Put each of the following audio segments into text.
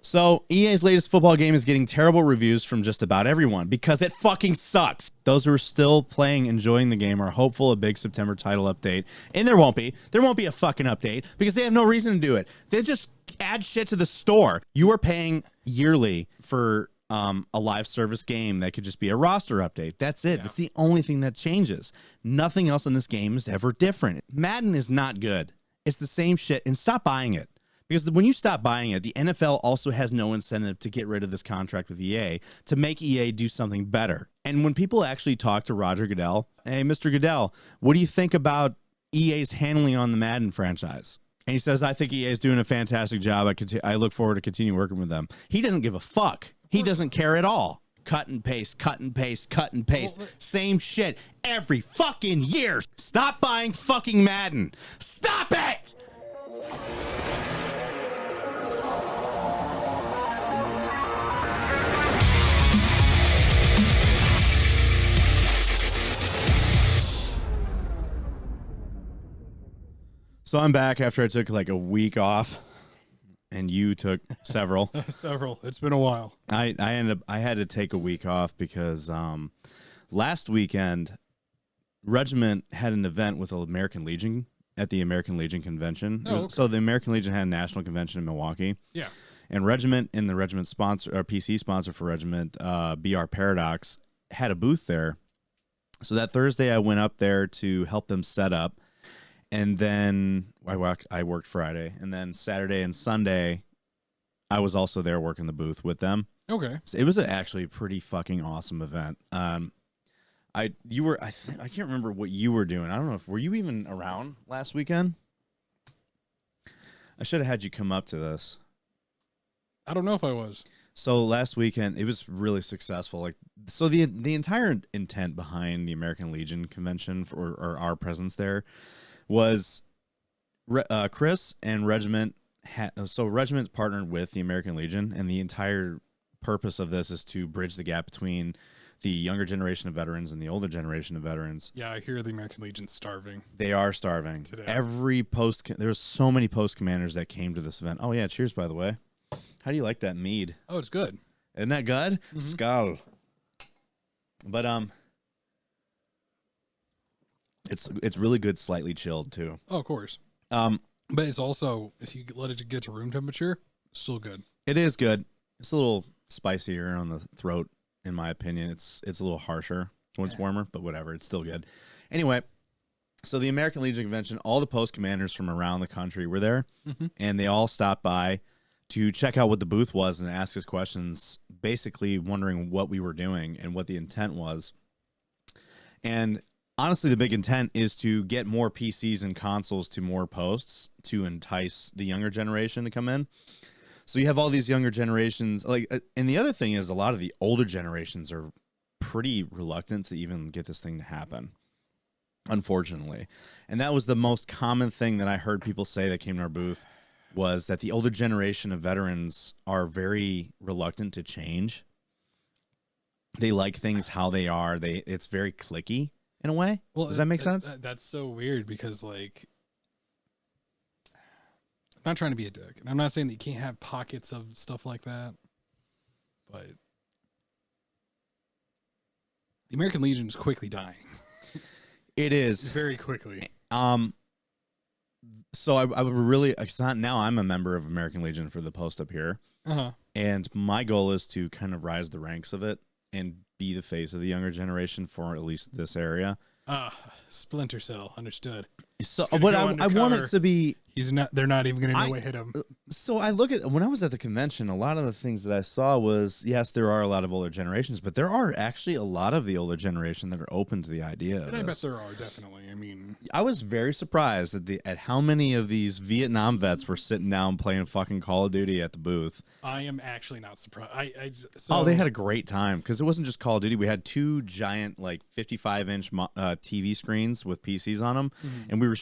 So EA's latest football game is getting terrible reviews from just about everyone because it fucking sucks. Those who are still playing, enjoying the game are hopeful a big September title update. And there won't be. There won't be a fucking update because they have no reason to do it. They just add shit to the store. You are paying yearly for a live service game that could just be a roster update. That's it. Yeah. That's the only thing that changes. Nothing else in this game is ever different. Madden is not good. It's the same shit, and stop buying it. Because when you stop buying it, the NFL also has no incentive to get rid of this contract with EA to make EA do something better. And when people actually talk to Roger Goodell, hey, Mr. Goodell, what do you think about EA's handling on the Madden franchise? And he says, I think EA is doing a fantastic job. I look forward to continue working with them. He doesn't give a fuck. He doesn't care at all. Cut and paste, cut and paste, cut and paste. Same shit every fucking year. Stop buying fucking Madden. Stop it! So I'm back after I took like a week off, and you took several. Several. It's been a while. I had to take a week off because last weekend, Regiment had an event with the American Legion at the American Legion convention. Okay. So the American Legion had a national convention in Milwaukee. Yeah. And Regiment and the Regiment sponsor, or PC sponsor for Regiment, BR Paradox, had a booth there. So that Thursday, I went up there to help them set up. And then I worked Friday, and then Saturday and Sunday, I was also there working the booth with them. Okay, so it was actually a pretty fucking awesome event. I can't remember what you were doing. I don't know were you even around last weekend? I should have had you come up to this. I don't know if I was. So last weekend, it was really successful. So the entire intent behind the American Legion convention or our presence there was Chris and Regiment. So Regiment's partnered with the American Legion, and the entire purpose of this is to bridge the gap between the younger generation of veterans and the older generation of veterans. Yeah, I hear the American Legion's starving. They are starving. Today. There's so many post commanders that came to this event. Oh yeah, cheers, by the way. How do you like that mead? Oh, it's good. Isn't that good? Mm-hmm. Skull. But It's really good, slightly chilled too. Oh, of course. But it's also, if you let it get to room temperature, still good. It is good. It's a little spicier on the throat, in my opinion. It's a little harsher when it's warmer, but whatever. It's still good. Anyway, so the American Legion Convention, all the post commanders from around the country were there, and they all stopped by to check out what the booth was and ask us questions, basically wondering what we were doing and what the intent was. And honestly, the big intent is to get more PCs and consoles to more posts to entice the younger generation to come in. So you have all these younger generations, and the other thing is a lot of the older generations are pretty reluctant to even get this thing to happen, unfortunately. And that was the most common thing that I heard people say that came to our booth, was that the older generation of veterans are very reluctant to change. They like things how they are. It's very cliquey. In a way? Well, does that make sense? That's so weird because, like, I'm not trying to be a dick, and I'm not saying that you can't have pockets of stuff like that, but the American Legion is quickly dying. It is. Very quickly. So I would really, now I'm a member of American Legion for the post up here, and my goal is to kind of rise the ranks of it and be the face of the younger generation for at least this area. Splinter Cell, understood. So what I want it to be, they're not even going to know what hit him. So I look at, when I was at the convention, a lot of the things that I saw was, yes, there are a lot of older generations, but there are actually a lot of the older generation that are open to the idea of this. I bet there are, definitely. I mean, I was very surprised at how many of these Vietnam vets were sitting down playing fucking Call of Duty at the booth. I am actually not surprised. They had a great time because it wasn't just Call of Duty. We had two giant, like 55-inch TV screens with PCs on them, and we were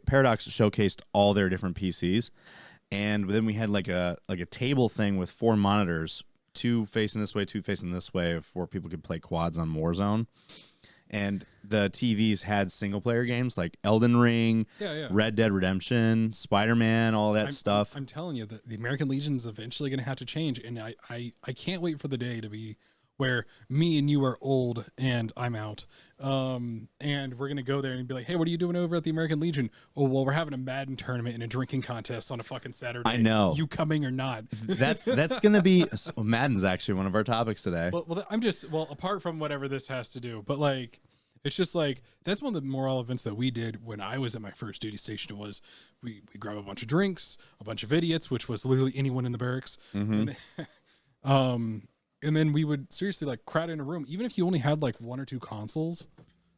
Paradox showcased all their different PCs, and then we had like a table thing with 4 monitors, 2 facing this way, 2 facing this way, for people could play quads on Warzone. and the TVs had single player games like Elden Ring, Yeah. Red Dead Redemption, Spider-Man, all that stuff. I'm telling you that the American Legion is eventually going to have to change, and I can't wait for the day to be where me and you are old and I'm out, and we're going to go there and be like, hey, what are you doing over at the American Legion? Oh, well, we're having a Madden tournament and a drinking contest on a fucking Saturday. I know. You coming or not? That's going to be Madden's actually one of our topics today. Well, apart from whatever this has to do, but like, it's just like, that's one of the moral events that we did when I was at my first duty station was we grab a bunch of drinks, a bunch of idiots, which was literally anyone in the barracks. And then we would seriously like crowd in a room, even if you only had like 1 or 2 consoles,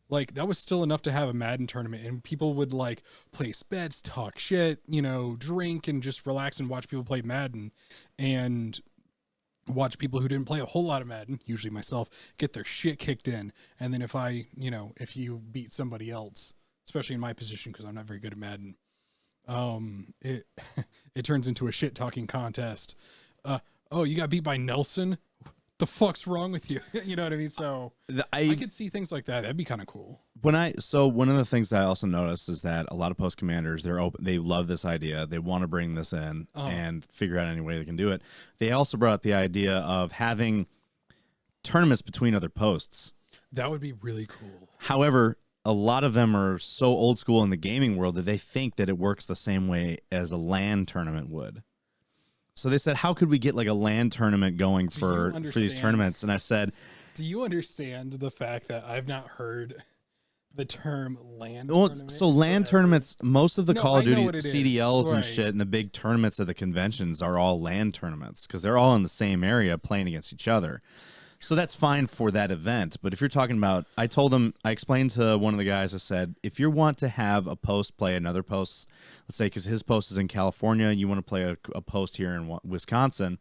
like that was still enough to have a Madden tournament, and people would like place bets, talk shit, drink and just relax and watch people play Madden and watch people who didn't play a whole lot of Madden, usually myself, get their shit kicked in. And then if you beat somebody else, especially in my position, because I'm not very good at Madden, it it turns into a shit talking contest. Oh, you got beat by Nelson? The fuck's wrong with you? You know what I mean? So I could see things like that. That'd be kind of cool. So one of the things that I also noticed is that a lot of post commanders, they love this idea. They want to bring this in and figure out any way they can do it. They also brought up the idea of having tournaments between other posts. That would be really cool. However, a lot of them are so old school in the gaming world that they think that it works the same way as a LAN tournament would. So they said, how could we get like a LAN tournament going for these tournaments? And I said, do you understand the fact that I've not heard the term LAN tournament? So LAN tournaments, most of the Call of Duty CDLs and right. shit and the big tournaments at the conventions are all LAN tournaments because they're all in the same area playing against each other. So that's fine for that event. But if you're talking about, I explained to one of the guys, I said, if you want to have a post play another post, let's say because his post is in California, you want to play a post here in Wisconsin,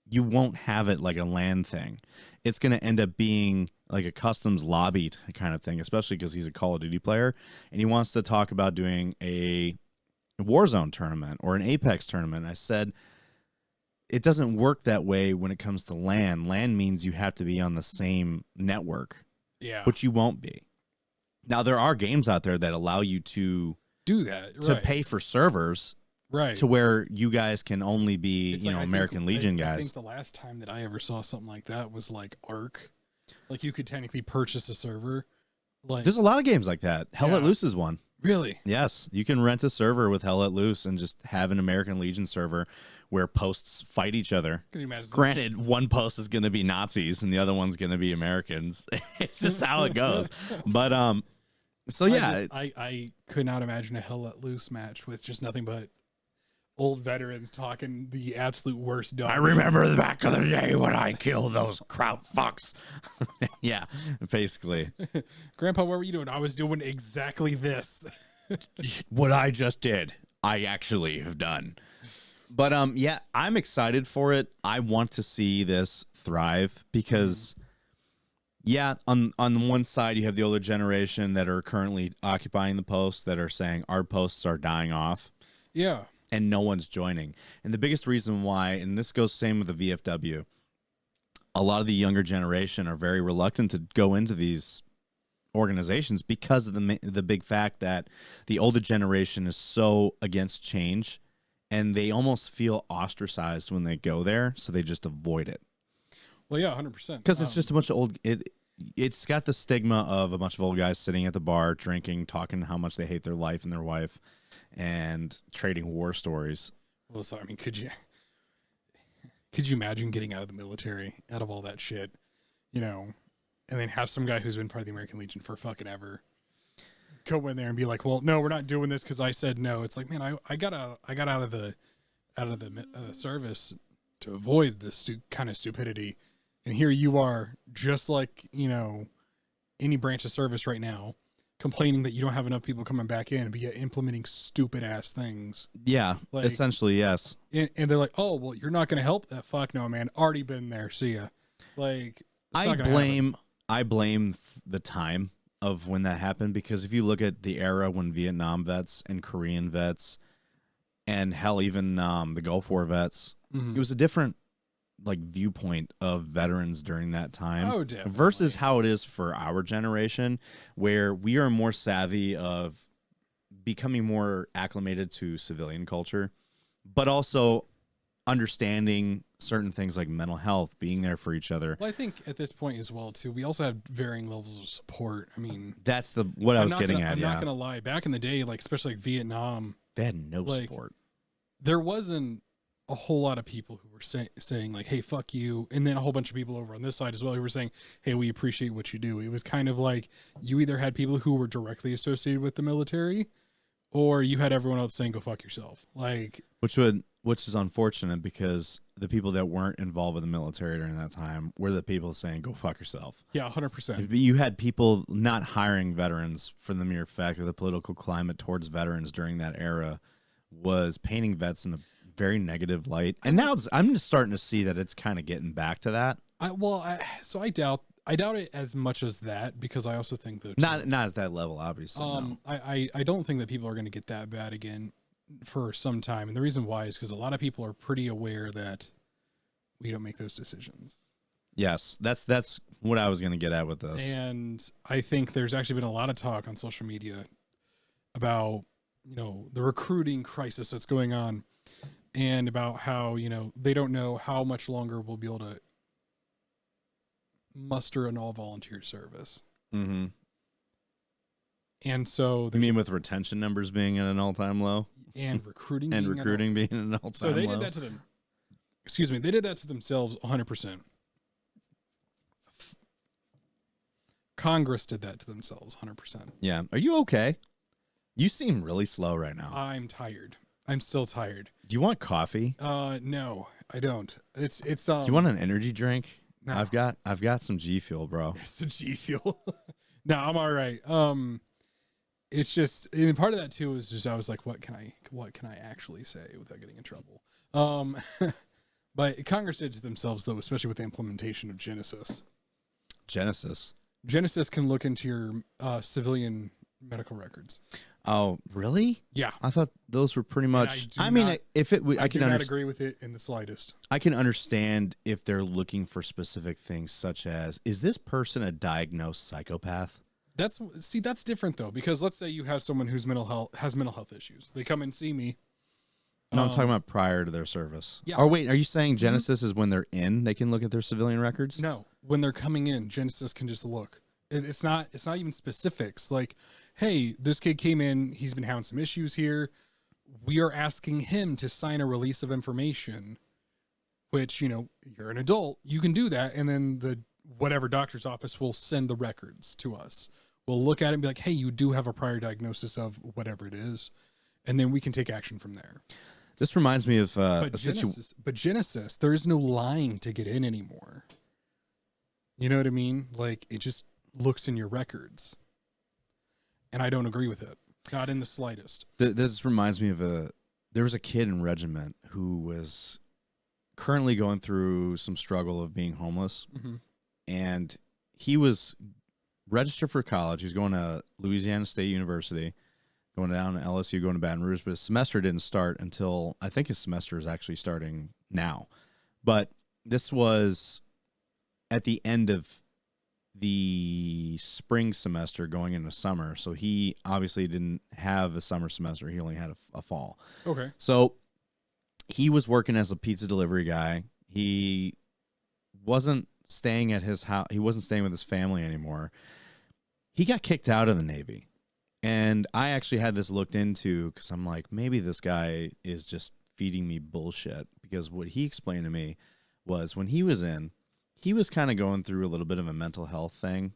you won't have it like a LAN thing. It's going to end up being like a customs lobby kind of thing, especially because he's a Call of Duty player and he wants to talk about doing a Warzone tournament or an Apex tournament. I said, it doesn't work that way when it comes to LAN. LAN means you have to be on the same network, which you won't be. Now, there are games out there that allow you to do that, to pay for servers, right? To where you guys can only be, American Legion guys. I think the last time that I ever saw something like that was like Ark. Like you could technically purchase a server. Like there's a lot of games like that. Hell Let Loose is one. Really? Yes, you can rent a server with Hell Let Loose and just have an American Legion server where posts fight each other. Can you imagine? Granted, one post is going to be Nazis and the other one's going to be Americans. It's just how it goes. But so yeah, I could not imagine a Hell Let Loose match with just nothing but old veterans talking the absolute worst dog. I remember the back of the day when I killed those kraut fucks. Yeah, basically. Grandpa, what were you doing? I was doing exactly this. What I just did, I actually have done. But yeah, I'm excited for it. I want to see this thrive because yeah, on one side you have the older generation that are currently occupying the posts that are saying our posts are dying off. Yeah. And no one's joining. And the biggest reason why, and this goes same with the VFW, a lot of the younger generation are very reluctant to go into these organizations because of the big fact that the older generation is so against change and they almost feel ostracized when they go there, so they just avoid it. Well, yeah, 100%. Because it's just a bunch of old... It's got the stigma of a bunch of old guys sitting at the bar, drinking, talking how much they hate their life and their wife, and trading war stories. Well, so I mean, could you imagine getting out of the military, out of all that shit, and then have some guy who's been part of the American Legion for fucking ever go in there and be like, well, no, we're not doing this because I said no. It's like, man, I got out of the service to avoid this kind of stupidity, and here you are, just like any branch of service right now, complaining that you don't have enough people coming back in, but yet implementing stupid ass things. Yeah, like, essentially, yes. And they're like, oh, well, you're not going to help that. Fuck no, man. Already been there. See ya. Like, I blame the time of when that happened, because if you look at the era when Vietnam vets and Korean vets and hell, even the Gulf War vets, it was a different like viewpoint of veterans during that time Oh, definitely. versus how it is for our generation, where we are more savvy of becoming more acclimated to civilian culture, but also understanding certain things like mental health, being there for each other. Well, I think at this point as well too, we also have varying levels of support. I mean, That's what I was getting at. I'm not gonna lie. Back in the day, like especially like Vietnam, They had no like, support. there wasn't a whole lot of people who were saying like, "Hey, fuck you," and then a whole bunch of people over on this side as well who were saying, "Hey, we appreciate what you do." It was kind of like you either had people who were directly associated with the military, or you had everyone else saying, "Go fuck yourself." Like, Which is unfortunate because the people that weren't involved with the military during that time were the people saying, "Go fuck yourself." yeah, 100%. You had people not hiring veterans for the mere fact that the political climate towards veterans during that era was painting vets in a very negative light. And now I'm just starting to see that it's kind of getting back to that. So I doubt it as much as that, because I also think that Not at that level, obviously. No. I don't think that people are going to get that bad again for some time, and the reason why is because a lot of people are pretty aware that we don't make those decisions. Yes, that's what I was going to get at with this. And I think there's actually been a lot of talk on social media about, the recruiting crisis that's going on, and about how, they don't know how much longer we'll be able to muster an all volunteer service. Mm-hmm. And so You mean with retention numbers being at an all-time low? and recruiting And recruiting being at an all-time so they low? did that to them. Excuse me, they did that to themselves 100%. Congress did that to themselves 100%. Yeah. Are you okay? You seem really slow right now. I'm tired. I'm still tired. Do you want coffee? No, I don't. It's Do you want an energy drink? No. I've got some G Fuel, bro. It's a G Fuel. No, I'm all right. It's just, and part of that too is just I was like, what can I actually say without getting in trouble? But Congress did it to themselves though, especially with the implementation of Genesis. Genesis can look into your civilian medical records. Oh, really? Yeah, I thought those were pretty much. I do mean, not- if it, I can do not understand. agree with it in the slightest. I can understand if they're looking for specific things, such as, is this person a diagnosed psychopath? That's different though, because let's say you have someone who's has mental health issues. They come and see me. No, I'm talking about prior to their service. Yeah. Or wait, are you saying Genesis is when they're in? They can look at their civilian records? No, when they're coming in, Genesis can just look. It's not even specifics. Like, hey, this kid came in. He's been having some issues here. We are asking him to sign a release of information, which, you're an adult. You can do that. And then the whatever doctor's office will send the records to us. We'll look at it and be like, hey, you do have a prior diagnosis of whatever it is. And then we can take action from there. This reminds me of But Genesis, there is no line to get in anymore. You know what I mean? Like, it just looks in your records. And I don't agree with it. Not in the slightest. This reminds me of there was a kid in regiment who was currently going through some struggle of being homeless. Mm-hmm. And he was registered for college. He was going to Louisiana State University, going down to LSU, going to Baton Rouge, but his semester didn't start until, I think his semester is actually starting now. But this was at the end of the spring semester going into summer. So he obviously didn't have a summer semester. He only had a fall. Okay. So he was working as a pizza delivery guy. He wasn't staying at his house. He wasn't staying with his family anymore. He got kicked out of the Navy. And I actually had this looked into because I'm like, maybe this guy is just feeding me bullshit, because what he explained to me was when he was in, he was kind of going through a little bit of a mental health thing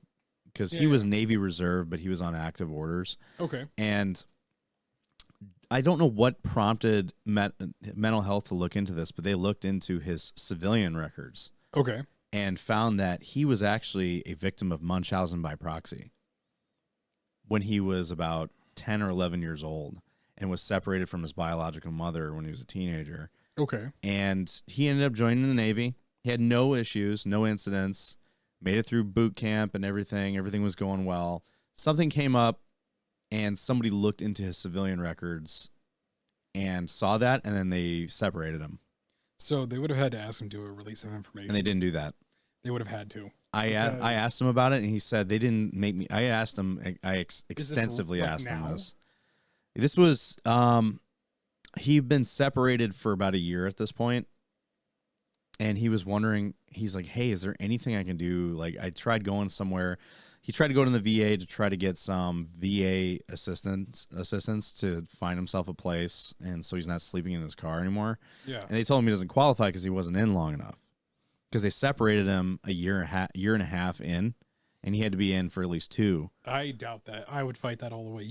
because he was Navy Reserve, but he was on active orders. Okay. And I don't know what prompted mental health to look into this, but they looked into his civilian records. Okay. And found that he was actually a victim of Munchausen by proxy when he was about 10 or 11 years old and was separated from his biological mother when he was a teenager. Okay. And he ended up joining the Navy. He had no issues, no incidents, made it through boot camp and everything. Everything was going well. Something came up and somebody looked into his civilian records and saw that, and then they separated him. So they would have had to ask him to do a release of information. And they didn't do that. They would have had to. I asked him about it, and he said they didn't make me. I asked him. I extensively asked him this. This was he'd been separated for about a year at this point, and he was wondering. He's like, "Hey, is there anything I can do?" Like, I tried going somewhere. He tried to go to the VA to try to get some VA assistance to find himself a place, and so he's not sleeping in his car anymore. Yeah. And they told him he doesn't qualify because he wasn't in long enough. Because they separated him a year and a half in, and he had to be in for at least 2. I doubt that. I would fight that all the way.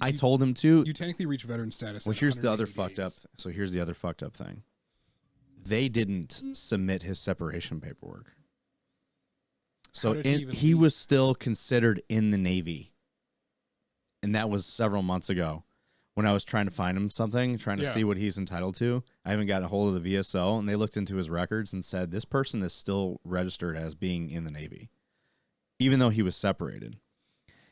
I told him to. You technically reach veteran status. Well, here's the other fucked up. So here's the other fucked up thing. They didn't submit his separation paperwork. So he was still considered in the Navy, and that was several months ago. When I was trying to find him something, trying to see what he's entitled to, I haven't gotten a hold of the VSO, and they looked into his records and said this person is still registered as being in the Navy, even though he was separated.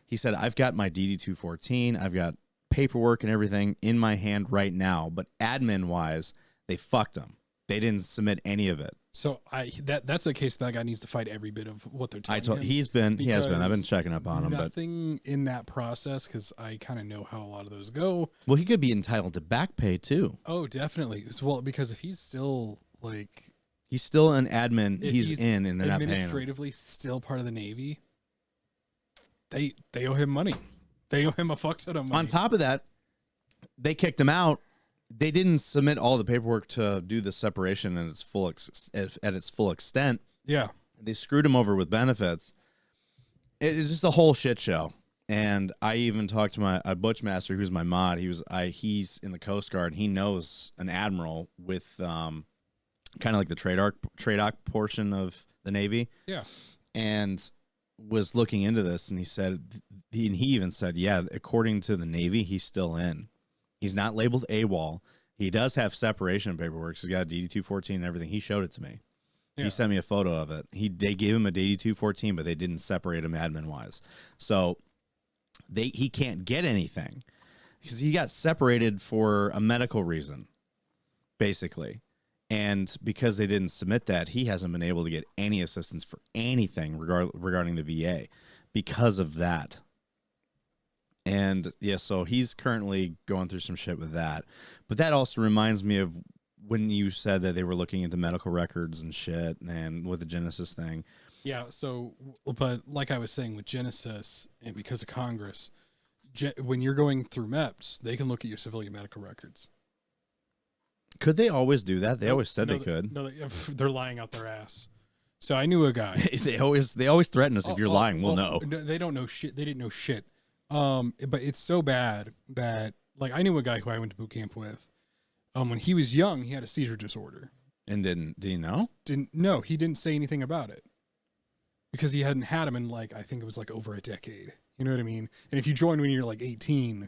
He said, I've got my DD-214, I've got paperwork and everything in my hand right now, but admin-wise, they fucked him. They didn't submit any of it. So that's a case that guy needs to fight every bit of what they're telling him. He has been. I've been checking up on him. Nothing in that process, because I kind of know how a lot of those go. Well, he could be entitled to back pay too. Oh, definitely. Well, because if he's still he's still an admin. He's in, and they're not paying him. Administratively still part of the Navy. They owe him money. They owe him a fuck ton of money. On top of that, they kicked him out. They didn't submit all the paperwork to do the separation at its full extent. Yeah, they screwed him over with benefits. It's just a whole shit show. And I even talked to my Butchmaster, who's my mod. He's in the Coast Guard. He knows an admiral with kind of like the trade arc portion of the Navy. Yeah, and was looking into this, and he even said, yeah, according to the Navy, he's still in. He's not labeled AWOL. He does have separation paperwork. He's got a DD-214 and everything. He showed it to me. Yeah. He sent me a photo of it. They gave him a DD-214, but they didn't separate him admin-wise. So he can't get anything because he got separated for a medical reason, basically. And because they didn't submit that, he hasn't been able to get any assistance for anything regarding the VA because of that. And yeah, so he's currently going through some shit with that. But that also reminds me of when you said that they were looking into medical records and shit and with the Genesis thing. Yeah, so, but like I was saying with Genesis, and because of Congress, when you're going through MEPS, they can look at your civilian medical records. Could they always do that? They always said they could. No, they're lying out their ass. So I knew a guy. they always threaten us. If you're lying, we'll know. No, they don't know shit. They didn't know shit. But it's so bad that, like, I knew a guy who I went to boot camp with. When he was young, he had a seizure disorder. And did he know? No, he didn't say anything about it because he hadn't had him in, like, I think it was like over a decade. You know what I mean? And if you join when you're like 18,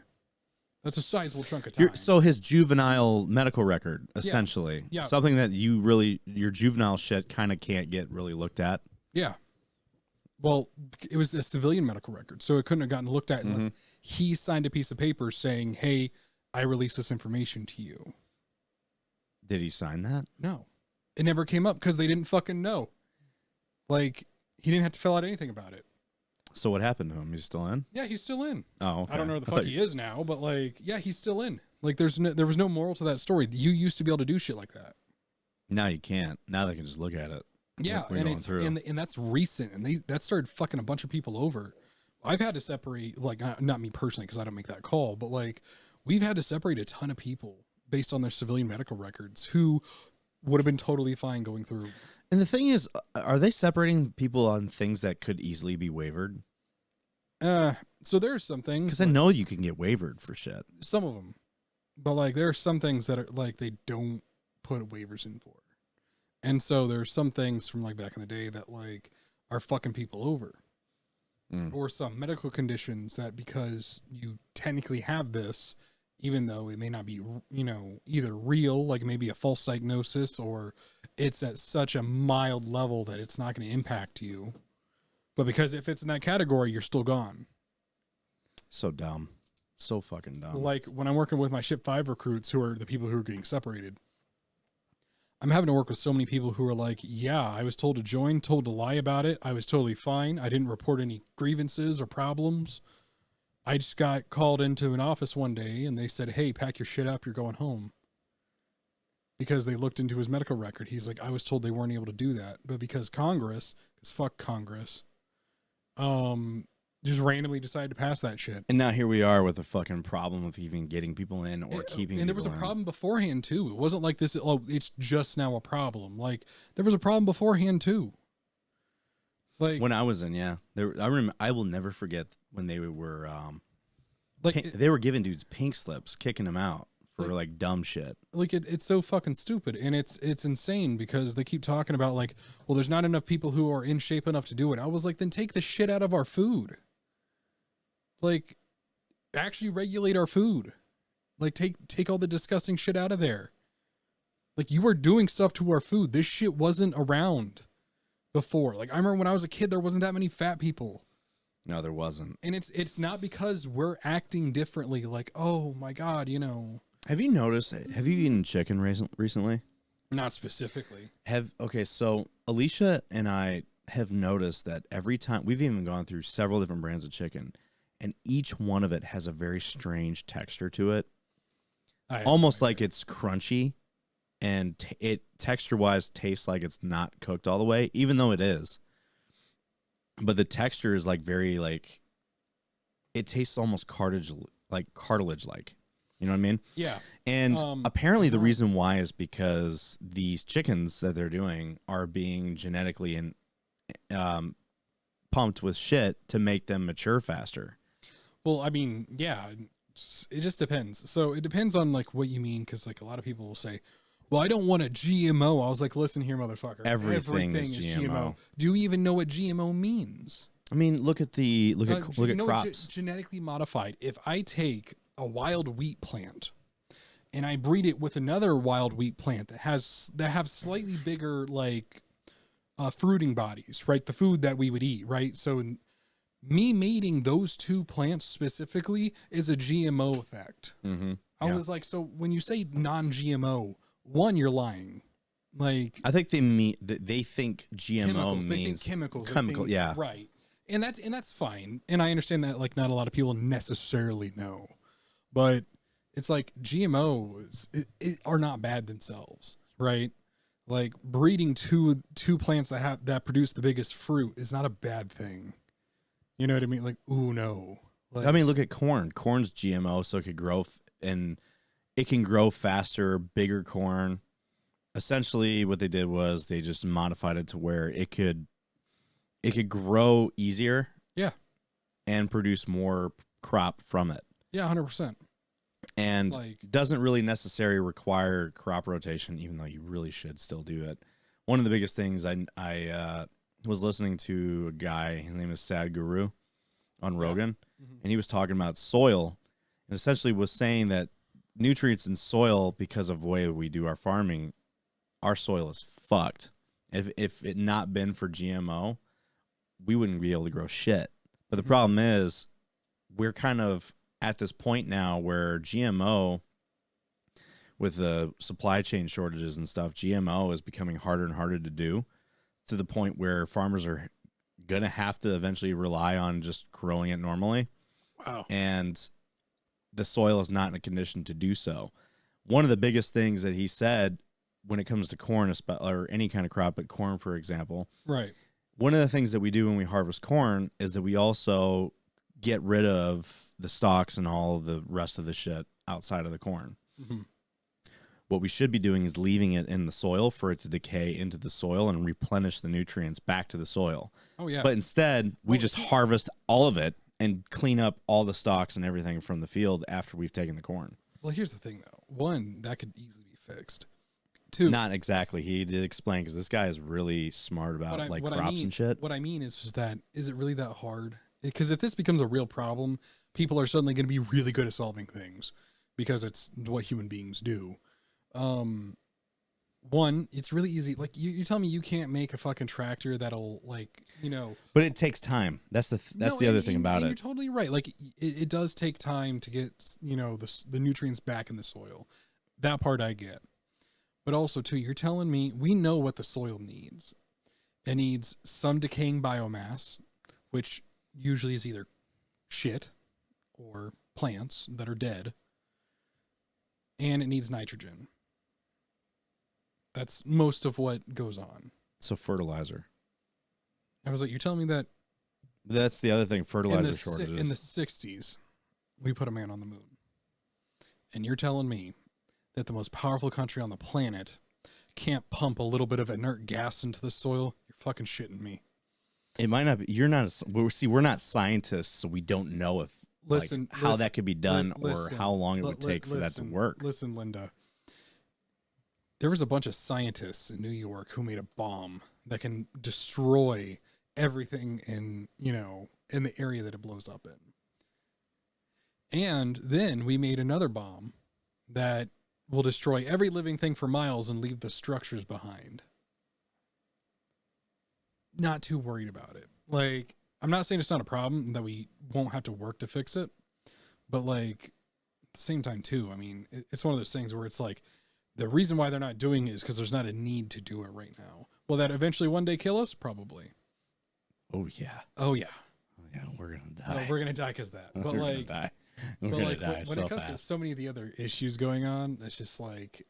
that's a sizable chunk of time. So his juvenile medical record, essentially, something that your juvenile shit kind of can't get really looked at. Yeah. Well, it was a civilian medical record, so it couldn't have gotten looked at unless he signed a piece of paper saying, hey, I release this information to you. Did he sign that? No. It never came up because they didn't fucking know. Like, he didn't have to fill out anything about it. So what happened to him? He's still in? Yeah, he's still in. Oh, okay. I don't know where the fuck he is now, but, like, yeah, he's still in. Like, there was no moral to that story. You used to be able to do shit like that. Now you can't. Now they can just look at it. Yeah, and that's recent, and that started fucking a bunch of people over. I've had to separate, like, not me personally, because I don't make that call, but, like, we've had to separate a ton of people based on their civilian medical records who would have been totally fine going through. And the thing is, are they separating people on things that could easily be wavered? So there are some things, because I know you can get wavered for shit. Some of them, but, like, there are some things that are like they don't put waivers in for. And so there's some things from, like, back in the day that, like, are fucking people over. Or some medical conditions that, because you technically have this, even though it may not be, you know, either real, like maybe a false diagnosis, or it's at such a mild level that it's not going to impact you. But because if it's in that category, you're still gone. So dumb. So fucking dumb. Like, when I'm working with my Ship 5 recruits, who are the people who are getting separated, I'm having to work with so many people who are like, yeah, I was told to join, told to lie about it. I was totally fine. I didn't report any grievances or problems. I just got called into an office one day and they said, hey, pack your shit up. You're going home. Because they looked into his medical record. He's like, I was told they weren't able to do that. But because fuck Congress, just randomly decided to pass that shit. And now here we are with a fucking problem with even getting people in or keeping. And there was a problem beforehand too. It wasn't like this. Oh, it's just now a problem. Like there was a problem beforehand too. Like when I was in, I remember. I will never forget when they were they were giving dudes pink slips, kicking them out for like dumb shit. Like it's so fucking stupid, and it's insane because they keep talking about like, well, there's not enough people who are in shape enough to do it. I was like, then take the shit out of our food. Like, actually regulate our food. Like, take all the disgusting shit out of there. Like, you are doing stuff to our food. This shit wasn't around before. Like, I remember when I was a kid, there wasn't that many fat people. No, there wasn't. And it's not because we're acting differently. Like, oh my God, you know. Have you noticed? Have you eaten chicken recently? Not specifically. So Alicia and I have noticed that every time we've even gone through several different brands of chicken. And each one of it has a very strange texture to it. Almost like it's crunchy. And it texture-wise tastes like it's not cooked all the way, even though it is. But the texture is like very like... It tastes almost cartilage-like. You know what I mean? Yeah. And apparently the reason why is because these chickens that they're doing are being genetically pumped with shit to make them mature faster. Well, I mean, yeah, it just depends. So it depends on like what you mean, because like a lot of people will say, well, I don't want a GMO. I was like, listen here, motherfucker. Everything is GMO. Do you even know what GMO means? I mean, look at crops. Genetically modified. If I take a wild wheat plant and I breed it with another wild wheat plant that have slightly bigger like fruiting bodies, right? The food that we would eat, right? So me mating those two plants specifically is a GMO effect. Mm-hmm. I was like, so when you say non-GMO, one, you're lying. Like I think they think GMO means chemicals. Yeah, right. And that's fine. And I understand that like not a lot of people necessarily know, but it's like GMOs are not bad themselves, right? Like breeding two plants that produce the biggest fruit is not a bad thing. You know what I mean? Like, ooh, no. Like, I mean, look at corn. Corn's GMO, so it could grow and it can grow faster, bigger corn. Essentially, what they did was they just modified it to where it could grow easier. Yeah. And produce more crop from it. Yeah, 100%. And doesn't really necessarily require crop rotation, even though you really should still do it. One of the biggest things I was listening to a guy, his name is Sad Guru on Rogan, and he was talking about soil and essentially was saying that nutrients in soil, because of the way we do our farming, our soil is fucked. If it not been for GMO, we wouldn't be able to grow shit. But the problem is we're kind of at this point now where GMO, with the supply chain shortages and stuff, GMO is becoming harder and harder to do, to the point where farmers are going to have to eventually rely on just growing it normally. Wow. And the soil is not in a condition to do so. One of the biggest things that he said when it comes to corn, or any kind of crop, but corn, for example. Right. One of the things that we do when we harvest corn is that we also get rid of the stalks and all the rest of the shit outside of the corn. Mm-hmm. What we should be doing is leaving it in the soil for it to decay into the soil and replenish the nutrients back to the soil. Oh, yeah. But instead, we just harvest all of it and clean up all the stalks and everything from the field after we've taken the corn. Well, here's the thing, though. One, that could easily be fixed. Two, not exactly. He did explain, because this guy is really smart about crops and shit. What I mean is just that, is it really that hard? Because if this becomes a real problem, people are suddenly going to be really good at solving things because it's what human beings do. One, it's really easy. Like you tell me you can't make a fucking tractor that'll But it takes time. That's the other thing about it. You're totally right. Like it does take time to get the nutrients back in the soil. That part I get. But also, too, you're telling me we know what the soil needs. It needs some decaying biomass, which usually is either shit or plants that are dead. And it needs nitrogen. That's most of what goes on. So fertilizer. I was like, you're telling me that That's the other thing, fertilizer shortages. in the 60s, we put a man on the moon. And you're telling me that the most powerful country on the planet can't pump a little bit of inert gas into the soil? You're fucking shitting me. It might not be. You're not. We're not scientists, so we don't know if how that could be done or how long it would take for that to work. Listen, Linda. There was a bunch of scientists in New York who made a bomb that can destroy everything in the area that it blows up in. And then we made another bomb that will destroy every living thing for miles and leave the structures behind. Not too worried about it. Like, I'm not saying it's not a problem that we won't have to work to fix it, but like at the same time too, I mean, it's one of those things where it's like the reason why they're not doing it is because there's not a need to do it right now. Will that eventually one day kill us? Probably. Oh yeah. Oh yeah. Oh yeah. We're gonna die. No, we're gonna die because that. But we're like, gonna die. but We're like gonna die when so it comes to fast. so many of the other issues going on, it's just like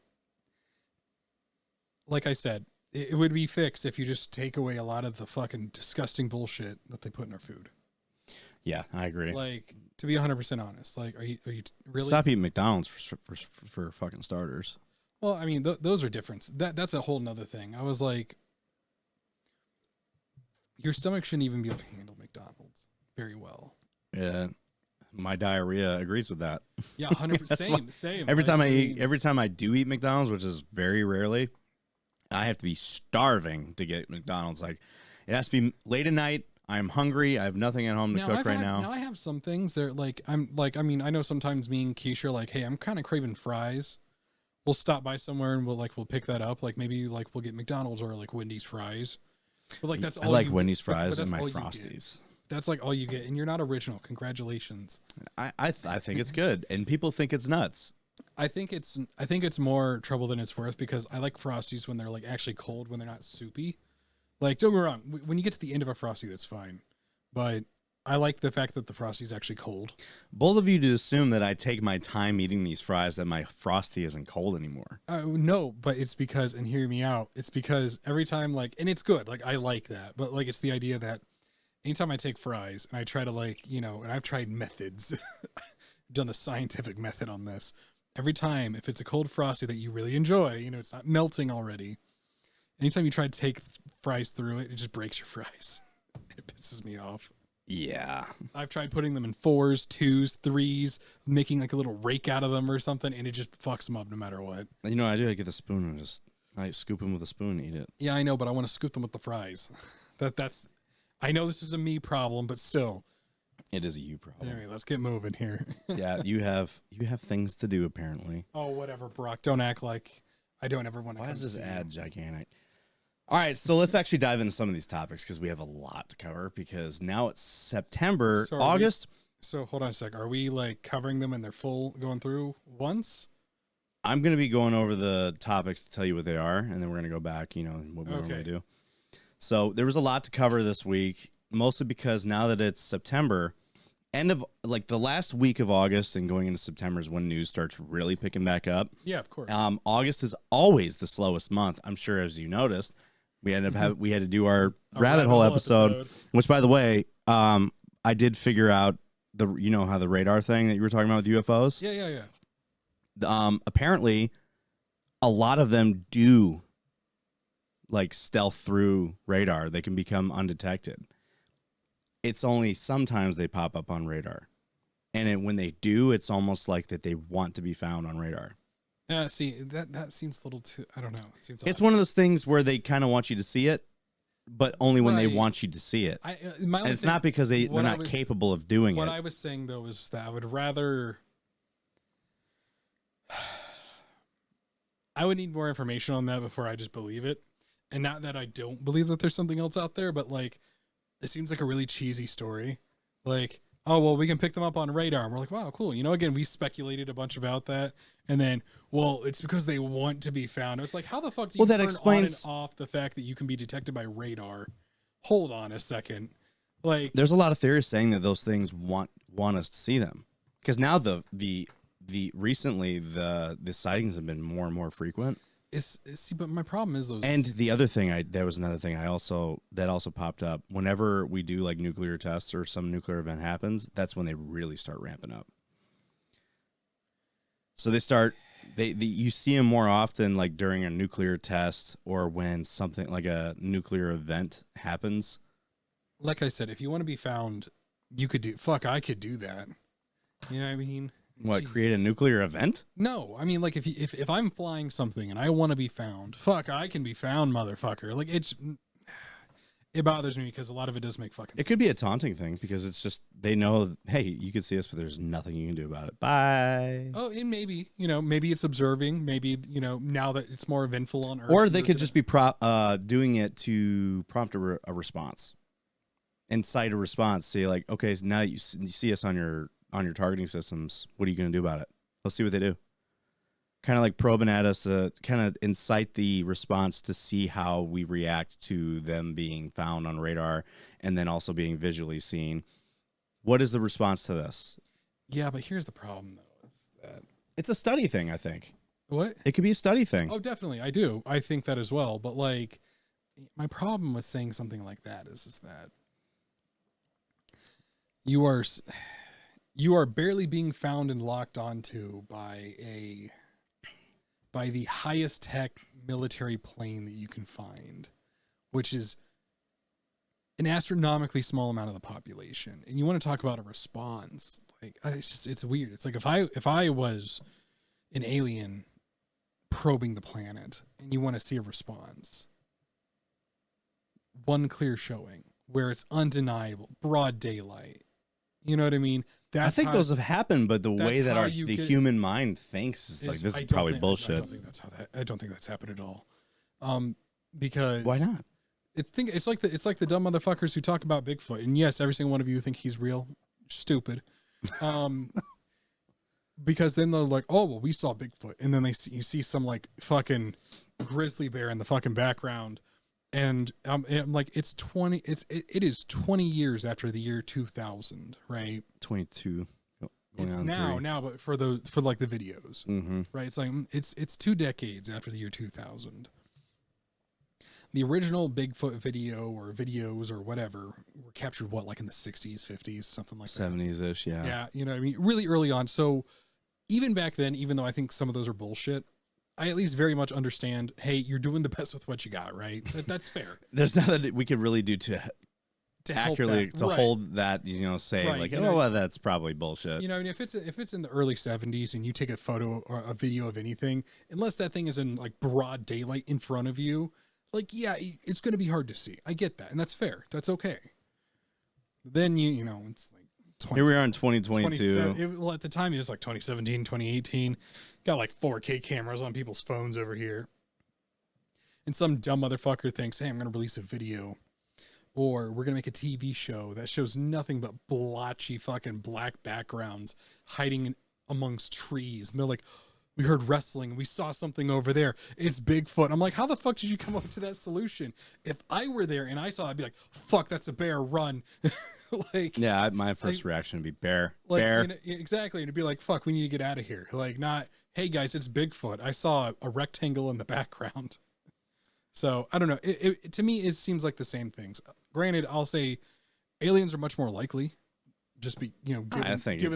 I said, it would be fixed if you just take away a lot of the fucking disgusting bullshit that they put in our food. Yeah, I agree. Like, to be 100% honest, like, are you really? Stop eating McDonald's for fucking starters. Well, I mean, those are different. That's a whole nother thing. I was like, your stomach shouldn't even be able to handle McDonald's very well. Yeah, my diarrhea agrees with that. Yeah, 100%. Same. Every time every time I do eat McDonald's, which is very rarely, I have to be starving to get McDonald's. Like, it has to be late at night. I'm hungry. I have nothing at home to cook right now. Now I have some things that I know sometimes me and Keisha are like, hey, I'm kind of craving fries. We'll stop by somewhere and we'll pick that up. Like maybe like we'll get McDonald's or like Wendy's fries. But like that's all I like Wendy's fries and my Frosties. That's like all you get, and you're not original. Congratulations. I think it's good, and people think it's nuts. I think it's more trouble than it's worth because I like Frosties when they're like actually cold, when they're not soupy. Like, don't get me wrong, when you get to the end of a Frosty, that's fine. But I like the fact that the Frosty's actually cold. Bold of you to assume that I take my time eating these fries, that my Frosty isn't cold anymore. No, but it's because, and hear me out, it's because every time, like, and it's good, like, I like that. But, like, it's the idea that anytime I take fries and I try to, like, and I've tried methods, done the scientific method on this. Every time, if it's a cold Frosty that you really enjoy, it's not melting already. Anytime you try to take fries through it, it just breaks your fries. It pisses me off. Yeah. I've tried putting them in 4s, 2s, 3s, making like a little rake out of them or something, and it just fucks them up no matter what. I do. I get the spoon and I scoop them with a spoon and eat it. Yeah, I know, but I want to scoop them with the fries. That's. I know this is a me problem, but still. It is a you problem. Anyway, let's get moving here. Yeah, you have things to do apparently. Oh, whatever, Brock. Don't act like I don't ever want to. Why is this ad gigantic? All right, so let's actually dive into some of these topics because we have a lot to cover because now it's September, So August. So hold on a sec. Are we like covering them in their full going through once? I'm going to be going over the topics to tell you what they are, and then we're going to go back, what we normally do. So there was a lot to cover this week, mostly because now that it's September, end of like the last week of August and going into September is when news starts really picking back up. Yeah, of course. August is always the slowest month. I'm sure, as you noticed. We had to do our rabbit hole episode, which, by the way, I did figure out how the radar thing that you were talking about with UFOs. Yeah. Apparently, a lot of them do like stealth through radar. They can become undetected. It's only sometimes they pop up on radar, and when they do, it's almost like that they want to be found on radar. See, that seems a little too, I don't know. It's one of those things where they kind of want you to see it, but only when they want you to see it. And it's not because they're not capable of doing it. What I was saying, though, is that I would rather... I would need more information on that before I just believe it. And not that I don't believe that there's something else out there, but, like, it seems like a really cheesy story. Like, oh, well, we can pick them up on radar. And we're like, wow, cool. You know, again, we speculated a bunch about that. And then, well, it's because they want to be found. It's like, how the fuck do you that turn explains on and off the fact that you can be detected by radar? Hold on a second. Like, there's a lot of theorists saying that those things want us to see them, because now the recently the sightings have been more and more frequent. see, but my problem is those. And the other thing, there was another thing that also popped up. Whenever we do like nuclear tests or some nuclear event happens, that's when they really start ramping up. So you see them more often, like during a nuclear test or when something like a nuclear event happens. Like I said, if you want to be found, you could I could do that. You know what I mean? What, Jesus. create a nuclear event? No, I mean, like if I'm flying something and I want to be found, I can be found, motherfucker. Like it bothers me because a lot of it does make fucking sense. It could be a taunting thing because it's just they know, hey, you can see us, but there's nothing you can do about it. Bye. Oh, and maybe it's observing. Maybe now that it's more eventful on Earth, or they could just be doing it to prompt a response, incite a response. Say like, okay, so now you see us on your targeting systems. What are you going to do about it? Let's see what they do. Kind of like probing at us to kind of incite the response to see how we react to them being found on radar and then also being visually seen. What is the response to this? Yeah, but here's the problem, though. Is that it's a study thing, I think. What? It could be a study thing. Oh, definitely. I do. I think that as well. But like, my problem with saying something like that is that you are barely being found and locked onto by the highest tech military plane that you can find, which is an astronomically small amount of the population. And you want to talk about a response. Like, it's weird. It's like if I was an alien probing the planet and you want to see a response, one clear showing where it's undeniable, broad daylight. You know what I mean? I think those have happened, but the way that the human mind thinks is like, this is probably bullshit. I don't think that's happened at all. Because why not? It's like the dumb motherfuckers who talk about Bigfoot. And yes, every single one of you think he's real. Stupid. Because then they're like, oh, well, we saw Bigfoot. And then you see some like fucking grizzly bear in the fucking background. And I'm like, it is 20 years after the year 2000, right? 22. It's now, but for like the videos, mm-hmm. right? It's like, it's 2 decades after the year 2000. The original Bigfoot video or videos or whatever were captured, like in the 60s, 50s, something like 70s-ish, that. yeah. Yeah, you know what I mean? Really early on. So even back then, even though I think some of those are bullshit, I at least very much understand, hey, you're doing the best with what you got, right? That's fair. There's nothing that we could really do to accurately that, right. hold that, say right. Like, well, that's probably bullshit. You know, and if it's in the early 70s and you take a photo or a video of anything, unless that thing is in like broad daylight in front of you, like, yeah, it's going to be hard to see. I get that, and that's fair. That's okay. Then you know, it's like here we are in 2022. Well, at the time, it was like 2017, 2018. Got like 4K cameras on people's phones over here. And some dumb motherfucker thinks, hey, I'm going to release a video. Or we're going to make a TV show that shows nothing but blotchy fucking black backgrounds hiding amongst trees. And they're like, we heard wrestling. We saw something over there. It's Bigfoot. I'm like, how the fuck did you come up to that solution? If I were there and I saw it, I'd be like, fuck, that's a bear, run. Like, yeah, my first reaction would be bear. Like, bear. You know, exactly. And it'd be like, fuck, we need to get out of here. Like, not, hey guys, it's Bigfoot. I saw a rectangle in the background. So I don't know. To me, it seems like the same things. Granted, I'll say aliens are much more likely. Just be, given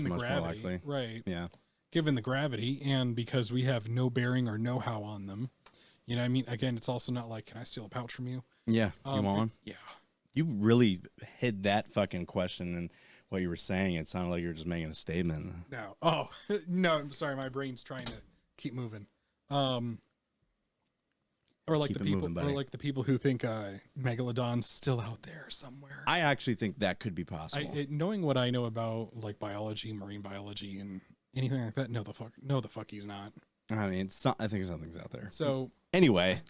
the gravity, right? Yeah. Given the gravity, and because we have no bearing or know-how on them, you know what I mean? Again, it's also not like, can I steal a pouch from you? Yeah, you want one? Yeah. You really hid that fucking question and what you were saying. It sounded like you were just making a statement. No. Oh, no, I'm sorry. My brain's trying to keep moving. Or like the people who think Megalodon's still out there somewhere. I actually think that could be possible. Knowing what I know about like biology, marine biology, and anything like that, no, the fuck he's not. I mean, I think something's out there. So anyway,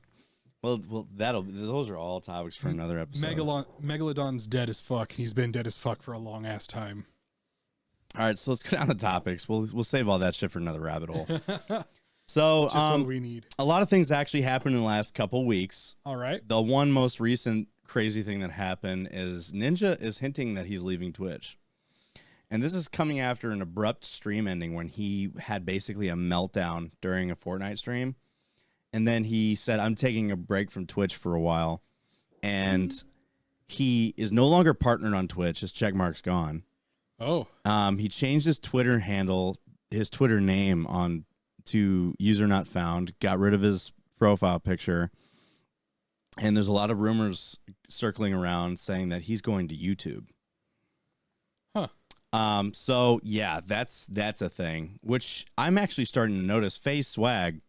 well, those are all topics for another episode. Megalodon's dead as fuck. He's been dead as fuck for a long ass time. All right, so let's go down the topics. We'll save all that shit for another rabbit hole. So, Just what we need. a lot of things actually happened in the last couple weeks. All right. The one most recent crazy thing that happened is Ninja is hinting that he's leaving Twitch. And this is coming after an abrupt stream ending when he had basically a meltdown during a Fortnite stream. And then he said, I'm taking a break from Twitch for a while. And he is no longer partnered on Twitch. His checkmark's gone. Oh. He changed his Twitter handle, his Twitter name on to user not found, got rid of his profile picture. And there's a lot of rumors circling around saying that he's going to YouTube. Huh. So yeah, that's a thing, which I'm actually starting to notice. FaZe Swag,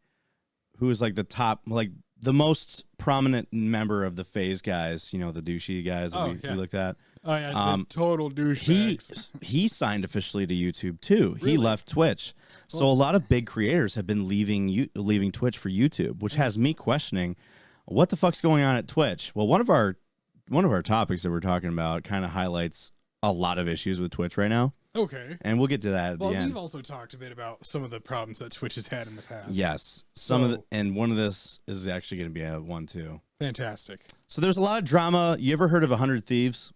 who is like the most prominent member of the FaZe guys, you know, the douchey guys that we looked at. Oh yeah, the total douchebags. He signed officially to YouTube too. Really? He left Twitch. So a lot of big creators have been leaving Twitch for YouTube, which has me questioning what the fuck's going on at Twitch. Well, one of our topics that we're talking about kind of highlights a lot of issues with Twitch right now. Okay. And we'll get to that at the end. We've also talked a bit about some of the problems that Twitch has had in the past. Yes. And one of this is actually going to be a one too. Fantastic. So there's a lot of drama. You ever heard of 100 Thieves?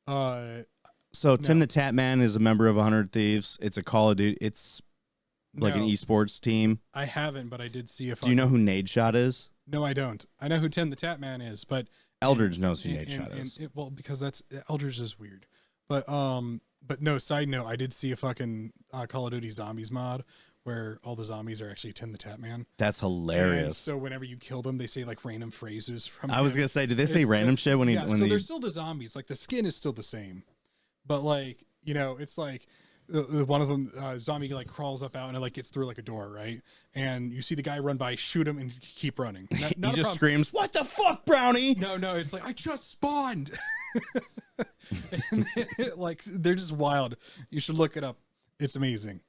So Tim the Tap Man is a member of 100 Thieves. It's a Call of Duty. It's like an esports team. I haven't, but I did see Do you know who Nade Shot is? No, I don't. I know who Tim the Tap Man is, but Eldridge knows who Nade Shot is. Well, because Eldridge is weird. But no, side note, I did see a fucking Call of Duty Zombies mod where all the zombies are actually Tim the Tap Man. That's hilarious. And so whenever you kill them, they say like random phrases from I was going to say, did they say random shit when he... so they're still the zombies. Like the skin is still the same. But like, you know, it's like one of them, zombie like crawls up out and it like gets through like a door, right? And you see the guy run by, shoot him and keep running. Not he just screams, "What the fuck, Brownie?" No, it's like, I just spawned. And like, they're just wild. You should look it up. It's amazing.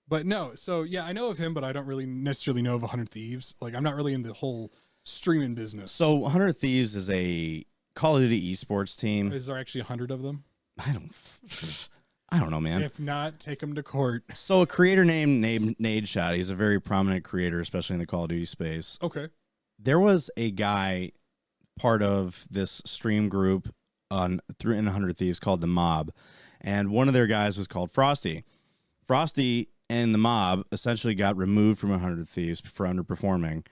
But no, so yeah, I know of him, but I don't really necessarily know of 100 Thieves. Like, I'm not really in the whole streaming business. So 100 Thieves is a Call of Duty esports team. Is there actually 100 of them? I don't know, man. If not, take them to court. So a creator named Nade Shot, he's a very prominent creator, especially in the Call of Duty space. Okay. There was a guy part of this stream group in 100 Thieves called the Mob, and one of their guys was called Frosty. Frosty and the Mob essentially got removed from 100 Thieves for underperforming,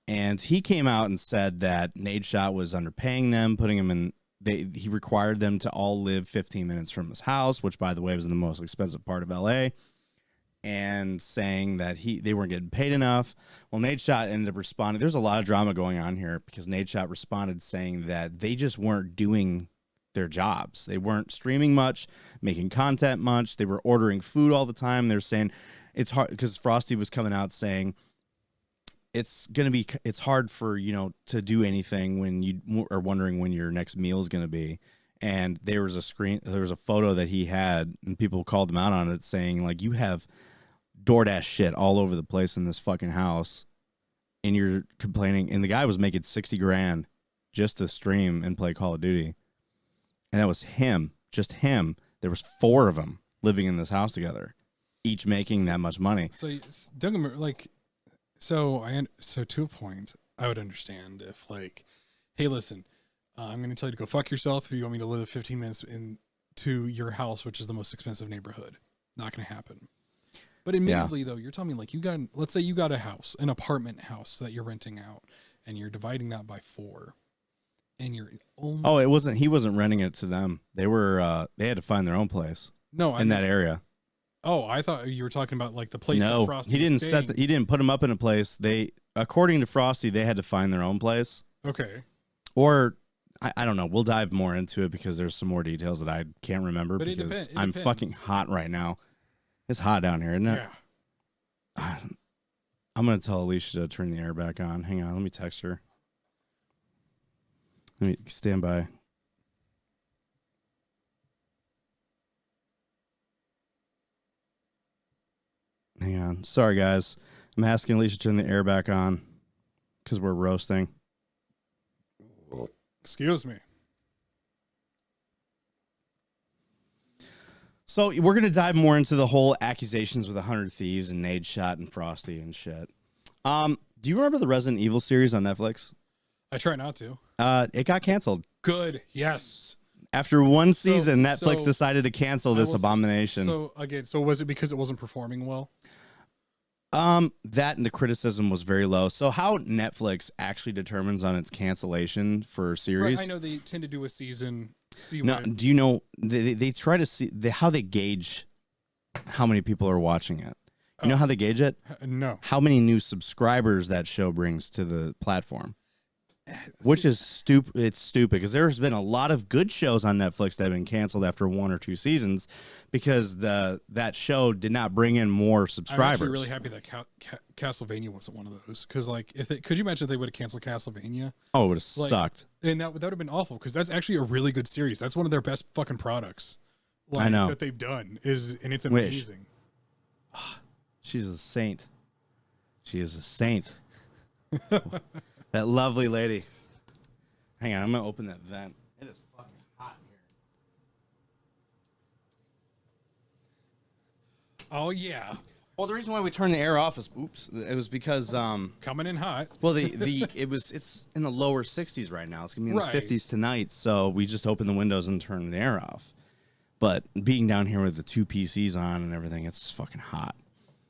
and he came out and said that Nade Shot was underpaying them, putting them in... He required them to all live 15 minutes from his house, which, by the way, was in the most expensive part of LA, and saying that they weren't getting paid enough. Well, Nade Shot ended up responding. There's a lot of drama going on here because Nade Shot responded saying that they just weren't doing their jobs. They weren't streaming much, making content much. They were ordering food all the time. They're saying it's hard because Frosty was coming out saying it's hard for, you know, to do anything when you are wondering when your next meal is going to be. And there was a photo that he had, and people called him out on it, saying like, you have DoorDash shit all over the place in this fucking house, and you're complaining. And the guy was making $60,000 just to stream and play Call of Duty, and that was him, just him. There was 4 of them living in this house together, each making that much money. So don't get me like. So to a point, I would understand if like, hey, listen, I'm going to tell you to go fuck yourself if you want me to live 15 minutes into your house, which is the most expensive neighborhood. Not going to happen. But admittedly, though, you're telling me like let's say you got a house, an apartment house that you're renting out, and you're dividing that by 4, and you're only... He wasn't renting it to them. They had to find their own place. No, that area. Oh, I thought you were talking about like the place. No, that Frosty he didn't was he didn't put them up in a place. According to Frosty, they had to find their own place. Okay. Or I don't know. We'll dive more into it because there's some more details that I can't remember, but because I'm fucking hot right now. It's hot down here, isn't it? Yeah. I'm going to tell Alicia to turn the air back on. Hang on. Let me text her. Let me stand by. Hang on. Sorry, guys. I'm asking Alicia to turn the air back on because we're roasting. Excuse me. So we're gonna dive more into the whole accusations with 100 Thieves and Nade Shot and Frosty and shit. Do you remember the Resident Evil series on Netflix? I try not to. It got canceled. Good. Yes. After one season, Netflix decided to cancel this abomination. So was it because it wasn't performing well? That and the criticism was very low. So how Netflix actually determines on its cancellation for series? Right, I know they tend to do a season. Do you know they try to see how they gauge how many people are watching it? You know how they gauge it? No. How many new subscribers that show brings to the platform. Which is stupid. It's stupid because there's been a lot of good shows on Netflix that have been canceled after 1 or 2 seasons because that show did not bring in more subscribers. I'm actually really happy that Castlevania wasn't one of those because, like, could you imagine if they would have canceled Castlevania? Oh, it would have sucked. And that would have been awful because that's actually a really good series. That's one of their best fucking products. I know that they've done and it's amazing. She's a saint. She is a saint. That lovely lady. Hang on, I'm gonna open that vent. It is fucking hot in here. Oh yeah. Well, the reason why we turned the air off is it was because coming in hot. Well, it's in the lower 60s right now. It's gonna be in the 50s tonight, so we just opened the windows and turned the air off. But being down here with the 2 PCs on and everything, it's fucking hot.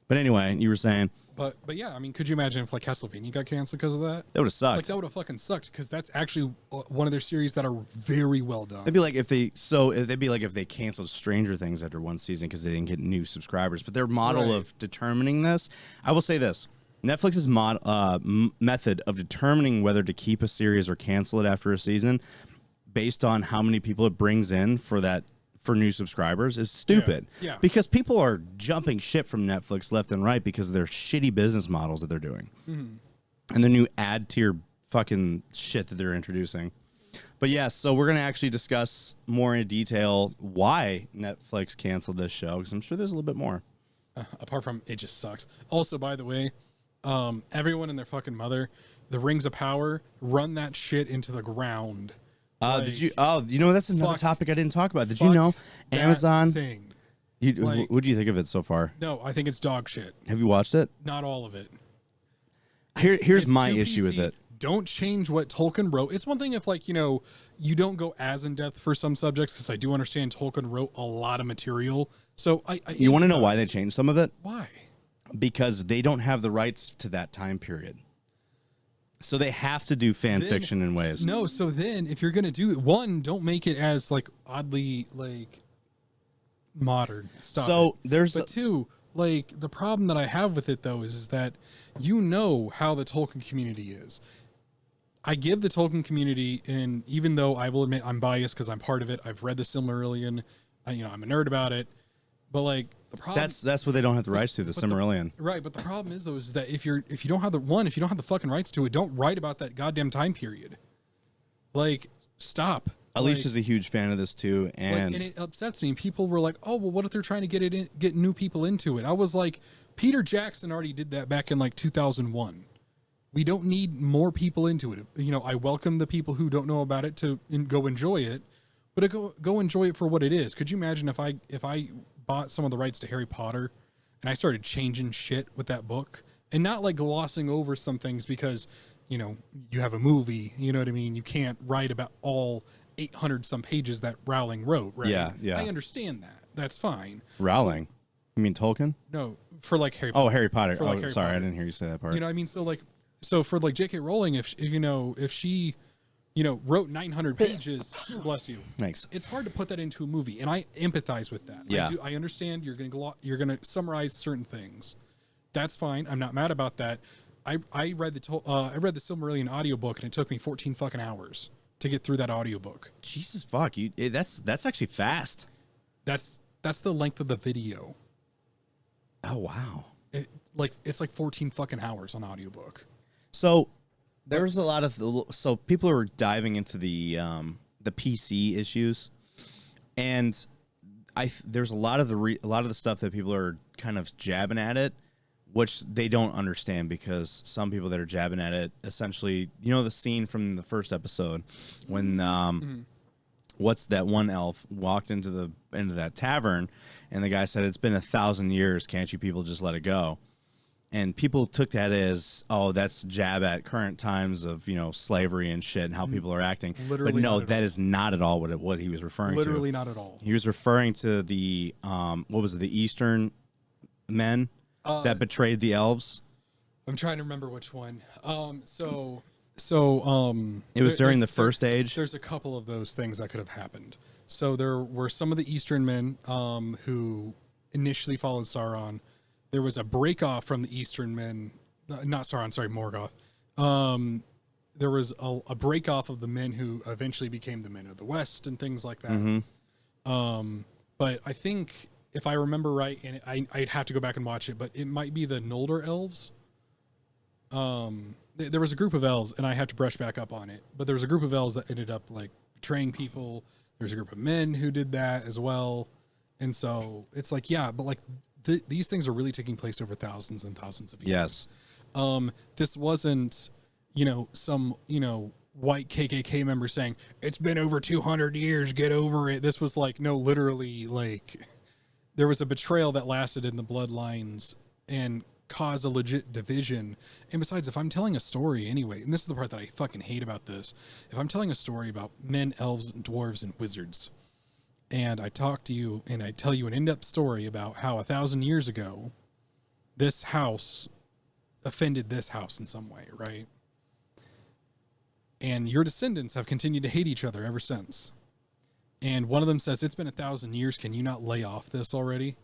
But anyway, you were saying. But yeah, I mean, could you imagine if like Castlevania got canceled because of that? That would have sucked. Like that would have fucking sucked because that's actually one of their series that are very well done. It'd be like if they canceled Stranger Things after 1 season because they didn't get new subscribers. But their model of determining this, I will say this: Netflix's method of determining whether to keep a series or cancel it after a season, based on how many people it brings in for new subscribers is stupid. Yeah. Because people are jumping ship from Netflix left and right because of their shitty business models that they're doing. Mm-hmm. And the new ad tier fucking shit that they're introducing. But yes, so we're going to actually discuss more in detail why Netflix canceled this show, because I'm sure there's a little bit more. Apart from it just sucks. Also, by the way, everyone and their fucking mother, the Rings of Power, run that shit into the ground. Did you? Oh, you know, that's another topic I didn't talk about. Did you know Amazon? What do you think of it so far? No, I think it's dog shit. Have you watched it? Not all of it. Here's my issue with it. Don't change what Tolkien wrote. It's one thing if, like, you don't go as in depth for some subjects, because I do understand Tolkien wrote a lot of material. So you want to know why they changed some of it? Why? Because they don't have the rights to that time period. So they have to do fan fiction in ways. No, so then if you're going to do it, one, don't make it as like oddly like modern. But two, like the problem that I have with it though is that how the Tolkien community is. I give the Tolkien community, and even though I will admit I'm biased because I'm part of it, I've read the Silmarillion, I'm a nerd about it. But like the problem, that's what they don't have the rights to, the Silmarillion. Right, but the problem is though is that if you don't have the fucking rights to it, don't write about that goddamn time period. Like, stop. Alicia's a huge fan of this too, and it upsets me. People were like, "Oh, well, what if they're trying to get new people into it?" I was like, Peter Jackson already did that back in like 2001. We don't need more people into it. I welcome the people who don't know about it to go enjoy it, but go enjoy it for what it is. Could you imagine if I bought some of the rights to Harry Potter and I started changing shit with that book and not like glossing over some things because, you have a movie, you know what I mean? You can't write about all 800 some pages that Rowling wrote, right? Yeah. I understand that. That's fine. Rowling? You mean Tolkien? No, for like Harry Potter. Oh, Harry Potter. Sorry, I didn't hear you say that part. I mean? So for like J.K. Rowling, if she wrote 900 pages, bless you. Thanks. It's hard to put that into a movie, and I empathize with that. Yeah. I understand you're gonna summarize certain things. That's fine. I'm not mad about that. I read the Silmarillion audiobook, and it took me 14 fucking hours to get through that audiobook. Jesus fuck, that's actually fast. That's the length of the video. Oh wow. It's like 14 fucking hours on audiobook. So there's a lot of people are diving into the PC issues, and there's a lot of the stuff that people are kind of jabbing at it, which they don't understand, because some people that are jabbing at it essentially, the scene from the first episode when what's that one elf walked into that tavern, and the guy said, "It's been 1,000 years. Can't you people just let it go?" And people took that as, oh, that's jab at current times of, slavery and shit and how people are acting. Literally but no, not at that all. is not at all what he was referring to. Literally not at all. He was referring to the what was it, the Eastern men that betrayed the elves. I'm trying to remember which one. It was during the First Age. There's a couple of those things that could have happened. So there were some of the Eastern men who initially followed Sauron. There was a break off from the Eastern men, not Sauron, sorry, Morgoth. There was a break off of the men who eventually became the men of the West and things like that. Mm-hmm. But I think if I remember right, and I'd have to go back and watch it, but it might be the Noldor elves. There was a group of elves, and I have to brush back up on it, but there was a group of elves that ended up like betraying people. There's a group of men who did that as well. And so it's like, yeah, but like these things are really taking place over thousands and thousands of years. Yes. This wasn't, some, white KKK member saying, it's been over 200 years, get over it. This was like, no, literally, like, there was a betrayal that lasted in the bloodlines and caused a legit division. And besides, if I'm telling a story anyway, and this is the part that I fucking hate about this, if I'm telling a story about men, elves, and dwarves, and wizards, and I talk to you and I tell you an in-depth story about how 1,000 years ago, this house offended this house in some way, right? And your descendants have continued to hate each other ever since. And one of them says, it's been 1,000 years. Can you not lay off this already?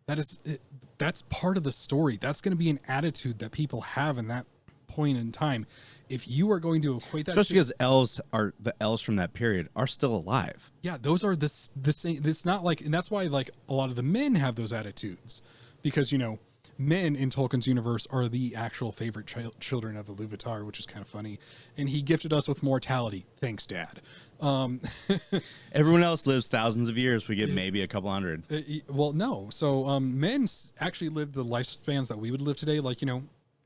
That's part of the story. That's going to be an attitude that people have in that point in time. If you are going to equate that, especially because the elves from that period are still alive. Yeah, those are the same. It's not like, and that's why like a lot of the men have those attitudes, because men in Tolkien's universe are the actual favorite children of Iluvatar, which is kind of funny. And he gifted us with mortality. Thanks, Dad. Everyone else lives thousands of years. We get maybe a couple hundred. Well, no. So men actually lived the lifespans that we would live today, like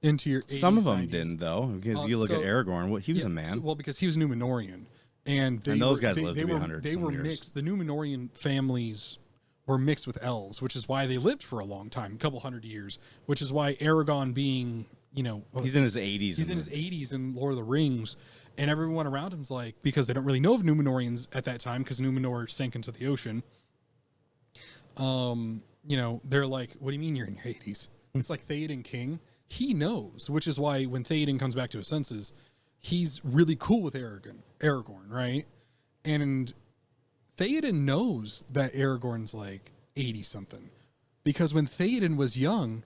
into your 80s, some of them 90s. didn't though, because you look at Aragorn. He was a man. Well, because he was Numenorian, and those guys lived to be 100. They were years. mixed. The Numenorian families were mixed with elves, which is why they lived for a long time, a couple hundred years. Which is why Aragorn, being he's in his 80s. He's in his 80s in Lord of the Rings, and everyone around him's like, because they don't really know of Numenorians at that time, because Numenor sank into the ocean. They're like, what do you mean you're in your 80s? It's like Theoden King. He knows, which is why when Theoden comes back to his senses, he's really cool with Aragorn, right? And Theoden knows that Aragorn's like 80 something, because when Theoden was young,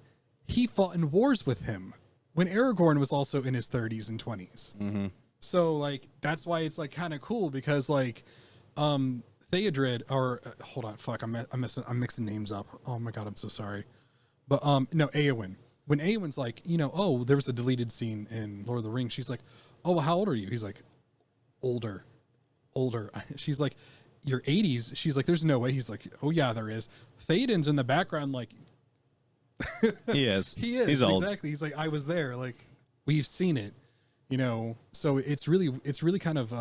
he fought in wars with him when Aragorn was also in his 30s and 20s. Mm-hmm. So like that's why it's like kind of cool, because like Theodred or hold on, fuck, I'm mixing names up. Oh my god, I'm so sorry. But no, Éowyn. When Éowyn's like, oh, there was a deleted scene in Lord of the Rings. She's like, oh, well, how old are you? He's like, older. She's like, you're 80s. She's like, there's no way. He's like, oh yeah, there is. Theoden's in the background, like, he is. He's old. Exactly. He's like, I was there. Like, we've seen it. So it's really kind of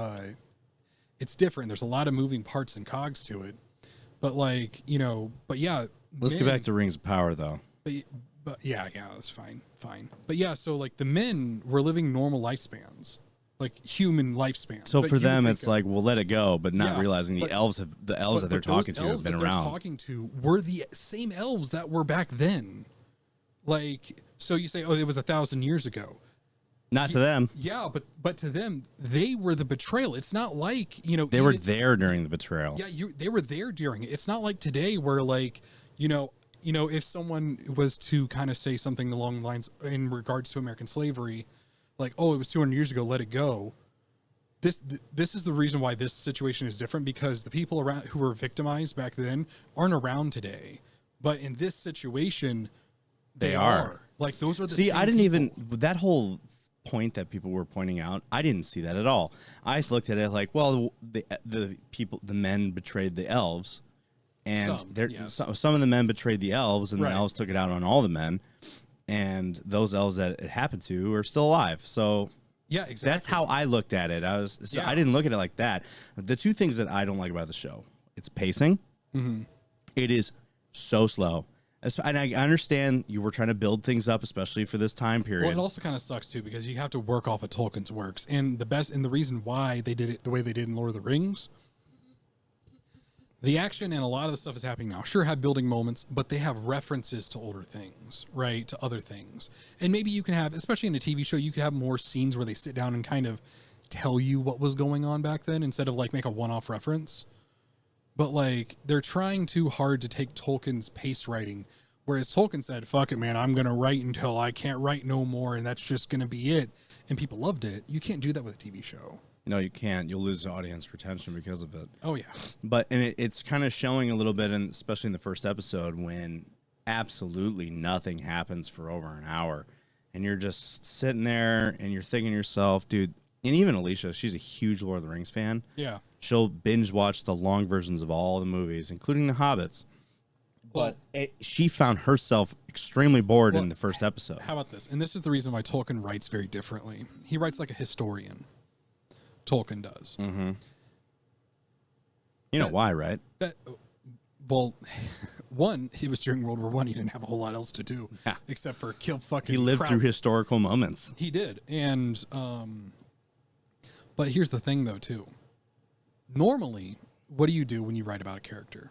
it's different. There's a lot of moving parts and cogs to it, but like but yeah. Let's get back to Rings of Power though. But yeah, that's fine. But yeah, so like the men were living normal lifespans, like human lifespans. So for them, it's like, we'll let it go, but not realizing the elves that they're talking to have been around. Talking to were the same elves that were back then. Like, so you say, oh, it was 1,000 years ago. Not to them. Yeah, but to them, they were the betrayal. It's not like they were there during the betrayal. Yeah, they were there during it. It's not like today where like if someone was to kind of say something along the lines in regards to American slavery, like, oh, it was 200 years ago, let it go. This is the reason why this situation is different, because the people around who were victimized back then aren't around today. But in this situation, they are. Like, those are the See, same I didn't people. even, that whole point that people were pointing out, I didn't see that at all. I looked at it like, well, the men betrayed the elves. And some of the men betrayed the elves, and the elves took it out on all the men. And those elves that it happened to are still alive. So Yeah, exactly. That's how I looked at it. I didn't look at it like that. The two things that I don't like about the show, it's pacing. Mm-hmm. It is so slow. And I understand you were trying to build things up, especially for this time period. Well, it also kind of sucks too because you have to work off of Tolkien's works, and the reason why they did it the way they did in Lord of the Rings, the action and a lot of the stuff is happening now. Sure, have building moments, but they have references to older things, right? To other things, and maybe you can have, especially in a TV show, you could have more scenes where they sit down and kind of tell you what was going on back then instead of like make a one-off reference. But like they're trying too hard to take Tolkien's pace writing, whereas Tolkien said, "Fuck it, man, I'm gonna write until I can't write no more, and that's just gonna be it." And people loved it. You can't do that with a TV show. No, you can't. You'll lose audience retention because of it. Oh yeah. But it's kind of showing a little bit, and especially in the first episode, when absolutely nothing happens for over an hour, and you're just sitting there and you're thinking to yourself, dude. And even Alicia, she's a huge Lord of the Rings fan. Yeah. She'll binge watch the long versions of all the movies, including The Hobbits. But she found herself extremely bored in the first episode. How about this? And this is the reason why Tolkien writes very differently. He writes like a historian. Tolkien does. Mm-hmm. You know why, right? Well, one, he was during World War I. He didn't have a whole lot else to do except for kill fucking He lived crowds. through historical moments. He did. And, but here's the thing, though, too. Normally, what do you do when you write about a character?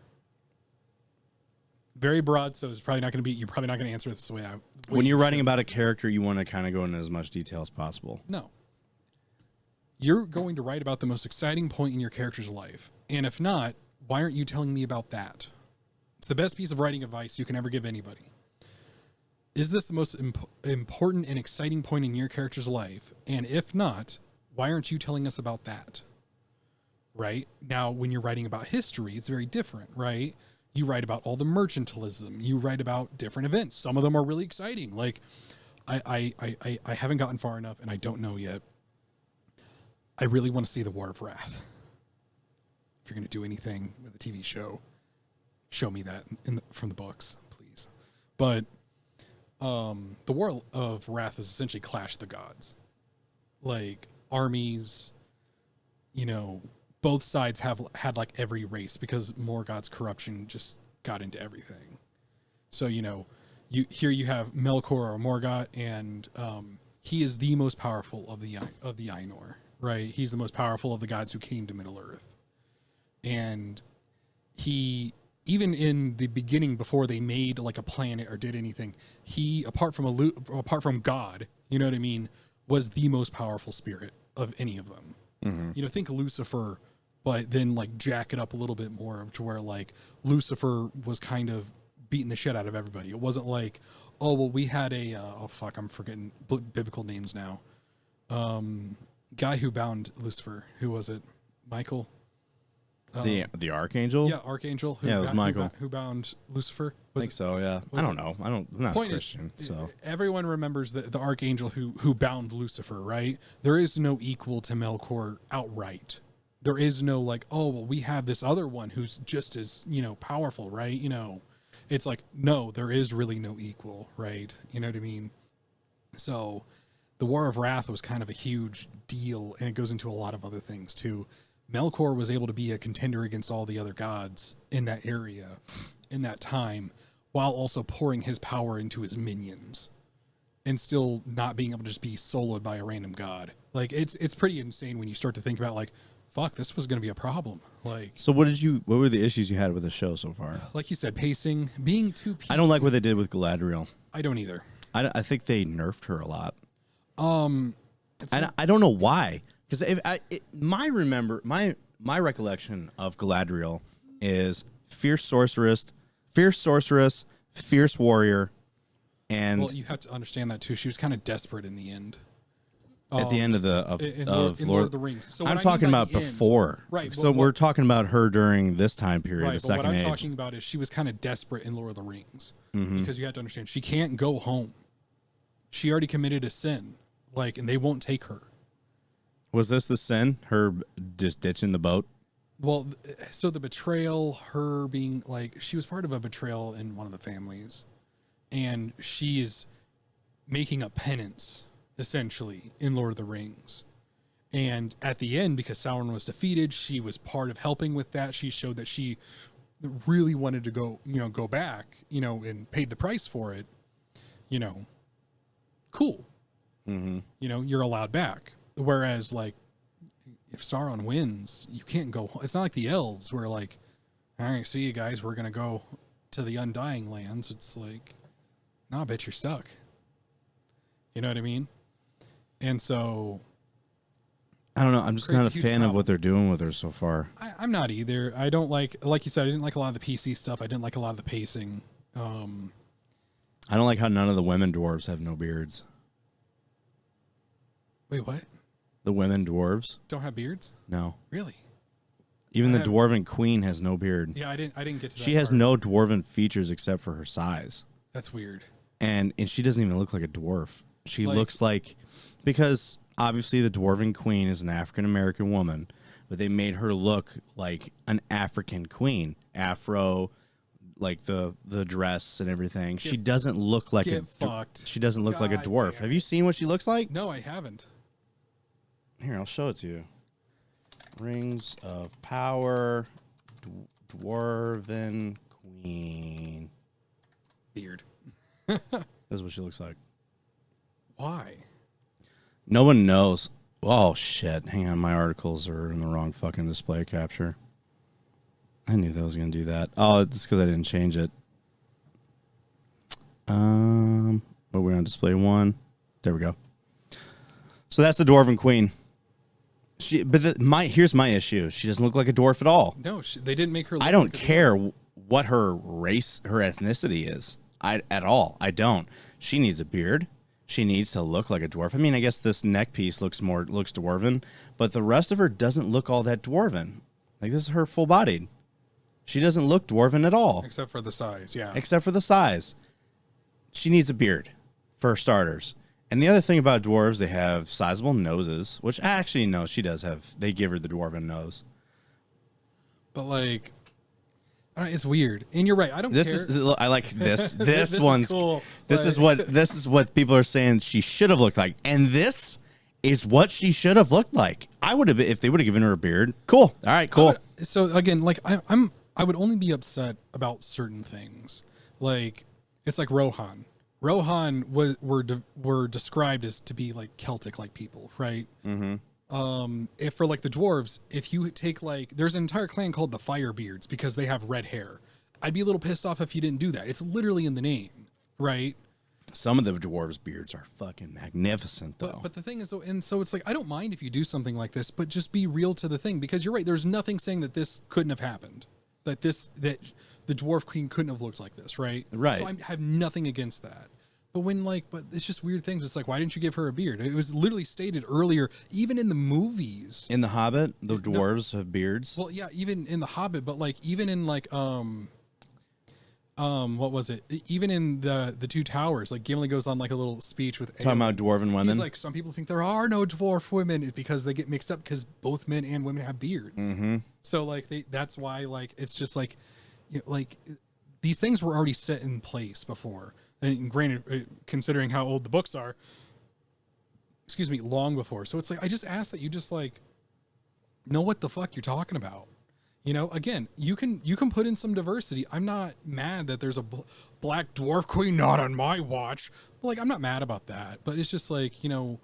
Very broad, so it's probably not going to be. You're probably not going to answer this the way I. When you're writing about a character, you want to kind of go into as much detail as possible. No. You're going to write about the most exciting point in your character's life, and if not, why aren't you telling me about that? It's the best piece of writing advice you can ever give anybody. Is this the most important and exciting point in your character's life? And if not, why aren't you telling us about that? Right? Now, when you're writing about history, it's very different, right? You write about all the mercantilism. You write about different events. Some of them are really exciting. Like, I haven't gotten far enough, and I don't know yet. I really want to see the War of Wrath. If you're going to do anything with a TV show, show me that from the books, please. But the War of Wrath is essentially Clash of the Gods. Like, armies, both sides had like every race because Morgoth's corruption just got into everything. So, you have Melkor or Morgoth, and he is the most powerful of the Ainur, right? He's the most powerful of the gods who came to Middle Earth. And he, even in the beginning, before they made like a planet or did anything, he, apart from God, you know what I mean, was the most powerful spirit of any of them. Mm-hmm. Think Lucifer, but then like jack it up a little bit more to where like Lucifer was kind of beating the shit out of everybody. It wasn't like, oh, well, we had I'm forgetting biblical names now. Guy who bound Lucifer, who was it? Michael? The Archangel? Yeah, Archangel. It was Michael. Who bound Lucifer? I think so, yeah. I don't know. I'm not a Christian, so. Everyone remembers the Archangel who bound Lucifer, right? There is no equal to Melkor outright. There is no like, oh, well, we have this other one who's just as, powerful, right? It's like, no, there is really no equal, right? You know what I mean? So the War of Wrath was kind of a huge deal, and it goes into a lot of other things too. Melkor was able to be a contender against all the other gods in that area, in that time, while also pouring his power into his minions and still not being able to just be soloed by a random god. Like, it's pretty insane when you start to think about, like, fuck, this was going to be a problem. Like, so what were the issues you had with the show so far? Like you said, pacing, being too PC. I don't like what they did with Galadriel. I don't either. I think they nerfed her a lot. I don't know why. Because my recollection of Galadriel is fierce sorceress, fierce warrior, and well, you have to understand that too. She was kind of desperate in the end. At the end of Lord of the Rings. So I'm talking about before, right? So we're talking about her during this time period, right, the Second Age. What I'm talking about is she was kind of desperate in Lord of the Rings because you have to understand she can't go home. She already committed a sin, and they won't take her. Was this the sin? Her just ditching the boat? Well, so the betrayal, her being she was part of a betrayal in one of the families, and she is making a penance essentially, in Lord of the Rings. And at the end, because Sauron was defeated, she was part of helping with that. She showed that she really wanted to go back, and paid the price for it. Cool. Mm-hmm. You're allowed back. Whereas, like, if Sauron wins, you can't go. It's not like the elves where, like, all right, see you guys, we're going to go to the Undying Lands. It's like, nah, bitch, you're stuck. You know what I mean? And so, I don't know. I'm just not a fan problem. of what they're doing with her so far. I'm not either. I don't like you said, I didn't like a lot of the PC stuff. I didn't like a lot of the pacing. I don't like how none of the women dwarves have no beards. Wait, what? The women dwarves Don't have beards? No. Really? Even the dwarven queen has no beard. Yeah, I didn't get to that. She has part. no dwarven features except for her size. That's weird. And she doesn't even look like a dwarf. She looks like, because obviously the dwarven queen is an African American woman, but they made her look like an African queen. Afro, like the dress and everything. She doesn't look like she doesn't look like a dwarf. Have you seen what she looks like? No, I haven't. Here, I'll show it to you. Rings of Power, Dwarven Queen. Beard. This is what she looks like. Why? No one knows. Oh, shit. Hang on. My articles are in the wrong fucking display capture. I knew that was going to do that. Oh, it's because I didn't change it. But we're on display 1. There we go. So that's the Dwarven Queen. Here's my issue. She doesn't look like a dwarf at all. No, they didn't make her look I don't like a care dwarf. what her race, her ethnicity is. At all. I don't. She needs a beard. She needs to look like a dwarf. I mean, I guess this neck piece looks dwarven, but the rest of her doesn't look all that dwarven. Like, this is her full bodied. She doesn't look dwarven at all. Except for the size, yeah. Except for the size. She needs a beard, for starters. And the other thing about dwarves, they have sizable noses, which actually, no, she does have. They give her the dwarven nose. But, like, it's weird. And you're right. I don't care. I like this. This one's cool. This is what people are saying she should have looked like. And this is what she should have looked like. I would have, if they would have given her a beard. Cool. All right, cool. So again, like I would only be upset about certain things. Like, it's like Rohan. Rohan were described as to be like Celtic like people, right? Mm-hmm. If for like the dwarves, if you take like, there's an entire clan called the Firebeards because they have red hair. I'd be a little pissed off if you didn't do that. It's literally in the name, right? Some of the dwarves' beards are fucking magnificent, though. But the thing is, and so it's like, I don't mind if you do something like this, but just be real to the thing, because you're right. There's nothing saying that this couldn't have happened, that the dwarf queen couldn't have looked like this, right? Right. So I have nothing against that. But but it's just weird things. It's like, why didn't you give her a beard? It was literally stated earlier, even in the movies. In The Hobbit, the dwarves have beards. Well, yeah, even in The Hobbit, but like even in like what was it? Even in the Two Towers, like Gimli goes on like a little speech with talking about dwarven women. He's like, some people think there are no dwarf women because they get mixed up because both men and women have beards. Mm-hmm. So like that's why like it's just like, like these things were already set in place before. And granted, considering how old the books are, excuse me, long before. So it's like, I just ask that you just like know what the fuck you're talking about. Again, you can put in some diversity. I'm not mad that there's a black dwarf queen, not on my watch. Like, I'm not mad about that, but it's just like,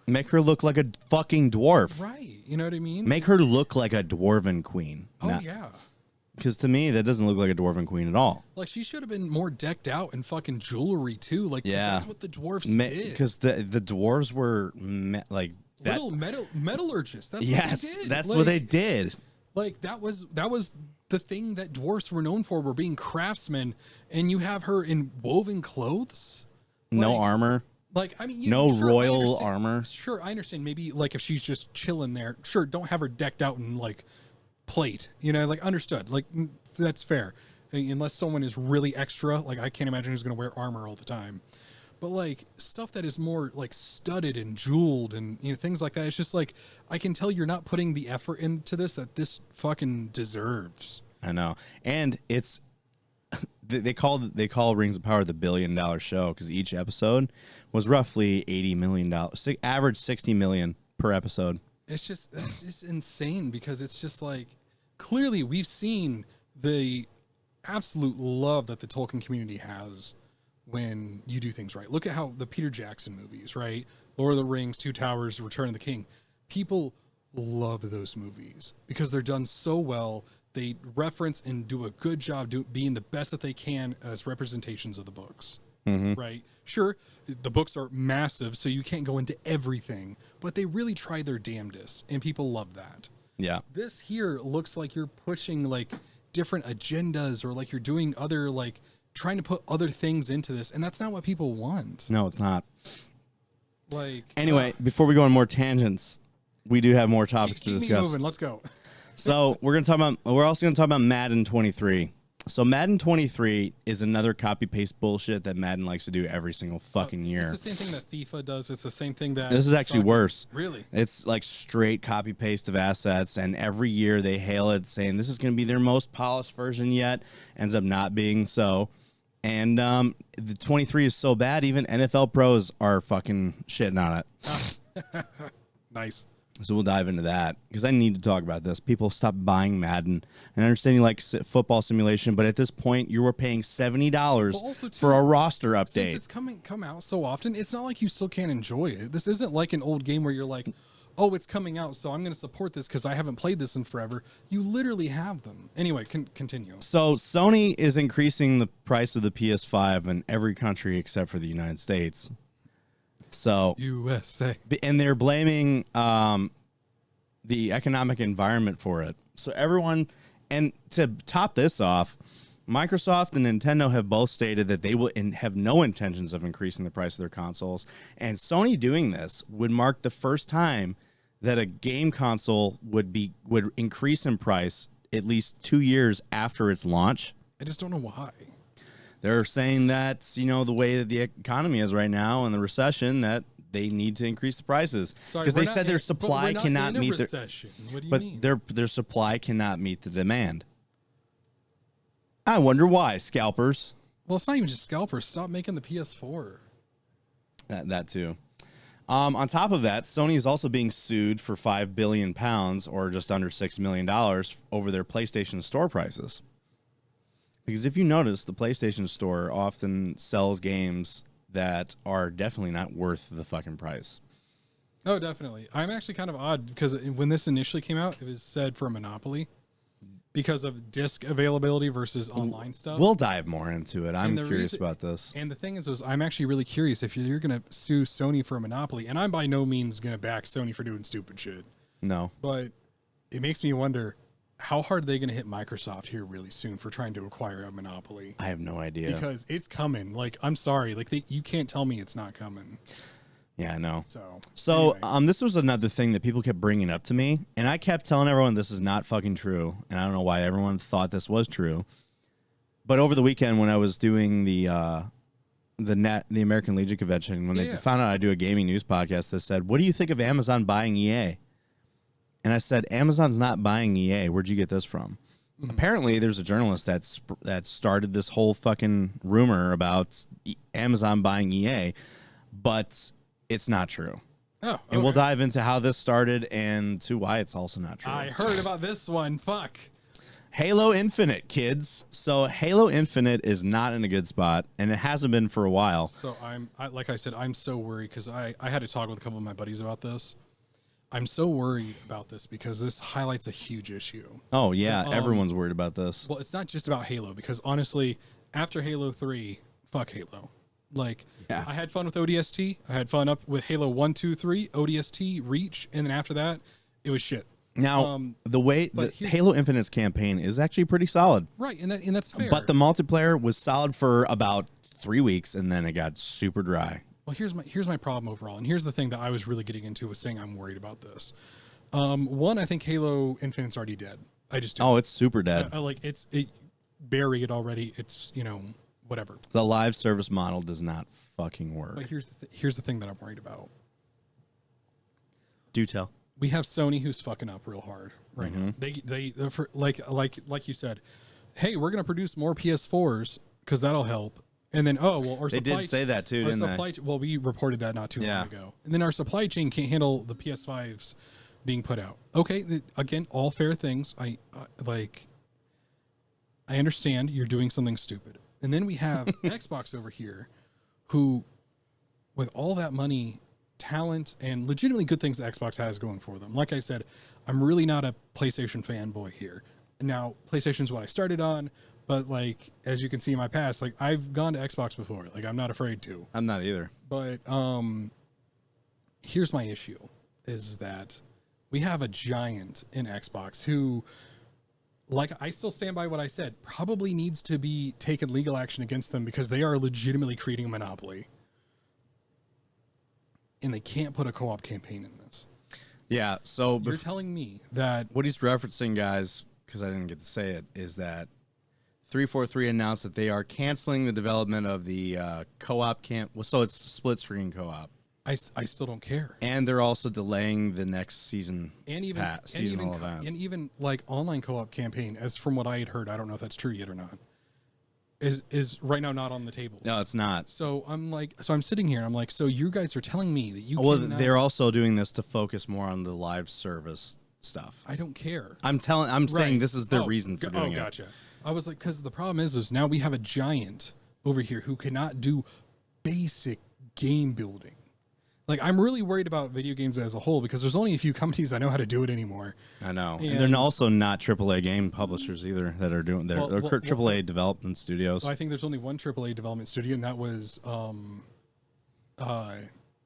make her look like a fucking dwarf. Right. You know what I mean? Make her look like a dwarven queen. Oh, yeah. Because to me, that doesn't look like a dwarven queen at all. Like, she should have been more decked out in fucking jewelry, too. Like, that's what the dwarves did. Because the dwarves were, like... Little metallurgists. That's what they did. That's what they did. Like, that was the thing that dwarfs were known for, were being craftsmen, and you have her in woven clothes. No armor. Like, I mean, no royal armor. Sure, I understand. Maybe, like, if she's just chilling there, sure, don't have her decked out in, like, plate. Like, understood. Like, that's fair. Unless someone is really extra, like, I can't imagine who's going to wear armor all the time. But like stuff that is more like studded and jeweled and things like that, it's just like, I can tell you're not putting the effort into this that this fucking deserves. I know. And it's they call Rings of Power the $1 billion show because each episode was roughly $80 million, average $60 million per episode. That's just insane because it's just like clearly we've seen the absolute love that the Tolkien community has when you do things right. Look at how the Peter Jackson movies, right? Lord of the Rings, Two Towers, Return of the King. People love those movies because they're done so well. They reference and do a good job being the best that they can as representations of the books. Mm-hmm. Right? Sure, the books are massive, so you can't go into everything, but they really try their damnedest, and people love that. Yeah. This here looks like you're pushing like different agendas or like you're doing other like trying to put other things into this, and that's not what people want. No, it's not. Like anyway, before we go on more tangents, we do have more topics to discuss. Keep me moving. Let's go. So we're also going to talk about Madden 23. So Madden 23 is another copy paste bullshit that Madden likes to do every single fucking year. It's the same thing that FIFA does. It's the same thing that this is actually worse. Really? It's like straight copy paste of assets, and every year they hail it saying this is going to be their most polished version yet. Ends up not being so. And the 23 is so bad, even NFL pros are fucking shitting on it. Nice. So we'll dive into that because I need to talk about this. People stop buying Madden, and I understand you like football simulation, but at this point you were paying $70 for a roster update. Since it's come out so often, it's not like you still can't enjoy it. This isn't like an old game where you're like, oh, it's coming out, so I'm going to support this because I haven't played this in forever. You literally have them. Anyway, continue. So Sony is increasing the price of the PS5 in every country except for the United States. So USA, and they're blaming the economic environment for it. So everyone, and to top this off, Microsoft and Nintendo have both stated that they will have no intentions of increasing the price of their consoles. And Sony doing this would mark the first time that a game console would increase in price at least 2 years after its launch. I just don't know why. They're saying that, you know, the way that the economy is right now and the recession, that they need to increase the prices because they said their supply cannot meet recession. What do you mean? Their supply cannot meet the demand. I wonder why, scalpers. Well, it's not even just scalpers. Stop making the PS4. That too. On top of that, Sony is also being sued for £5 billion or just under $6 million over their PlayStation Store prices. Because if you notice, the PlayStation Store often sells games that are definitely not worth the fucking price. Oh, definitely. I'm actually kind of odd because when this initially came out, it was said for a monopoly because of disc availability versus online stuff. We'll dive more into it. I'm curious about this. And the thing is I'm actually really curious if you're going to sue Sony for a monopoly, and I'm by no means going to back Sony for doing stupid shit. No. But it makes me wonder, how hard are they going to hit Microsoft here really soon for trying to acquire a monopoly? I have no idea. Because it's coming. Like, I'm sorry. Like, you can't tell me it's not coming. Yeah, I know. So anyway. This was another thing that people kept bringing up to me, and I kept telling everyone this is not fucking true, and I don't know why everyone thought this was true. But over the weekend when I was doing the American Legion convention, when they found out I do a gaming news podcast, they said, "What do you think of Amazon buying EA?" And I said, Amazon's not buying EA. Where'd you get this from? Mm-hmm. Apparently, there's a journalist that started this whole fucking rumor about Amazon buying EA, but it's not true. Oh, okay. And we'll dive into how this started and to why it's also not true. I heard about this one. Fuck. Halo Infinite, kids. So Halo Infinite is not in a good spot, and it hasn't been for a while. So like I said, I'm so worried because I had to talk with a couple of my buddies about this. I'm so worried about this because this highlights a huge issue. Oh, yeah. Everyone's worried about this. Well, it's not just about Halo because honestly, after Halo 3, fuck Halo. Like, I had fun with ODST. I had fun up with Halo 1, 2, 3, ODST, Reach, and then after that, it was shit. Now, the way the Halo Infinite's campaign is actually pretty solid. Right, and that's fair. But the multiplayer was solid for about 3 weeks, and then it got super dry. Well, here's my problem overall, and here's the thing that I was really getting into with saying I'm worried about this. One, I think Halo Infinite's already dead. I just do. Oh, it's super dead. Bury it already. It's whatever. The live service model does not fucking work. But here's the thing that I'm worried about. Do tell. We have Sony who's fucking up real hard right now. They like you said, hey, we're gonna produce more PS4s because that'll help. And then, oh, well, our They supply did say that too, our didn't supply they? well, we reported that not too long ago. And then our supply chain can't handle the PS5s being put out. Okay, again, all fair things. I understand you're doing something stupid. And then we have Xbox over here, who, with all that money, talent, and legitimately good things that Xbox has going for them. Like I said, I'm really not a PlayStation fanboy here. Now, PlayStation's what I started on, but like, as you can see in my past, like I've gone to Xbox before. Like, I'm not afraid to. I'm not either. But here's my issue, is that we have a giant in Xbox who, like, I still stand by what I said, probably needs to be taken legal action against them because they are legitimately creating a monopoly. And they can't put a co-op campaign in this. Yeah, so You're telling me that what he's referencing, guys, because I didn't get to say it, is that 343 announced that they are canceling the development of the co-op camp. Well, so it's split screen co-op. I still don't care. And they're also delaying the next season And even seasonal event. And even like online co-op campaign, as from what I had heard, I don't know if that's true yet or not, is right now not on the table. No, it's not. So I'm sitting here and I'm like, so you guys are telling me that you Well, cannot... they're also doing this to focus more on the live service stuff. I don't care. I'm saying this is their reason for doing it. Gotcha. I was like, because the problem is now we have a giant over here who cannot do basic game building. Like, I'm really worried about video games as a whole because there's only a few companies I know how to do it anymore. I know. And they're also not AAA game publishers either that are doing they're AAA development studios. Well, I think there's only one AAA development studio, and that was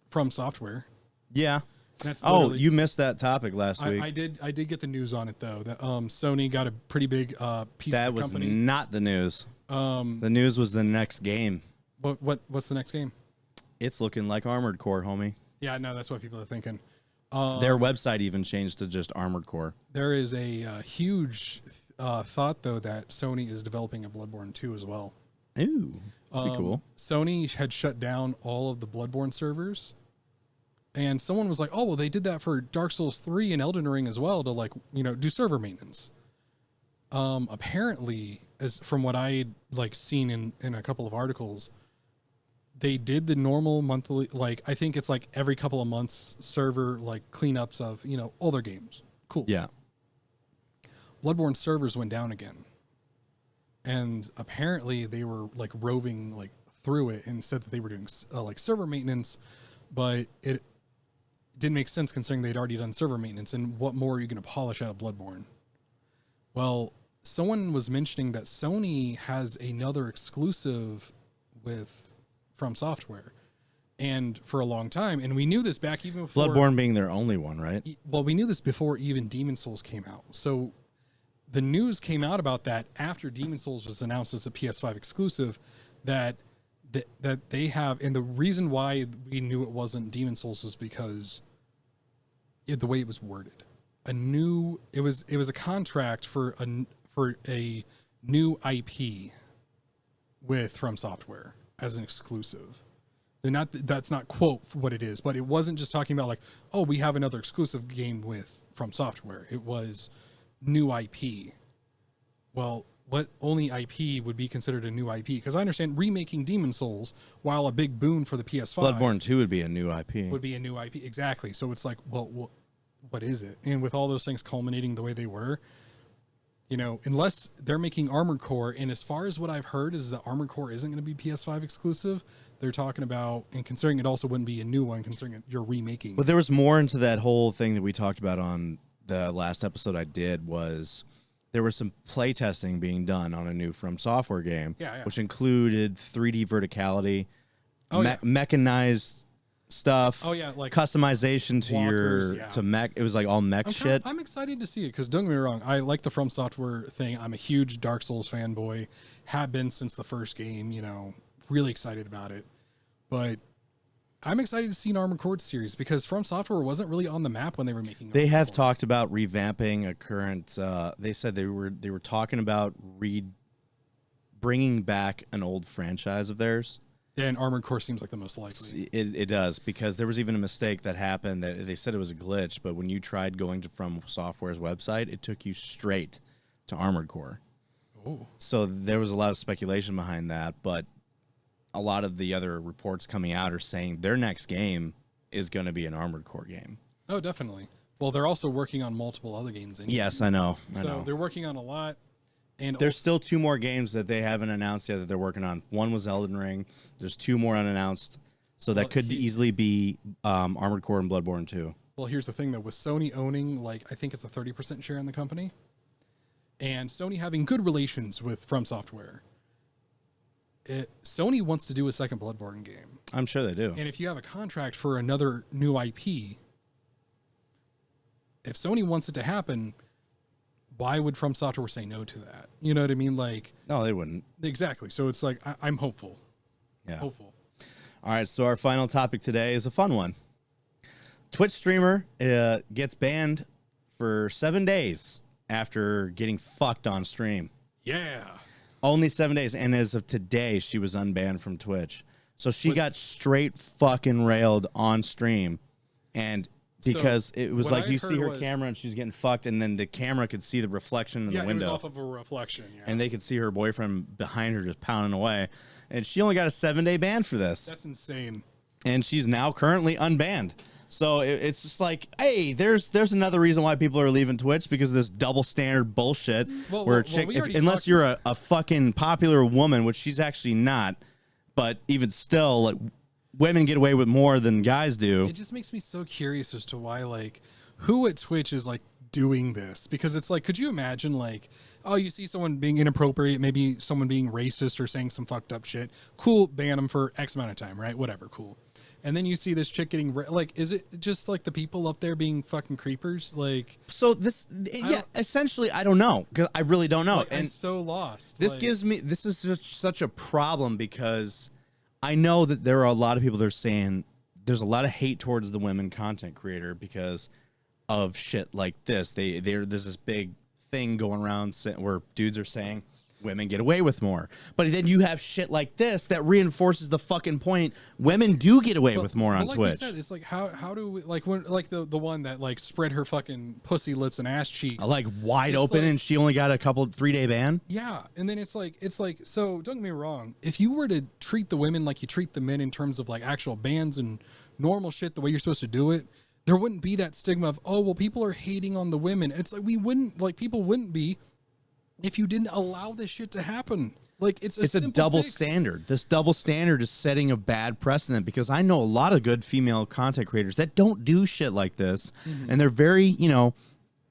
From Software. Yeah. That's you missed that topic last week. I did get the news on it, though, that Sony got a pretty big piece that of the was company. not the news. The news was the next game. What's the next game? It's looking like Armored Core, homie. Yeah, no, that's what people are thinking. Their website even changed to just Armored Core. There is a huge thought, though, that Sony is developing a Bloodborne 2 as well. Ooh, that'd be cool. Sony had shut down all of the Bloodborne servers, and someone was like, "Oh, well, they did that for Dark Souls 3 and Elden Ring as well to do server maintenance." Apparently, as from what I had seen in a couple of articles, they did the normal monthly, I think it's every couple of months server cleanups of all their games. Cool. Yeah. Bloodborne servers went down again, and apparently they were roving through it and said that they were doing server maintenance, but it didn't make sense considering they'd already done server maintenance. And what more are you going to polish out of Bloodborne? Well, someone was mentioning that Sony has another exclusive with From Software, and for a long time, and we knew this back even before Bloodborne being their only one, right? Well, we knew this before even Demon Souls came out. So the news came out about that after Demon Souls was announced as a PS5 exclusive, that they have, and the reason why we knew it wasn't Demon Souls was because the way it was worded. It was a contract for a new IP with From Software as an exclusive. That's not quote what it is, but it wasn't just talking about we have another exclusive game with From Software. It was new IP. Well, what only IP would be considered a new IP? Because I understand remaking Demon Souls, while a big boon for the PS5, Bloodborne 2 would be a new IP. Would be a new IP, exactly. So it's well, what is it? And with all those things culminating the way they were, unless they're making Armored Core, and as far as what I've heard is that Armored Core isn't going to be PS5 exclusive. They're talking about, and considering it also wouldn't be a new one, considering you're remaking. But there was more into that whole thing that we talked about on the last episode I did, was there was some play testing being done on a new From Software game, which included 3D verticality, mechanized stuff. Oh yeah, customization to walkers, to mech. It was all mech shit. I'm excited to see it because don't get me wrong, I like the From Software thing. I'm a huge Dark Souls fanboy, have been since the first game. Really excited about it, but I'm excited to see an Armored Core series because From Software wasn't really on the map when they were making. They have talked about revamping a current. They said they were talking about bringing back an old franchise of theirs. And Armored Core seems like the most likely. It does, because there was even a mistake that happened that they said it was a glitch, but when you tried going to From Software's website, it took you straight to Armored Core. Oh, So there was a lot of speculation behind that, but a lot of the other reports coming out are saying their next game is going to be an Armored Core game. oh, definitely. Well, they're also working on multiple other games. Yes, I know. So they're working on a lot. And there's still 2 more games that they haven't announced yet that they're working on. One was Elden Ring. There's 2 more unannounced. So that could easily be Armored Core and Bloodborne 2. Well, here's the thing, though. With Sony owning, like, I think it's a 30% share in the company, and Sony having good relations with From Software, Sony wants to do a second Bloodborne game. I'm sure they do. And if you have a contract for another new IP, if Sony wants it to happen, why would From Software say no to that? You know what I mean? Like, No, they wouldn't. Exactly. So it's like, I'm hopeful. Yeah. Hopeful. All right, so our final topic today is a fun one. Twitch streamer gets banned for 7 days after getting fucked on stream. Yeah. Only 7 days, and as of today, she was unbanned from Twitch. So she got straight fucking railed on stream, and because it was like you see her camera and she's getting fucked, and then the camera could see the reflection in the window. Yeah, it was off of a reflection. Yeah. And they could see her boyfriend behind her just pounding away, and she only got a 7-day ban for this. That's insane. And she's now currently unbanned. So it's just like, hey, there's another reason why people are leaving Twitch, because of this double standard bullshit. Where a chick, unless you're a fucking popular woman, which she's actually not, but even still, like, women get away with more than guys do. It just makes me so curious as to why, like, who at Twitch is like doing this, because it's like, could you imagine, like, oh, you see someone being inappropriate, maybe someone being racist or saying some fucked up shit, cool, ban them for X amount of time, right? Whatever, cool. And then you see this chick getting like, is it just like the people up there being fucking creepers? Like, so this, yeah, essentially, I don't know, because I really don't know. Like, and I'm so lost. This gives me, this is just such a problem, because I know that there are a lot of people that are saying there's a lot of hate towards the women content creator because of shit like this. There's this big thing going around where dudes are saying women get away with more, but then you have shit like this that reinforces the fucking point. Women do get away with more on like Twitch. You said, it's like, how do we, like, when, like the one that like spread her fucking pussy lips and ass cheeks like wide open, like, and she only got a 3-day ban. Yeah. And then it's like, so don't get me wrong, if you were to treat the women like you treat the men in terms of like actual bans and normal shit the way you're supposed to do it, there wouldn't be that stigma of, oh, well, people are hating on the women. It's like, people wouldn't be if you didn't allow this shit to happen. Like, it's a double fix. standard. This double standard is setting a bad precedent, because I know a lot of good female content creators that don't do shit like this. And they're very,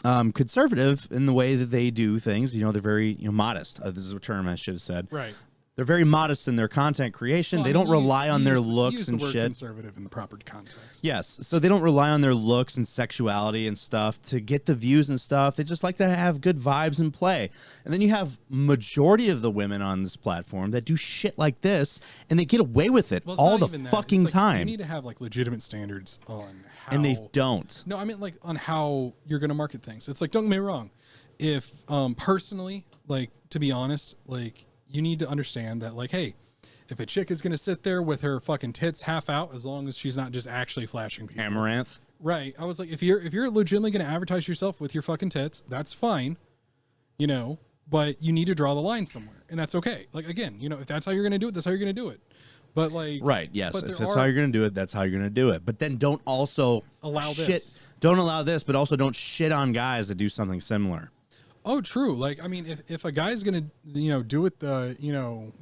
conservative in the way that they do things. They're very, modest. This is a term I should have said. Right. They're very modest in their content creation. They don't rely on their looks and shit. Conservative in the proper context. Yes, so they don't rely on their looks and sexuality and stuff to get the views and stuff. They just like to have good vibes and play. And then you have majority of the women on this platform that do shit like this, and they get away with it all the fucking time. You need to have like legitimate standards on how, and they don't. No, I mean, like, on how you're going to market things. It's like, don't get me wrong. If personally, like, to be honest, like, you need to understand that, like, hey, if a chick is going to sit there with her fucking tits half out, as long as she's not just actually flashing people. Amaranth. Right. I was like, if you're legitimately going to advertise yourself with your fucking tits, that's fine, but you need to draw the line somewhere, and that's okay. Like, again, if that's how you're going to do it, that's how you're going to do it. But like, right. Yes. If that's how you're going to do it, that's how you're going to do it. But then don't also allow this. Don't allow this, but also don't shit on guys that do something similar. Oh, true. Like, I mean, if a guy's gonna, do it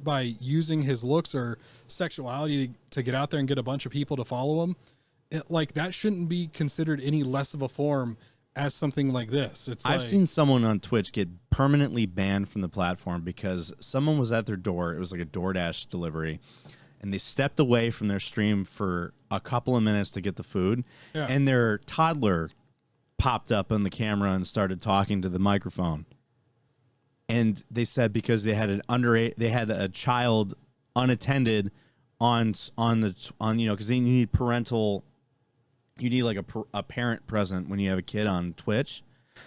by using his looks or sexuality to get out there and get a bunch of people to follow him, that shouldn't be considered any less of a form as something like this. I've seen someone on Twitch get permanently banned from the platform because someone was at their door. It was like a DoorDash delivery, and they stepped away from their stream for a couple of minutes to get the food, and their toddler popped up on the camera and started talking to the microphone. And they said because they had a child unattended because you need like a parent present when you have a kid on Twitch,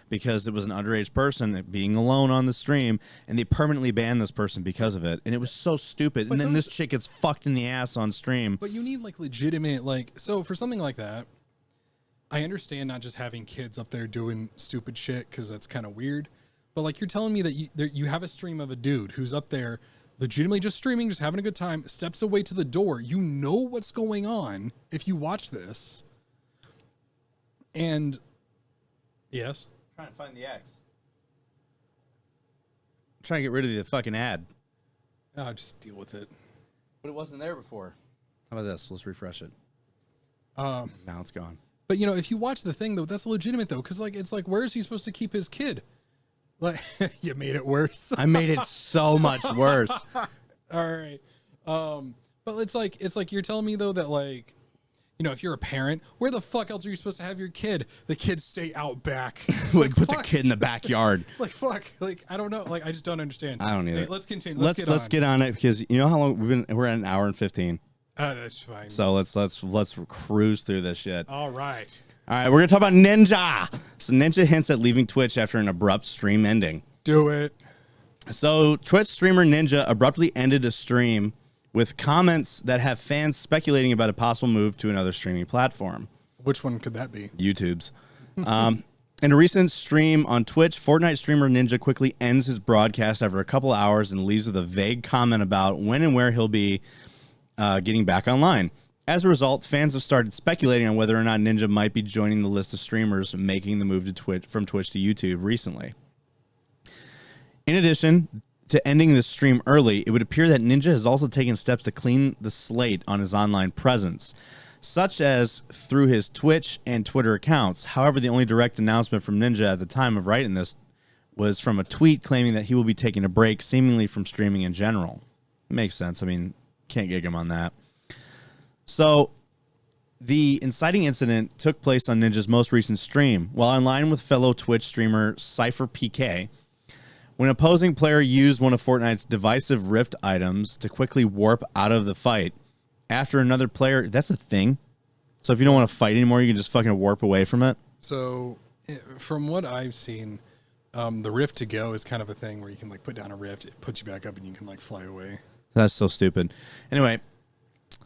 because it was an underage person being alone on the stream, and they permanently banned this person because of it. And it was so stupid. And then this chick gets fucked in the ass on stream. But you need like legitimate, so for something like that, I understand not just having kids up there doing stupid shit, because that's kind of weird. But like, you're telling me that you have a stream of a dude who's up there legitimately just streaming, just having a good time, steps away to the door. You know what's going on if you watch this. And yes, Trying to find the X. I'm trying to get rid of the fucking ad. I'll just deal with it. But it wasn't there before. How about this? Let's refresh it. Now it's gone. But you know, if you watch the thing though, that's legitimate though, because like it's like, where is he supposed to keep his kid? Like, you made it worse. I made it so much worse. All right. But it's like you're telling me though that like, you know, if you're a parent, where the fuck else are you supposed to have your kid? The kids stay out back. Like, put the kid in the backyard. Like, fuck. Like, I don't know. Like, I just don't understand. I don't either. Hey, let's continue. Let's get on it, because you know how long we're at an hour and 15. That's fine. So let's cruise through this shit. All right. All right, we're gonna talk about Ninja. So Ninja hints at leaving Twitch after an abrupt stream ending. Do it. So Twitch streamer Ninja abruptly ended a stream with comments that have fans speculating about a possible move to another streaming platform. Which one could that be? YouTube's. In a recent stream on Twitch, Fortnite streamer Ninja quickly ends his broadcast after a couple hours and leaves with a vague comment about when and where he'll be getting back online. As a result, fans have started speculating on whether or not Ninja might be joining the list of streamers making the move to Twitch from Twitch to YouTube recently. In addition to ending this stream early, it would appear that Ninja has also taken steps to clean the slate on his online presence, such as through his Twitch and Twitter accounts. However, the only direct announcement from Ninja at the time of writing this was from a tweet claiming that he will be taking a break, seemingly from streaming in general. Makes sense. I mean, can't gig him on that. So, the inciting incident took place on Ninja's most recent stream, while online with fellow Twitch streamer Cypher PK, when an opposing player used one of Fortnite's divisive Rift items to quickly warp out of the fight. After another player, that's a thing. So if you don't want to fight anymore, you can just fucking warp away from it. So, from what I've seen, the Rift to go is kind of a thing where you can like put down a Rift, it puts you back up, and you can like fly away. That's so stupid. Anyway,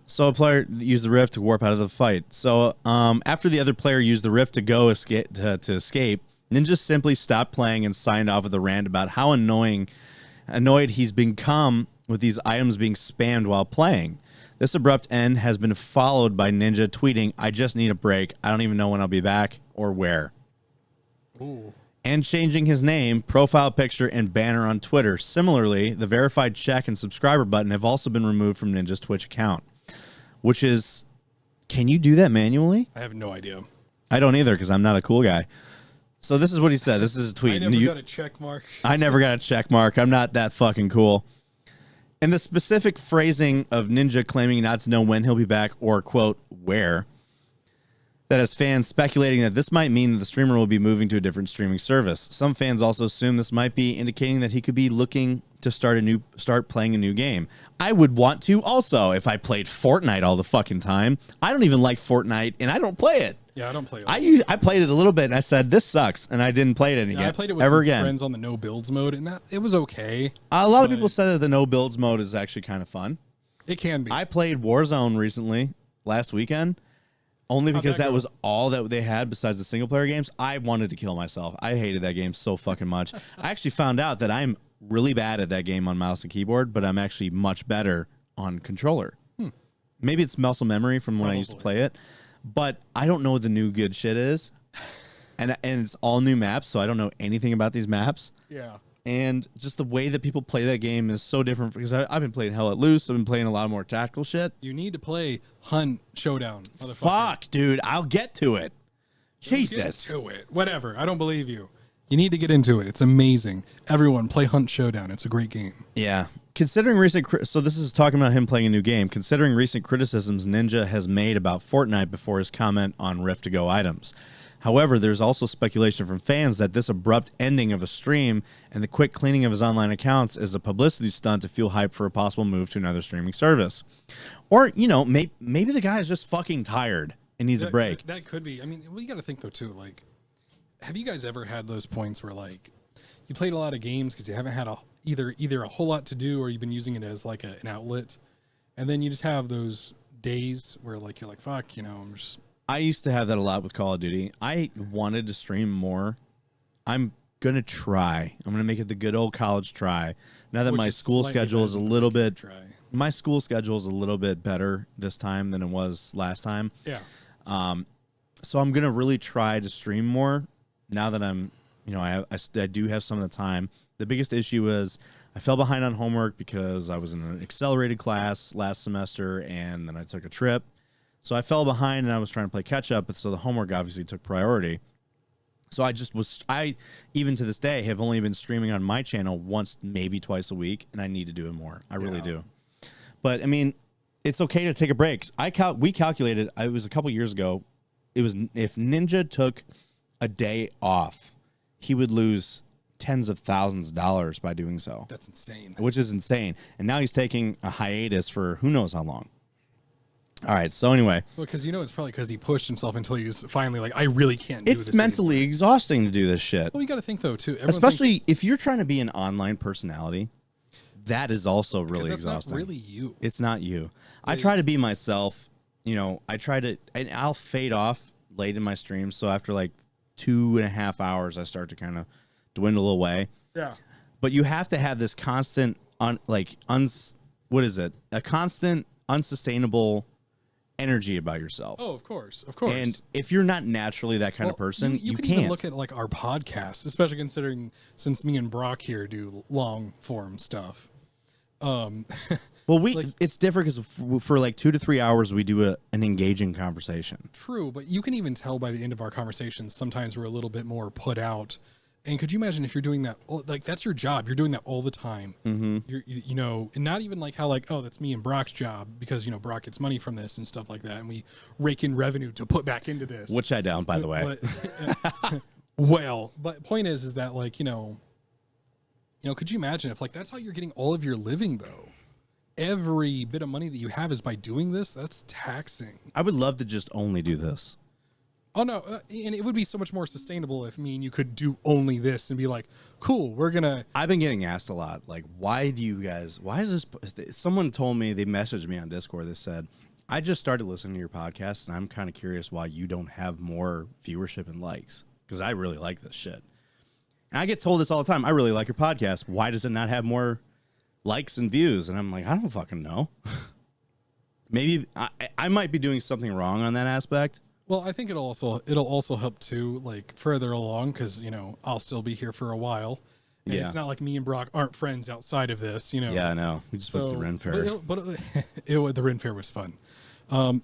so a player used the Rift to warp out of the fight. So after the other player used the Rift to go escape, Ninja simply stopped playing and signed off with a rant about how annoyed he's become with these items being spammed while playing. This abrupt end has been followed by Ninja tweeting, "I just need a break. I don't even know when I'll be back or where." Ooh. And changing his name, profile picture, and banner on Twitter. Similarly, the verified check and subscriber button have also been removed from Ninja's Twitch account, which is, can you do that manually? I have no idea. I don't either, because I'm not a cool guy. So this is what he said. This is a tweet. I never got a check mark. I never got a check mark. I'm not that fucking cool. And the specific phrasing of Ninja claiming not to know when he'll be back or, quote, where, that has fans speculating that this might mean that the streamer will be moving to a different streaming service. Some fans also assume this might be indicating that he could be looking to start playing a new game. I would want to also if I played Fortnite all the fucking time. I don't even like Fortnite, and I don't play it. Yeah, I don't play it. I played it a little bit, and I said, this sucks, and I didn't play it again. I played it with some friends on the no builds mode, and that it was okay. A lot of people said that the no builds mode is actually kind of fun. It can be. I played Warzone recently, last weekend, only because that was all that they had besides the single player games. I wanted to kill myself. I hated that game so fucking much. I actually found out that I'm really bad at that game on mouse and keyboard, but I'm actually much better on controller. Maybe it's muscle memory from when I used to play it, but I don't know what the new good shit is. And it's all new maps, so I don't know anything about these maps. Yeah. And just the way that people play that game is so different, because I've been playing Hell Let Loose. I've been playing a lot more tactical shit. You need to play Hunt Showdown, motherfucker. Fuck, dude. I'll get to it. Jesus. Get to it. Whatever. I don't believe you. You need to get into it. It's amazing. Everyone, play Hunt Showdown. It's a great game. Yeah. Considering recent... So this is talking about him playing a new game. Considering recent criticisms Ninja has made about Fortnite before his comment on Rift to Go items. However, there's also speculation from fans that this abrupt ending of a stream and the quick cleaning of his online accounts is a publicity stunt to fuel hype for a possible move to another streaming service. Or, you know, maybe the guy is just fucking tired and needs a break. That could be. I mean, we got to think, though, too, like, have you guys ever had those points where, like, you played a lot of games because you haven't had either a whole lot to do or you've been using it as, like, an outlet, and then you just have those days where, like, you're like, fuck, you know, I'm just... I used to have that a lot with Call of Duty. I wanted to stream more. I'm gonna try. I'm gonna make it the good old college try. Now that Which my is school slightly schedule better is a than little the bit, try. my school schedule is a little bit better this time than it was last time. Yeah. So I'm gonna really try to stream more now that I'm, you know, I do have some of the time. The biggest issue is I fell behind on homework because I was in an accelerated class last semester, and then I took a trip. So I fell behind, and I was trying to play catch up, but so the homework obviously took priority. So I even to this day have only been streaming on my channel once, maybe twice a week, and I need to do it more. I really do. But I mean, it's okay to take a break. We calculated, it was a couple years ago. It was if Ninja took a day off, he would lose tens of thousands of dollars by doing so. That's insane. Which is insane. And now he's taking a hiatus for who knows how long. All right. So anyway, Well, because it's probably because he pushed himself until he's finally like, I really can't do this. it's mentally anymore. exhausting to do this shit. Well, you got to think though too, Especially if you're trying to be an online personality, that is also really that's exhausting. not really you. It's not you. I try to be myself. You know, I try to, and I'll fade off late in my streams. So after like 2.5 hours, I start to kind of dwindle away. Yeah. But you have to have this constant, what is it? A constant, unsustainable energy about yourself. Oh, of course. Of course. And if you're not naturally that kind of person, you can can't. even look at like our podcast, especially considering since me and Brock here do long form stuff. Well, it's different because for like 2 to 3 hours, we do an engaging conversation. True, but you can even tell by the end of our conversations, sometimes we're a little bit more put out. And could you imagine if you're doing that, like that's your job, you're doing that all the time. Mm-hmm. You know, and not even like how like, oh, that's me and Brock's job because, Brock gets money from this and stuff like that. And we rake in revenue to put back into this. Which I don't, by the way. But point is that like, could you imagine if like that's how you're getting all of your living though? Every bit of money that you have is by doing this. That's taxing. I would love to just only do this. Oh no, and it would be so much more sustainable if you could do only this and be like, cool, we're gonna. I've been getting asked a lot, like, why is this? Someone told me, they messaged me on Discord. They said, I just started listening to your podcast, and I'm kind of curious why you don't have more viewership and likes, because I really like this shit. And I get told this all the time. I really like your podcast. Why does it not have more likes and views? And I'm like, I don't fucking know. Maybe I might be doing something wrong on that aspect. Well, I think it'll also help too, like further along, because I'll still be here for a while. And it's not like me and Brock aren't friends outside of this, Yeah, I know. We just went to the Ren Fair. But the Ren Fair was fun.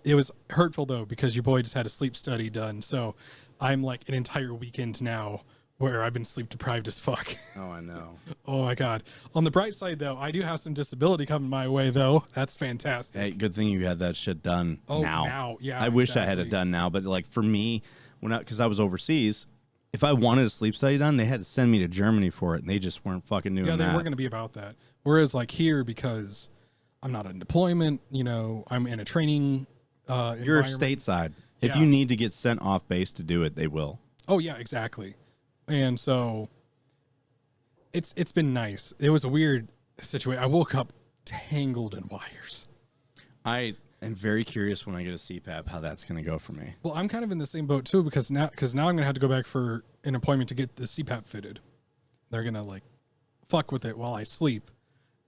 It was hurtful though because your boy just had a sleep study done, so I'm like an entire weekend now where I've been sleep deprived as fuck. Oh, I know. Oh my god. On the bright side though, I do have some disability coming my way though. That's fantastic. Hey, good thing you had that shit done now. Yeah. I wish I had it done now, but like for me, because I was overseas, if I wanted a sleep study done, they had to send me to Germany for it, and they just weren't fucking doing that. Yeah, they weren't going to be about that. Whereas like here, because I'm not in deployment, I'm in a training You're stateside. If you need to get sent off base to do it, they will. Oh yeah, exactly. And so it's been nice. It was a weird situation. I woke up tangled in wires. I am very curious when I get a CPAP how that's going to go for me. Well, I'm kind of in the same boat too because now I'm going to have to go back for an appointment to get the CPAP fitted. They're going to like fuck with it while I sleep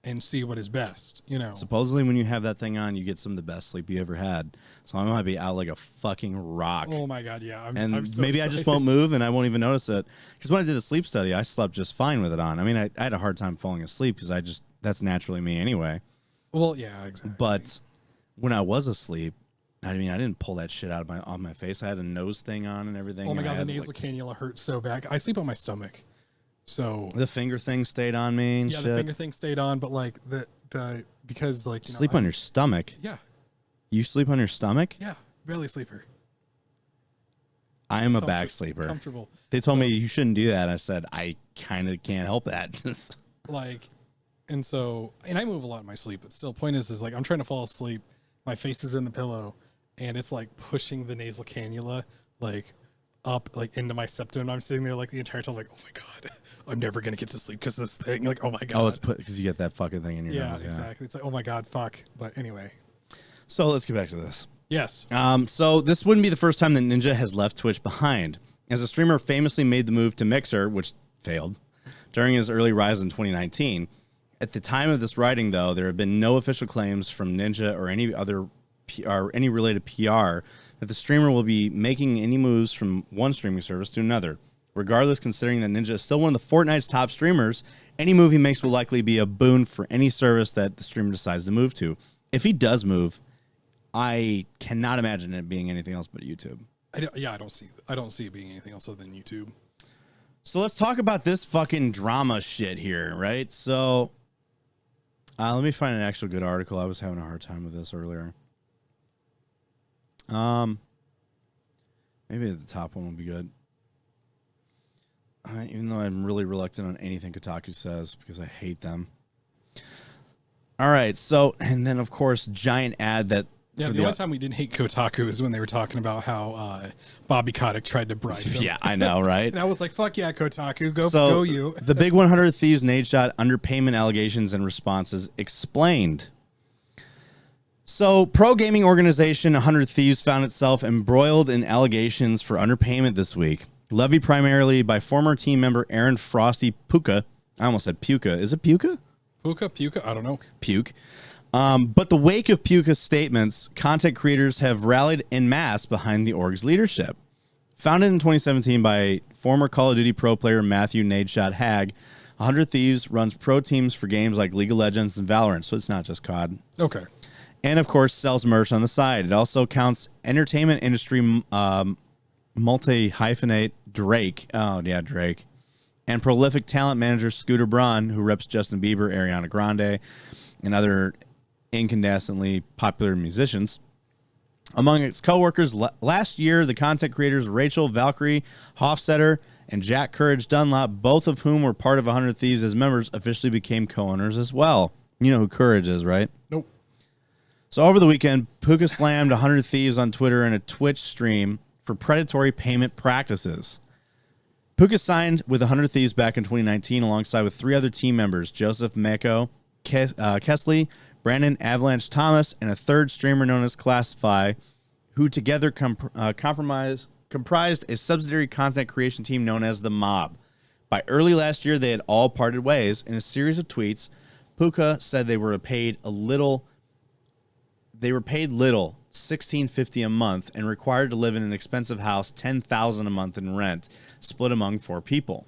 and see what is best, Supposedly when you have that thing on, you get some of the best sleep you ever had. So I might be out like a fucking rock. Oh my god, yeah. I'm so maybe excited. I just won't move and I won't even notice it. Because when I did the sleep study, I slept just fine with it on. I mean, I had a hard time falling asleep because that's naturally me anyway. Well, yeah, exactly. But when I was asleep, I mean, I didn't pull that shit out of my face. I had a nose thing on and everything. Oh my god, the nasal cannula hurts so bad. I sleep on my stomach. So the finger thing stayed on me and shit. The finger thing stayed on, but like the because like sleep on your stomach. Yeah. You sleep on your stomach? Yeah, belly sleeper. I am a back sleeper. Comfortable. They told me you shouldn't do that. I said I kind of can't help that. And I move a lot in my sleep, but still, point is like I'm trying to fall asleep. My face is in the pillow, and it's like pushing the nasal cannula like up like into my septum. And I'm sitting there like the entire time, like, oh my god, I'm never gonna get to sleep because this thing, like, oh my god. Oh, it's because you get that fucking thing in your nose. Yeah, exactly. It's like, oh my god, fuck. But anyway. So let's get back to this. Yes. So this wouldn't be the first time that Ninja has left Twitch behind, as a streamer famously made the move to Mixer, which failed during his early rise in 2019. At the time of this writing, though, there have been no official claims from Ninja or any other or any related PR that the streamer will be making any moves from one streaming service to another. Regardless, considering that Ninja is still one of the Fortnite's top streamers, any move he makes will likely be a boon for any service that the streamer decides to move to. If he does move, I cannot imagine it being anything else but YouTube. I don't see it being anything else other than YouTube. So let's talk about this fucking drama shit here, right? So let me find an actual good article. I was having a hard time with this earlier. Maybe the top one will be good. Even though I'm really reluctant on anything Kotaku says because I hate them. All right, so, and then, of course, giant ad that... Yeah, the only time we didn't hate Kotaku is when they were talking about how Bobby Kotick tried to bribe them. Yeah, I know, right? And I was like, fuck yeah, Kotaku, go you. The big 100 Thieves nade shot underpayment allegations and responses explained. So, pro gaming organization 100 Thieves found itself embroiled in allegations for underpayment this week, levied primarily by former team member Aaron Frosty Puka. I almost said Puka. Is it Puka? Puka? I don't know. Puke. But the wake of Puka's statements, content creators have rallied en masse behind the org's leadership. Founded in 2017 by former Call of Duty pro player Matthew Nadeshot Hag, 100 Thieves runs pro teams for games like League of Legends and Valorant, so it's not just COD. Okay. And, of course, sells merch on the side. It also counts entertainment industry multi-hyphenate Drake. Oh, yeah, Drake. And prolific talent manager Scooter Braun, who reps Justin Bieber, Ariana Grande, and other incandescently popular musicians. Among its co-workers, last year, the content creators Rachel Valkyrie Hofstetter and Jack Courage Dunlop, both of whom were part of 100 Thieves as members, officially became co-owners as well. You know who Courage is, right? Nope. So over the weekend, Puka slammed 100 Thieves on Twitter in a Twitch stream for predatory payment practices. Puka signed with 100 Thieves back in 2019 alongside with 3 other team members, Joseph Mako, Kesley, Brandon Avalanche Thomas, and a third streamer known as Classify, who together comprised a subsidiary content creation team known as The Mob. By early last year, they had all parted ways. In a series of tweets, Puka said they were paid little, $16.50 a month, and required to live in an expensive house, $10,000 a month in rent, split among 4 people.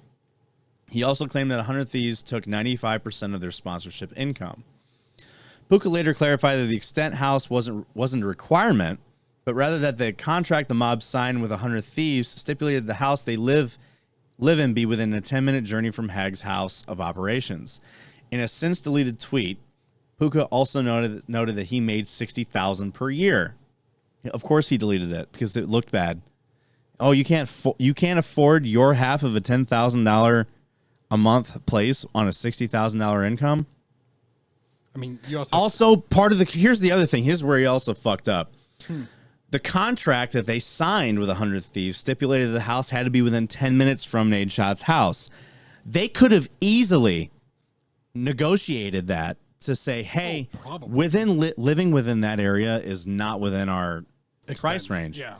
He also claimed that 100 Thieves took 95% of their sponsorship income. Puka later clarified that the extent house wasn't a requirement, but rather that the contract the mob signed with 100 Thieves stipulated the house they live in be within a 10-minute journey from Hag's house of operations. In a since-deleted tweet, Puka also noted that he made $60,000 per year. Of course he deleted it because it looked bad. Oh, you can't afford your half of a $10,000 a month place on a $60,000 income? I mean, you also part of the, here's the other thing. Here's where he also fucked up. The contract that they signed with 100 Thieves stipulated the house had to be within 10 minutes from Nadeshot's house. They could have easily negotiated that to say, hey, living within that area is not within our price range. Yeah.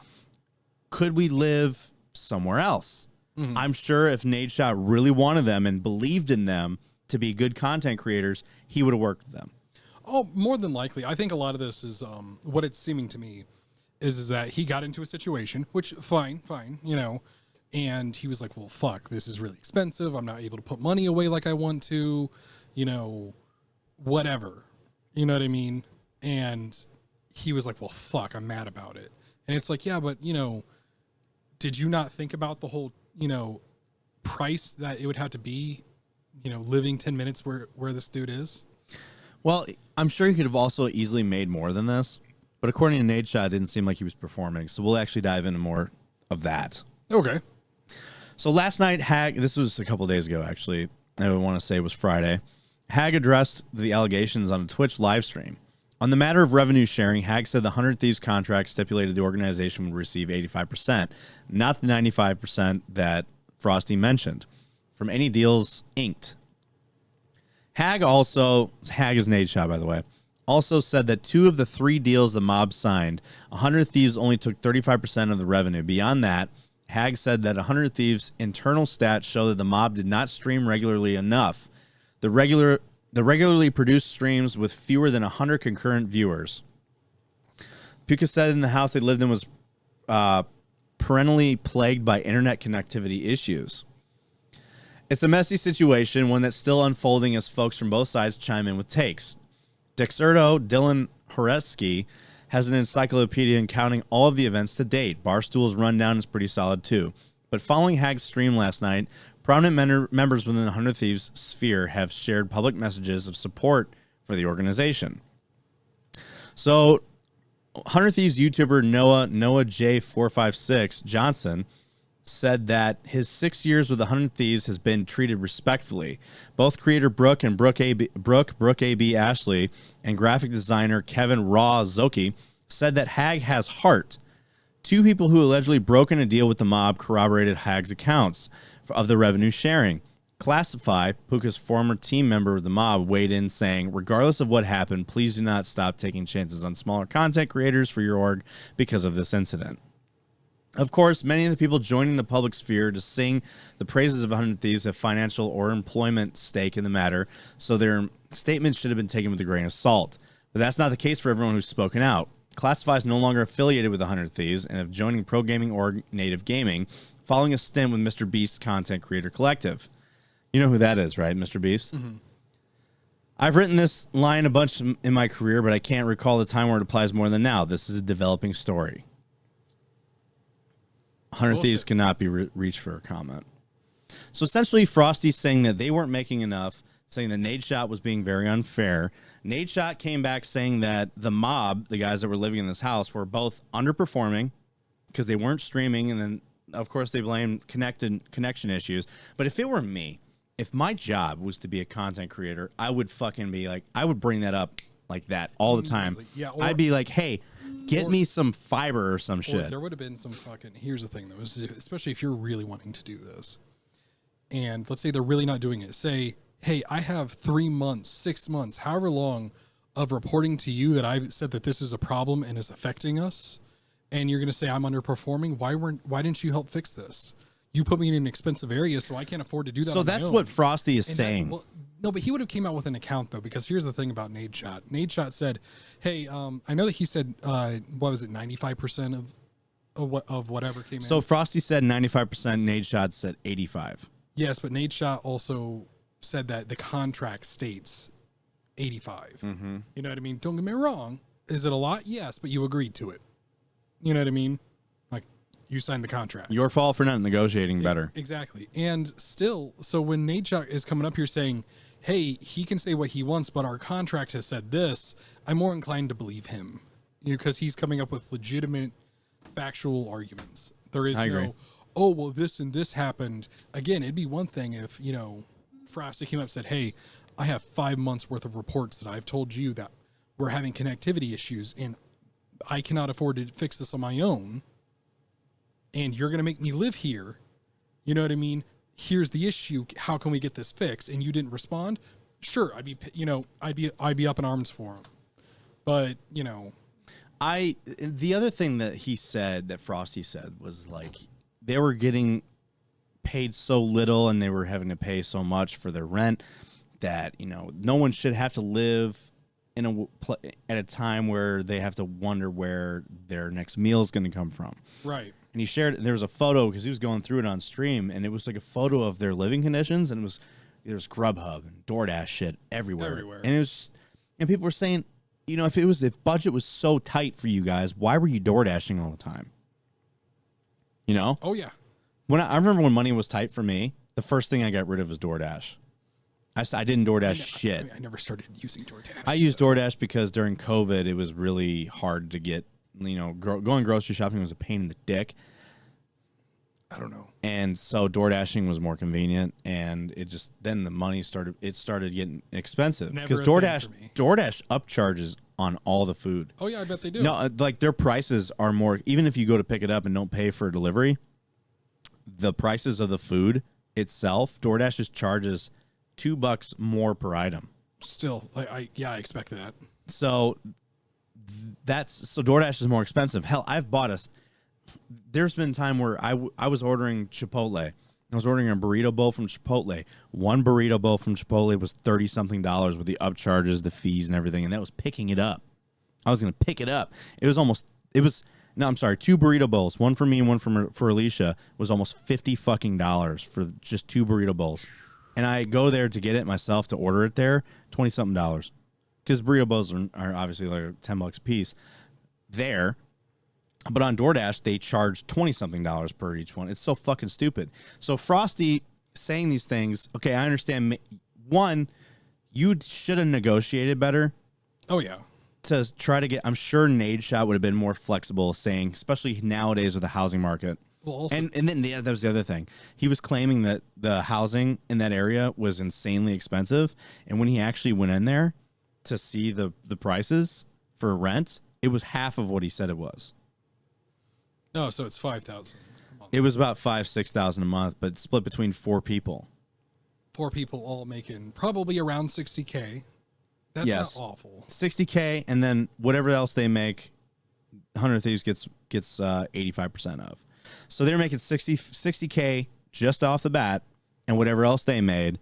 Could we live somewhere else? Mm-hmm. I'm sure if Nadeshot really wanted them and believed in them to be good content creators, he would have worked with them. Oh, more than likely. I think a lot of this is what it's seeming to me is that he got into a situation, which fine, you know, and he was like, well, fuck, this is really expensive. I'm not able to put money away like I want to, you know, whatever. You know what I mean? And he was like, well, fuck, I'm mad about it. And it's like, yeah, but, you know, did you not think about the whole, you know, price that it would have to be, you know, living 10 minutes where this dude is? Well, I'm sure he could have also easily made more than this, but according to Nadeshot, it didn't seem like he was performing. So we'll actually dive into more of that. Okay. So last night, Hag, this was a couple of days ago, actually. I want to say it was Friday. Hag addressed the allegations on a Twitch live stream. On the matter of revenue sharing, Hag said the 100 Thieves contract stipulated the organization would receive 85%, not the 95% that Frosty mentioned, from any deals inked. Hag is Nadeshot, by the way, also said that 2 of the 3 deals the mob signed, 100 Thieves only took 35% of the revenue. Beyond that, Hag said that 100 Thieves' internal stats show that the mob did not stream regularly enough. The regularly produced streams with fewer than 100 concurrent viewers. Puka said in the house they lived in was perennially plagued by internet connectivity issues. It's a messy situation, one that's still unfolding as folks from both sides chime in with takes. Dexerto Dylan Horeski has an encyclopedia counting all of the events to date. Barstool's rundown is pretty solid too. But following Hag's stream last night, prominent members within the 100 Thieves sphere have shared public messages of support for the organization. So 100 Thieves YouTuber Noah J456 Johnson said that his 6 years with 100 Thieves has been treated respectfully. Both creator Brooke A.B. Ashley and graphic designer Kevin Raw Zoki said that Hag has heart. Two people who allegedly broken a deal with the mob corroborated Hag's accounts of the revenue sharing. Classify, Puka's former team member of the mob, weighed in saying, regardless of what happened, please do not stop taking chances on smaller content creators for your org because of this incident. Of course, many of the people joining the public sphere to sing the praises of 100 Thieves have financial or employment stake in the matter, so their statements should have been taken with a grain of salt. But that's not the case for everyone who's spoken out. Classify is no longer affiliated with 100 Thieves and have joining Pro Gaming org Native Gaming, following a stint with Mr. Beast's Content Creator Collective. You know who that is, right, Mr. Beast? Mm-hmm. I've written this line a bunch in my career, but I can't recall the time where it applies more than now. This is a developing story. 100 Thieves cannot be reached for a comment. So essentially, Frosty's saying that they weren't making enough, saying that Nadeshot was being very unfair. Nadeshot came back saying that the mob, the guys that were living in this house, were both underperforming because they weren't streaming, and then, of course, they blamed connection issues. But if it were me, if my job was to be a content creator, I would fucking be like, I would bring that up like that all the time. Yeah, I'd be like, hey, get me some fiber or some shit. There would have been some fucking... Here's the thing, though, especially if you're really wanting to do this, and let's say they're really not doing it. Say, hey, I have 3 months, 6 months, however long of reporting to you that I've said that this is a problem and is affecting us, and you're going to say I'm underperforming. Why didn't you help fix this? You put me in an expensive area, so I can't afford to do that. So that's what Frosty is saying. No, but he would have came out with an account, though, because here's the thing about Nadeshot. Nadeshot said, hey, I know that he said, what was it, 95% of whatever came in? So Frosty said 95%, Nadeshot said 85%. Yes, but Nadeshot also said that the contract states 85%. Mm-hmm. You know what I mean? Don't get me wrong. Is it a lot? Yes, but you agreed to it. You know what I mean? Like, you signed the contract. Your fault for not negotiating better. Exactly. And still, so when Nadeshot is coming up here saying, hey, he can say what he wants, but our contract has said this, I'm more inclined to believe him, because he's coming up with legitimate, factual arguments. There is no, oh, well, this and this happened. Again, it'd be one thing if, Frosty came up and said, hey, I have 5 months worth of reports that I've told you that we're having connectivity issues, and I cannot afford to fix this on my own, and you're going to make me live here. You know what I mean? Here's the issue. How can we get this fixed? And you didn't respond. Sure, I'd be up in arms for him. But the other thing that he said, that Frosty said, was like they were getting paid so little and they were having to pay so much for their rent that no one should have to live at a time where they have to wonder where their next meal is going to come from. Right. And he shared, there was a photo because he was going through it on stream, and it was like a photo of their living conditions, and there was Grubhub and DoorDash shit everywhere. And people were saying, if budget was so tight for you guys, why were you DoorDashing all the time? Oh yeah. When I remember when money was tight for me, the first thing I got rid of was DoorDash. I didn't DoorDash shit. I never started using DoorDash. I used DoorDash because during COVID, it was really hard to get. Going grocery shopping was a pain in the dick. I don't know. And so DoorDashing was more convenient, and then the money started getting expensive because DoorDash upcharges on all the food. Oh yeah, I bet they do. No, like their prices are more, even if you go to pick it up and don't pay for delivery, the prices of the food itself, DoorDash just charges $2 more per item. Still, I expect that. So DoorDash is more expensive. Hell, I've bought there's been time where I was ordering Chipotle. I was ordering a burrito bowl from Chipotle. One burrito bowl from Chipotle was $30-something with the upcharges, the fees, and everything, and that was picking it up. I was gonna pick it up. No, I'm sorry, 2 burrito bowls, one for me and one for Alicia, was almost $50 for just 2 burrito bowls. And I go there to get it myself to order it there, $20-something, because burrito bowls are obviously like $10 a piece there. But on DoorDash, they charge $20-something per each one. It's so fucking stupid. So Frosty saying these things, okay, I understand. One, you should have negotiated better. Oh, yeah. To try to get, I'm sure Nade Shot would have been more flexible, saying, especially nowadays with the housing market. Well, also, and then that was the other thing. He was claiming that the housing in that area was insanely expensive. And when he actually went in there to see the prices for rent, it was half of what he said it was. no, so it's $5,000. It was about $5,000-6,000 a month, but split between 4 people. 4 people all making probably around $60K. That's Yes. not awful. $60K, and then whatever else they make, 100 Thieves gets 85% of. So they're making $60K just off the bat, and whatever else they made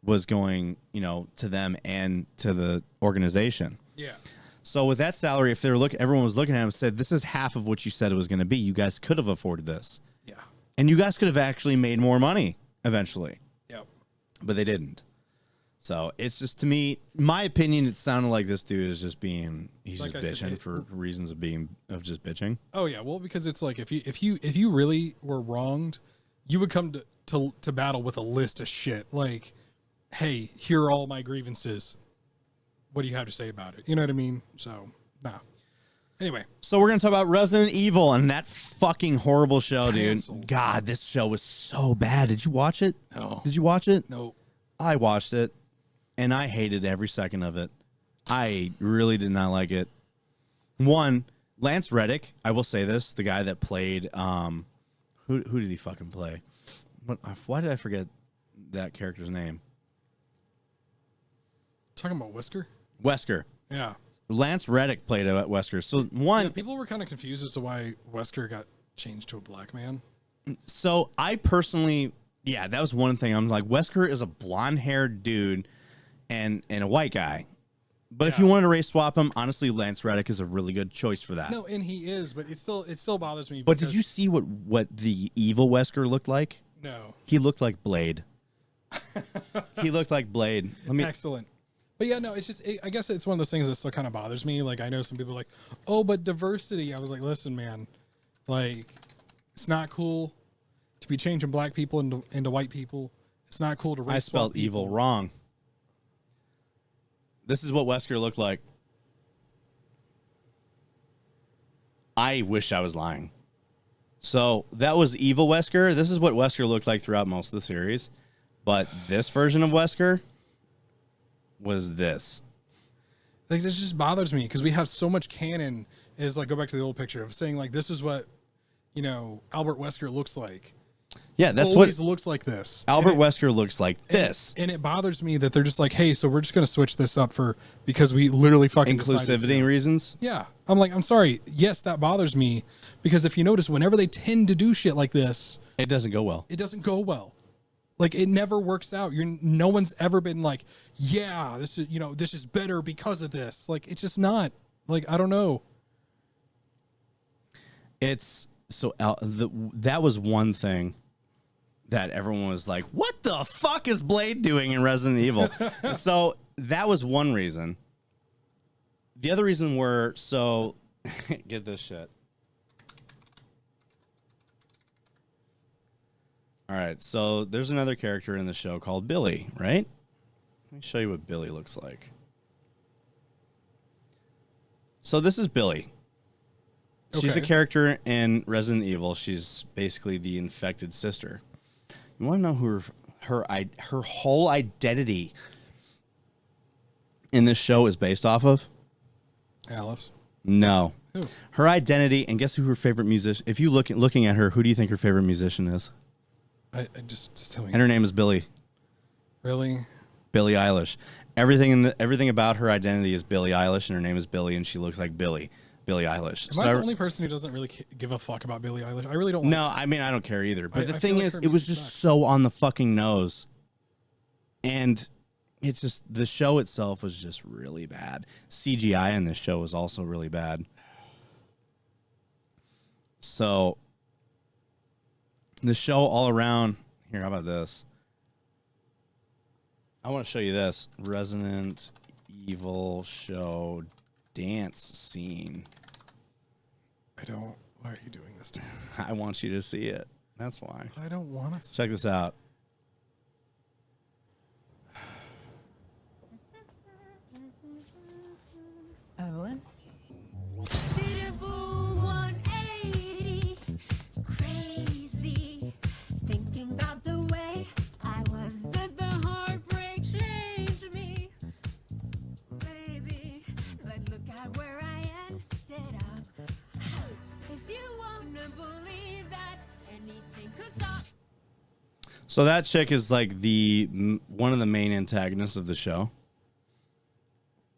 was going, to them and to the organization. Yeah. So with that salary, if everyone was looking at him and said, "This is half of what you said it was going to be. You guys could have afforded this." Yeah. And you guys could have actually made more money eventually. Yep. But they didn't. So it's just, to me, my opinion, it sounded like this dude is just he's Like just I said, bitching for reasons of just bitching. Oh yeah, well, because it's like if you really were wronged, you would come to battle with a list of shit. Like, hey, here are all my grievances. What do you have to say about it? You know what I mean? So, nah. Anyway, So we're going to talk about Resident Evil and that fucking horrible show, Canceled. dude. God, this show was so bad. Did you watch it? No. Did you watch it? no. I watched it, and I hated every second of it. I really did not like it. One, Lance Reddick, I will say this, the guy that played, who did he fucking play? Why did I forget that character's name? Talking about Whisker? Wesker. Yeah. Lance Reddick played at Wesker. So one, Yeah, people were kind of confused as to why Wesker got changed to a black man. so I personally, yeah, that was one thing. I'm like, Wesker is a blonde-haired dude and a white guy. But if Yeah. you wanted to race swap him, honestly, Lance Reddick is a really good choice for that. No, and he is, but it still bothers me. But did you see what the evil Wesker looked like? No. He looked like Blade. He looked like Blade. Excellent. But yeah, no, it's just, I guess it's one of those things that still kind of bothers me. Like, I know some people are like, oh, but diversity. I was like, listen, man, like, it's not cool to be changing black people into white people. It's not cool to race I swap spelled evil people. wrong. This is what Wesker looked like. I wish I was lying. So that was evil Wesker. This is what Wesker looked like throughout most of the series. But this version of Wesker was this. Like, this just bothers me because we have so much canon is like, go back to the old picture of saying like, this is what, Albert Wesker looks like. Yeah, that's Always what looks like this. Albert Wesker looks like this. And it bothers me that they're just like, hey, so we're just going to switch this up because we literally fucking decided to. Inclusivity reasons. Yeah. I'm like, I'm sorry. Yes, that bothers me because if you notice, whenever they tend to do shit like this, It doesn't go well. it doesn't go well. Like, it never works out. No one's ever been like, yeah, this is better because of this. Like, it's just not. Like, I don't know. It's so that was one thing that everyone was like, what the fuck is Blade doing in Resident Evil? So that was one reason. The other reason get this shit. All right, so there's another character in the show called Billy, right? Let me show you what Billy looks like. So this is Billy. She's a Okay. character in Resident Evil. She's basically the infected sister. You want to know who her whole identity in this show is based off of? Alice. No. Who? Her identity, and guess who her favorite musician? If you looking at her, who do you think her favorite musician is? I just tell me. And her name is Billy. Really? Billie Eilish. Everything about her identity is Billie Eilish, and her name is Billy, and she looks like Billy. Billie Eilish. Am I the only person who doesn't really give a fuck about Billie Eilish? I really don't. No, I mean, I don't care either. But the I thing feel like is, her it was music just sucks. so on the fucking nose. And it's just, the show itself was just really bad. CGI in this show was also really bad. So, the show all around, here, how about this? I want to show you this. Resident Evil show dance scene. Why are you doing this to me? I want you to see it. That's why. I don't want to. Check this out. Evelyn? Beautiful 180, crazy, thinking about the way I was that the heartbreak changed me, baby. But look at where I ended up. If you wanna believe that anything could stop. So that chick is like one of the main antagonists of the show.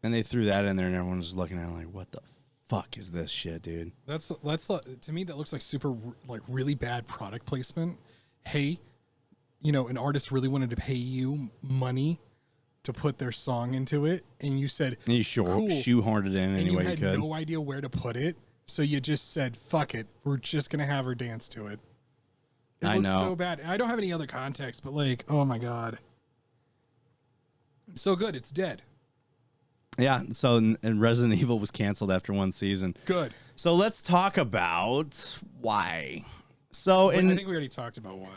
And they threw that in there, and everyone was looking at it like, "What the fuck is this shit, dude?" That's to me that looks like super like really bad product placement. Hey, you know, an artist really wanted to pay you money to put their song into it, and you said And you cool. shoehorned it in and any you way you had could. no idea where to put it, so you just said, "Fuck it, we're just gonna have her dance to it." It I looks know. so bad. I don't have any other context, but like, oh my god, so good, it's dead. Yeah. So and Resident Evil was canceled after one season. Good. So let's talk about why. So I in think we already talked about why.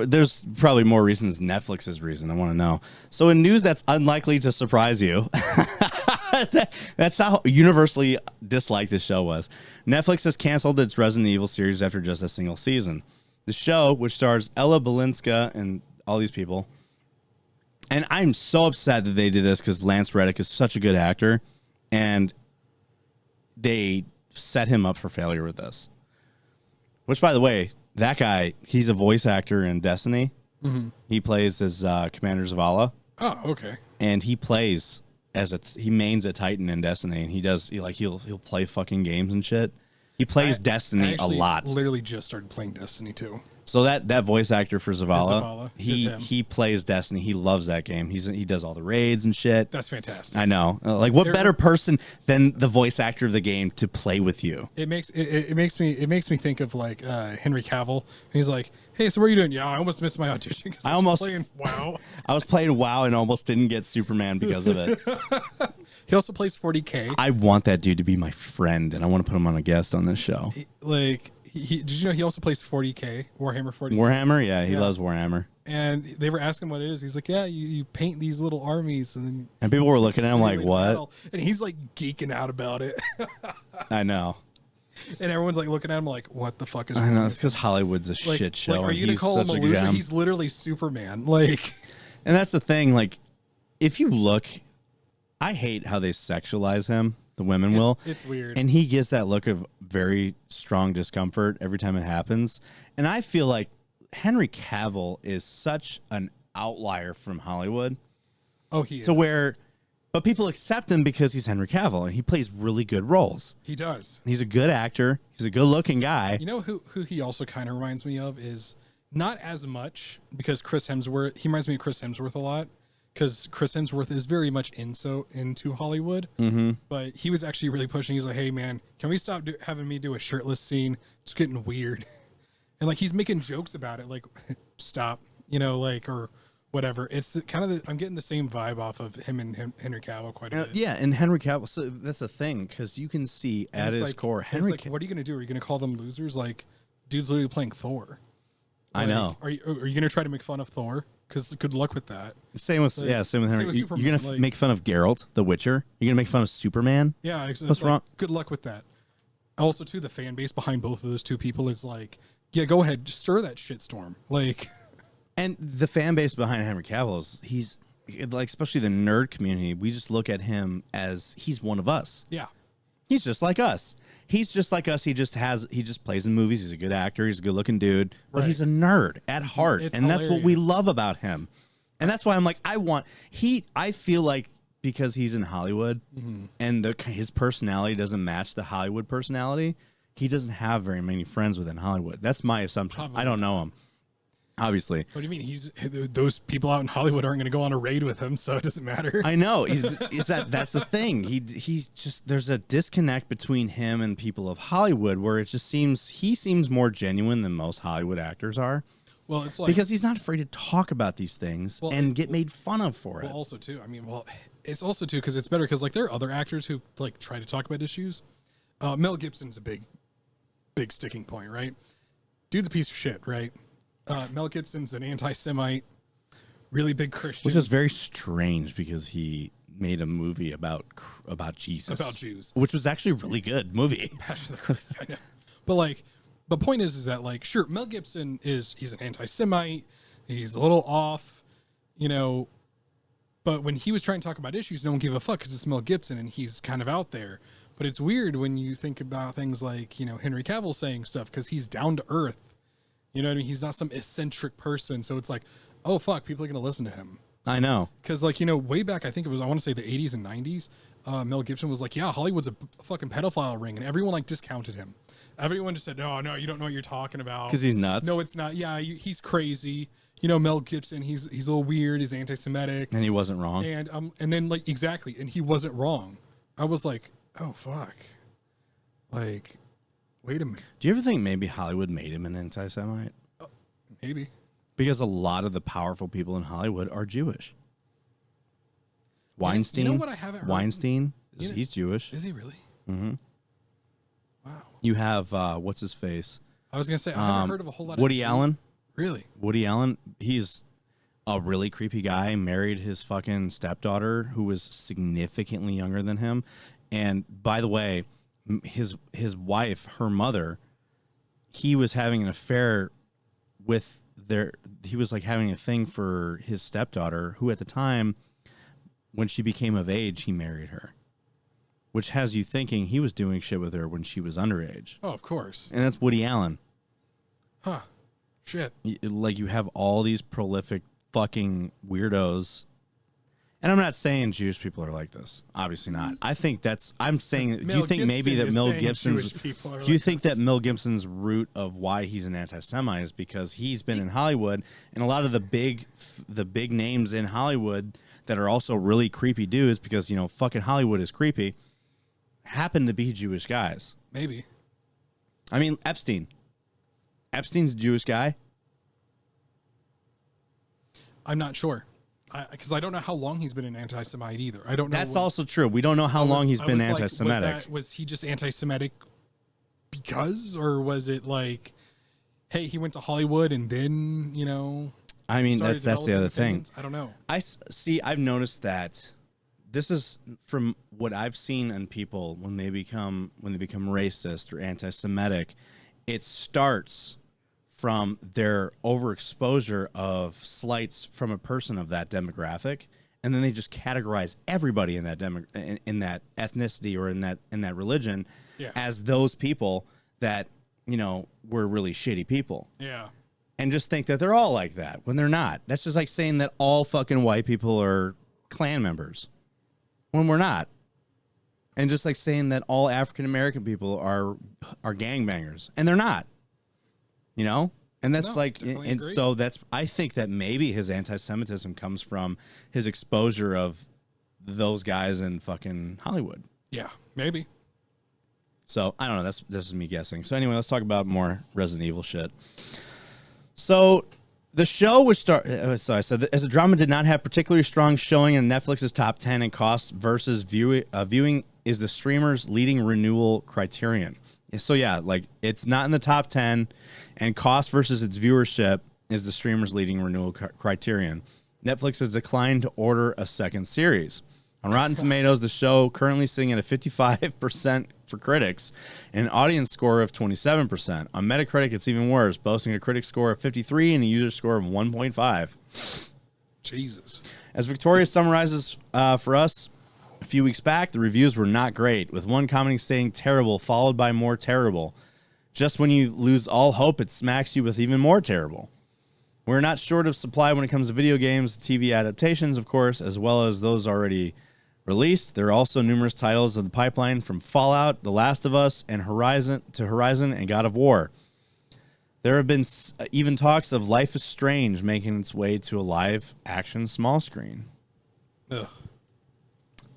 there's probably more reasons. Netflix's reason. I want to know. So in news that's unlikely to surprise you, that's how universally disliked this show was. Netflix has canceled its Resident Evil series after just a single season. The show, which stars Ella Balinska and all these people, and I'm so upset that they did this because Lance Reddick is such a good actor, and they set him up for failure with this. Which, by the way, that guy, he's a voice actor in Destiny. Mm-hmm. He plays as Commander Zavala, Oh, okay. and he plays as he mains a Titan in Destiny, and he'll play fucking games and shit. He plays Destiny I actually a lot. Literally just started playing Destiny too. So that voice actor for Zavala, Zavala. Is him. he plays Destiny. He loves that game. He does all the raids and shit. That's fantastic. I know. Like, what better person than the voice actor of the game to play with you? It makes me think of like Henry Cavill. He's like, "Hey, so what are you doing?" "Yeah, I almost missed my audition. I almost playing WoW." I was playing WoW and almost didn't get Superman because of it. He also plays 40K. I want that dude to be my friend, and I want to put him on a guest on this show. Did you know he also plays 40K, Warhammer 40K? Warhammer, yeah, he Yeah. loves Warhammer. And they were asking what it is. He's like, "Yeah, you paint these little armies, and then And people were looking at him like, simulate "What?" battle." And he's like geeking out about it. I know. And everyone's like looking at him like, "What the fuck is?" I wrong know. with It's because Hollywood's a Like, shit show. Like, are and you gonna he's call him a such loser? gem. He's literally Superman. Like, And that's the thing. Like, if you look, I hate how they sexualize him. The women will. it's weird. And he gives that look of very strong discomfort every time it happens. And I feel like Henry Cavill is such an outlier from Hollywood. Oh, he is. But people accept him because he's Henry Cavill and he plays really good roles. He does. He's a good actor. He's a good looking guy. You know who he also kind of reminds me of is not as much because Chris Hemsworth. He reminds me of Chris Hemsworth a lot because Chris Hemsworth is very much into Hollywood. Mm-hmm. But he was actually really pushing. He's like, "Hey man, can we stop having me do a shirtless scene? It's getting weird." And like he's making jokes about it, like stop, like or whatever. It's I'm getting the same vibe off of him and Henry Cavill quite a bit. Yeah, and Henry Cavill. So that's the thing because you can see And at it's his like- core, and it's Henry. like, what are you gonna do? Are you gonna call them losers? Like, dude's literally playing Thor. I know. Are you gonna try to make fun of Thor? Because good luck with that. Same with Like, same with Henry. with You're Superman, gonna like- make fun of Geralt, the Witcher. You're gonna make fun of Superman. Yeah, it's What's like, wrong? Good luck with that. Also, too, the fan base behind both of those two people is like, yeah, go ahead, just stir that shitstorm. Like, And the fan base behind Henry Cavill is he's like, especially the nerd community. We just look at him as he's one of us. yeah, He's just like us. He's just like us. He just plays in movies. He's a good actor. He's a good looking dude, but Right. he's a nerd at heart, It's and that's what we hilarious. love about him. And that's why I'm like, I feel like because he's in Hollywood and his personality doesn't match the Hollywood personality, he doesn't have very many friends within Hollywood. That's my assumption. Probably. I don't know him, obviously. What do you mean? Those people out in Hollywood aren't going to go on a raid with him, so it doesn't matter. I know. That's the thing. He's just, there's a disconnect between him and people of Hollywood where it just seems he seems more genuine than most Hollywood actors are. Well, it's like because he's not afraid to talk about these things and get made fun of for it. Well, also too, I mean, it's also too because it's better because like there are other actors who like try to talk about issues. Mel Gibson's a big sticking point, right? Dude's a piece of shit, right? Mel Gibson's an anti-Semite, really big Christian, which is very strange because he made a movie about Jesus, about Jews, which was actually a really good movie. Passion of the Christ, I know. But like, the point is that like, sure, Mel Gibson he's an anti-Semite, he's a little off, you know, but when he was trying to talk about issues, no one gave a fuck because it's Mel Gibson and he's kind of out there. But it's weird when you think about things like, you know, Henry Cavill saying stuff because he's down to earth. You know what I mean? He's not some eccentric person. So it's like, oh, fuck, people are going to listen to him. I know. Because, like, you know, way back, I think it was, I want to say the 80s and 90s, Mel Gibson was like, yeah, Hollywood's a fucking pedophile ring. And everyone, like, discounted him. Everyone just said, no, you don't know what you're talking about. Because he's nuts. No, it's not. Yeah, he's crazy. You know, Mel Gibson, he's a little weird. He's anti-Semitic. And he wasn't wrong. And then, like, exactly. And he wasn't wrong. I was like, oh, fuck. Like, wait a minute. Do you ever think maybe Hollywood made him an anti-Semite? Maybe. Because a lot of the powerful people in Hollywood are Jewish. Weinstein. You know what I haven't heard? Weinstein, he's Jewish. Is he really? Mm-hmm. Wow. You have, what's his face? I was going to say, I haven't heard of a whole lot of Woody Allen. Really? Woody Allen, he's a really creepy guy, married his fucking stepdaughter who was significantly younger than him. And by the way, his wife, her mother, he was having an affair with he was like having a thing for his stepdaughter, who at the time, when she became of age, he married her, which has you thinking he was doing shit with her when she was underage. Oh, of course. And that's Woody Allen. Huh. Shit. Like, you have all these prolific fucking weirdos. And I'm not saying Jewish people are like this. Obviously not. I think I'm saying, do you think maybe that Mel Gibson's, do you think that Mel Gibson's root of why he's an anti-Semite is because he's been in Hollywood, and a lot of the big names in Hollywood that are also really creepy dudes, because, you know, fucking Hollywood is creepy, happen to be Jewish guys. Maybe. I mean, Epstein's a Jewish guy. I'm not sure. Because I don't know how long he's been an anti-Semite either. I don't know. That's also true. We don't know how long he's been anti-Semitic. Like, was he just anti-Semitic because, or was it like, hey, he went to Hollywood and then, you know? I mean, that's the other thing. I don't know. I've noticed that this is from what I've seen in people when they become racist or anti-Semitic. It starts from their overexposure of slights from a person of that demographic, and then they just categorize everybody in that in that ethnicity or in that religion as those people that, you know, were really shitty people. Yeah. And just think that they're all like that when they're not. That's just like saying that all fucking white people are Klan members when we're not. And just like saying that all African American people are gangbangers, and they're not. You know? And that's so I think that maybe his anti-Semitism comes from his exposure of those guys in fucking Hollywood. Yeah, maybe. So I don't know. This is me guessing. So anyway, let's talk about more Resident Evil shit. So the show was so I said, as a drama, did not have particularly strong showing in Netflix's top 10 in cost versus viewing is the streamer's leading renewal criterion. So yeah, like, it's not in the top 10, and cost versus its viewership is the streamer's leading renewal criterion. Netflix has declined to order a second series. On Rotten Tomatoes, the show currently sitting at a 55% for critics and an audience score of 27%. On Metacritic, it's even worse, boasting a critic score of 53 and a user score of 1.5. Jesus. As Victoria summarizes for us, a few weeks back, the reviews were not great, with one commenting saying terrible, followed by more terrible. Just when you lose all hope, it smacks you with even more terrible. We're not short of supply when it comes to video games, TV adaptations, of course, as well as those already released. There are also numerous titles in the pipeline from Fallout, The Last of Us, and Horizon and God of War. There have been even talks of Life is Strange making its way to a live action small screen. Ugh.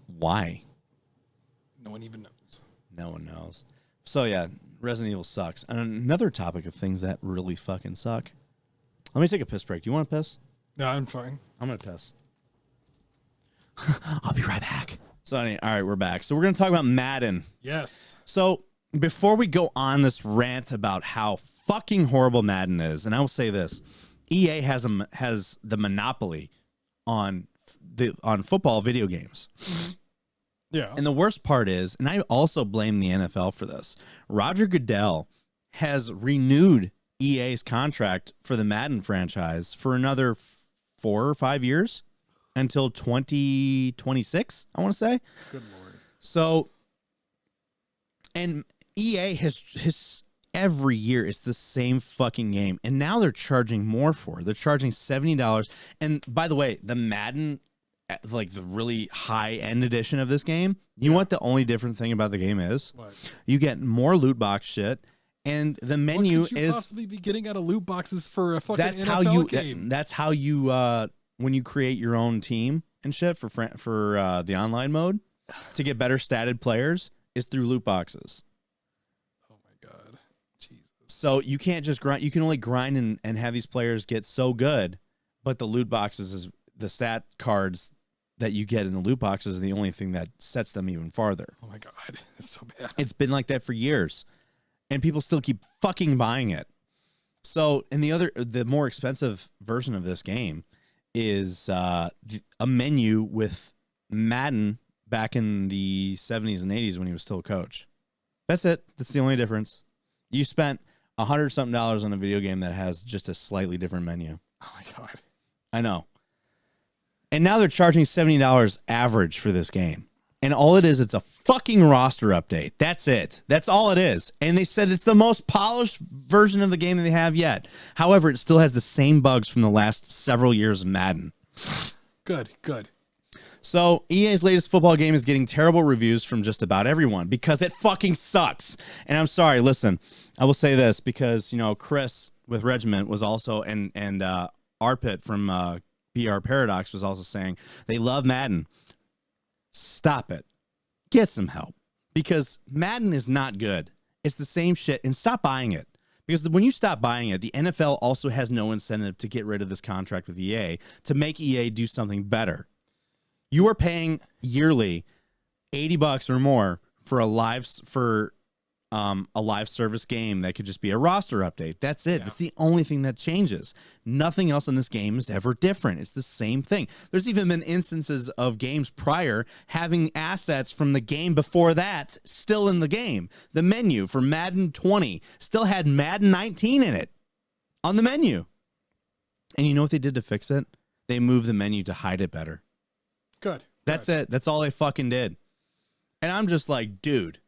Why? No one even knows. No one knows. So yeah, Resident Evil sucks. And another topic of things that really fucking suck. Let me take a piss break. Do you want to piss? No, I'm fine. I'm going to piss. I'll be right back. So, all right, we're back. So, we're going to talk about Madden. Yes. So, before we go on this rant about how fucking horrible Madden is, and I will say this, EA has the monopoly on football video games. Yeah. And the worst part is, and I also blame the NFL for this, Roger Goodell has renewed EA's contract for the Madden franchise for another 4 or 5 years until 2026, I want to say. Good Lord. So, and EA has every year it's the same fucking game, and now they're charging more for it. They're charging $70. And by the way, the Madden, like the really high end edition of this game, you know what the only different thing about the game is? What? You get more loot box shit. And the menu what could you is possibly be getting out of loot boxes for a fucking that's NFL how you game. that's how you when you create your own team and shit for the online mode to get better statted players is through loot boxes. Oh my god, Jesus! So you can't just grind. You can only grind and have these players get so good, but the loot boxes is the stat cards that you get in the loot boxes are the only thing that sets them even farther. Oh my god, it's so bad. It's been like that for years. And people still keep fucking buying it. So, and the more expensive version of this game is a menu with Madden back in the 70s and 80s when he was still a coach. That's it. That's the only difference. You spent $100-something on a video game that has just a slightly different menu. Oh my god. I know. And now they're charging $70 average for this game. And all it is, it's a fucking roster update. That's it. That's all it is. And they said it's the most polished version of the game that they have yet. However, it still has the same bugs from the last several years of Madden. Good. So EA's latest football game is getting terrible reviews from just about everyone because it fucking sucks. And I'm sorry, listen, I will say this because, you know, Chris with Regiment was also, and Arpit from BR Paradox was also saying they love Madden. Stop it. Get some help because Madden is not good. It's the same shit, and stop buying it. Because when you stop buying it, the NFL also has no incentive to get rid of this contract with EA to make EA do something better. You are paying yearly $80 or more for a live service game that could just be a roster update. That's it. Yeah. That's the only thing that changes. Nothing else in this game is ever different. It's the same thing. There's even been instances of games prior having assets from the game before that still in the game. The menu for Madden 20 still had Madden 19 in it on the menu. And you know what they did to fix it? They moved the menu to hide it better. Good. That's it. That's all they fucking did. And I'm just like, dude,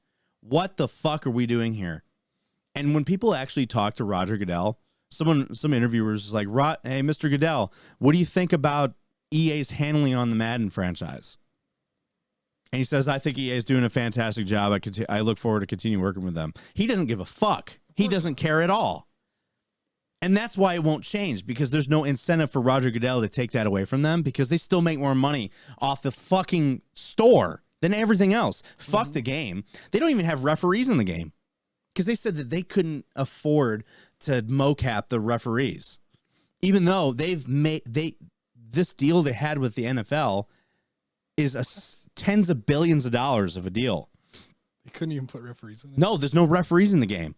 what the fuck are we doing here? And when people actually talk to Roger Goodell, some interviewers is like, hey, Mr. Goodell, what do you think about EA's handling on the Madden franchise? And he says, I think EA is doing a fantastic job. I look forward to continue working with them. He doesn't give a fuck. He doesn't care at all. And that's why it won't change, because there's no incentive for Roger Goodell to take that away from them, because they still make more money off the fucking store than everything else. Fuck the game. They don't even have referees in the game because they said that they couldn't afford to mocap the referees, even though this deal they had with the NFL is tens of billions of dollars of a deal. They couldn't even put referees in it. No, there's no referees in the game.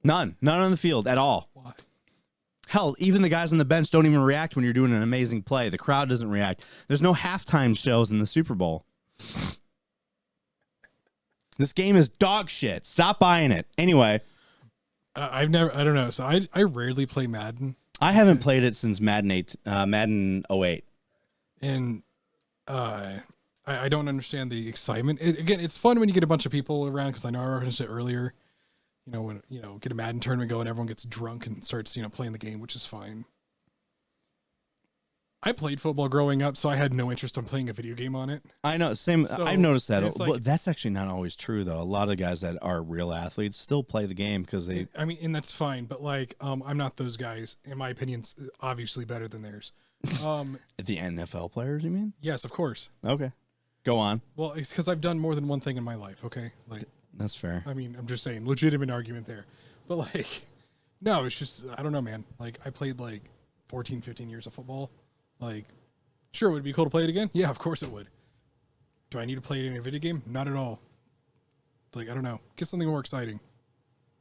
None on the field at all. Why? Hell, even the guys on the bench don't even react when you're doing an amazing play. The crowd doesn't react. There's no halftime shows in the Super Bowl. This game is dog shit. Stop buying it. Anyway. I don't know. So I rarely play Madden. I haven't played it since Madden 08. And I don't understand the excitement. Again, it's fun when you get a bunch of people around, because I know I referenced it earlier. You know, when, you know, get a Madden tournament going, everyone gets drunk and starts, you know, playing the game, which is fine. I played football growing up, so I had no interest in playing a video game on it. I know, same. So, I've noticed that. it's like- But that's actually not always true, though. A lot of guys that are real athletes still play the game because they. I mean, and that's fine, but like, I'm not those guys. In my opinion's obviously better than theirs. The NFL players, you mean? Yes, of course. Okay, go on. Well, it's because I've done more than one thing in my life. Okay, like, That's fair. I mean, I'm just saying, legitimate argument there. But like, no, it's just, I don't know, man. Like, I played like 14, 15 years of football. Like, sure, would it be cool to play it again? Yeah, of course it would. Do I need to play it in a video game? Not at all. Like, I don't know. Get something more exciting.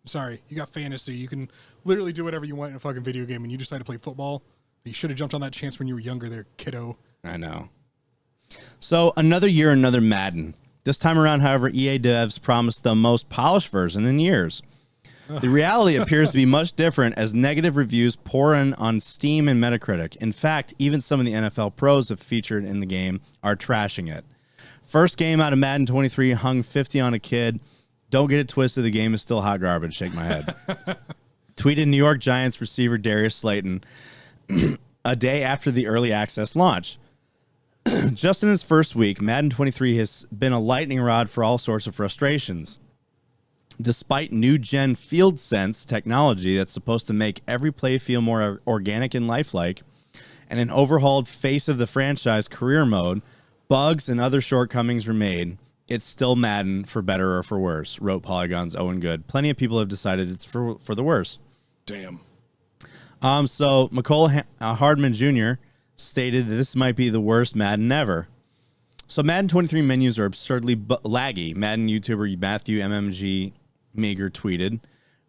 Sorry, you got fantasy. You can literally do whatever you want in a fucking video game, and you decide to play football. You should have jumped on that chance when you were younger there, kiddo. I know. So another year, another Madden. This time around, however, EA devs promised the most polished version in years. The reality appears to be much different as negative reviews pour in on Steam and Metacritic. In fact, even some of the NFL pros have featured in the game are trashing it. First game out of Madden 23 hung 50 on a kid. Don't get it twisted, the game is still hot garbage. Shake my head. Tweeted New York Giants receiver Darius Slayton a day after the early access launch. Just in its first week, Madden 23 has been a lightning rod for all sorts of frustrations. Despite new-gen field sense technology that's supposed to make every play feel more organic and lifelike, and an overhauled face of the franchise career mode, bugs and other shortcomings remain. It's still Madden, for better or for worse, wrote Polygon's Owen Good. Plenty of people have decided it's for the worse. Damn. So McCole Hardman Jr. stated that this might be the worst Madden ever. So Madden 23 menus are absurdly laggy. Madden YouTuber Matthew MMG Meager tweeted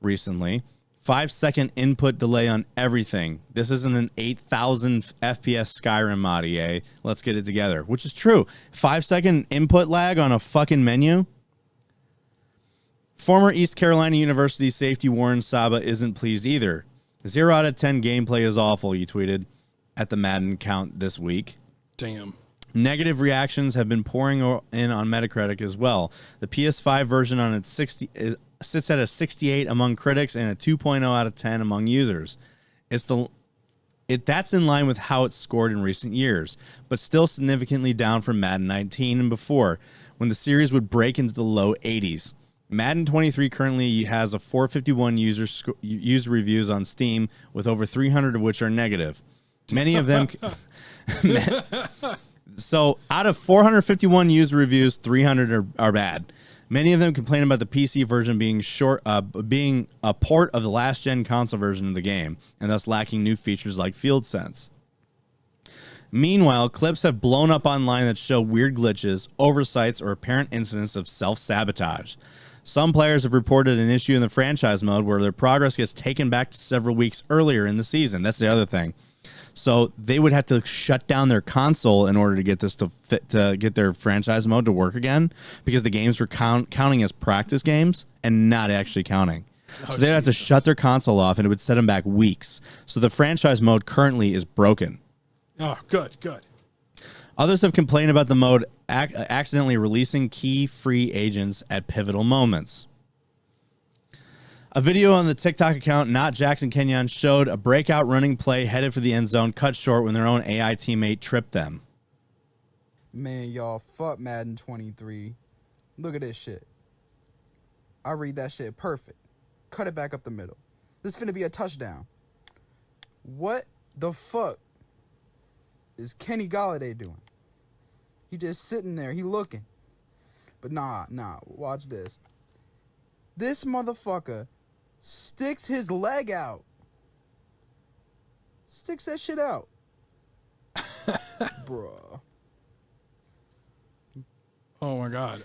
recently, 5-second input delay on everything. This isn't an 8,000 FPS Skyrim mod, EA. Let's get it together. Which is true. 5-second input lag on a fucking menu. Former East Carolina University safety Warren Saba isn't pleased either. 0 out of 10 gameplay is awful, he tweeted at the Madden count this week. Damn. Negative reactions have been pouring in on Metacritic as well. The PS5 version on its 60 sits at a 68 among critics and a 2.0 out of 10 among users. That's in line with how it's scored in recent years, but still significantly down from Madden 19 and before, when the series would break into the low 80s. Madden 23 currently has a 451 user reviews on Steam, with over 300 of which are negative. Many of them... So out of 451 user reviews, 300 are bad. Many of them complain about the PC version being being a port of the last-gen console version of the game, and thus lacking new features like field sense. Meanwhile, clips have blown up online that show weird glitches, oversights, or apparent incidents of self-sabotage. Some players have reported an issue in the franchise mode where their progress gets taken back to several weeks earlier in the season. That's the other thing. So they would have to shut down their console in order to get this to get their franchise mode to work again, because the games were counting as practice games and not actually counting. So they'd have to shut their console off, and it would set them back weeks. So the franchise mode currently is broken. Oh, good. Others have complained about the mode accidentally releasing key free agents at pivotal moments. A video on the TikTok account, Not Jackson Kenyon, showed a breakout running play headed for the end zone cut short when their own AI teammate tripped them. Man, y'all, fuck Madden 23. Look at this shit. I read that shit perfect. Cut it back up the middle. This finna be a touchdown. What the fuck is Kenny Galladay doing? He just sitting there, he looking. But nah, watch this. This motherfucker sticks his leg out. Sticks that shit out. Bruh. Oh my god.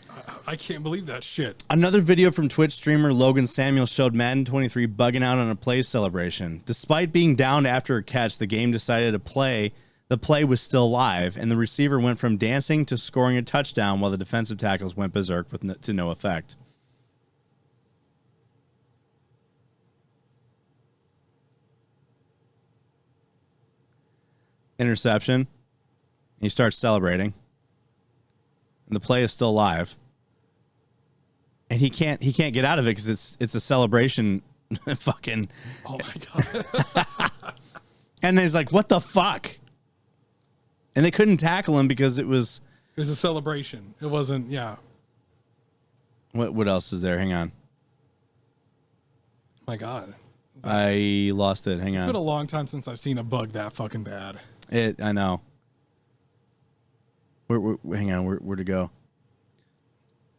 I can't believe that shit. Another video from Twitch streamer Logan Samuel showed Madden 23 bugging out on a play celebration. Despite being downed after a catch, the game decided to play. The play was still live, and the receiver went from dancing to scoring a touchdown while the defensive tackles went berserk to no effect. Interception. He starts celebrating, and the play is still live, and he can't get out of it because it's a celebration. Fucking. Oh my god. And he's like, "What the fuck?" And they couldn't tackle him because it was a celebration. It wasn't. Yeah. what else is there? Hang on. My God. I lost it. Hang It's on. been a long time since I've seen a bug that fucking bad. I know. Hang on. Where to go?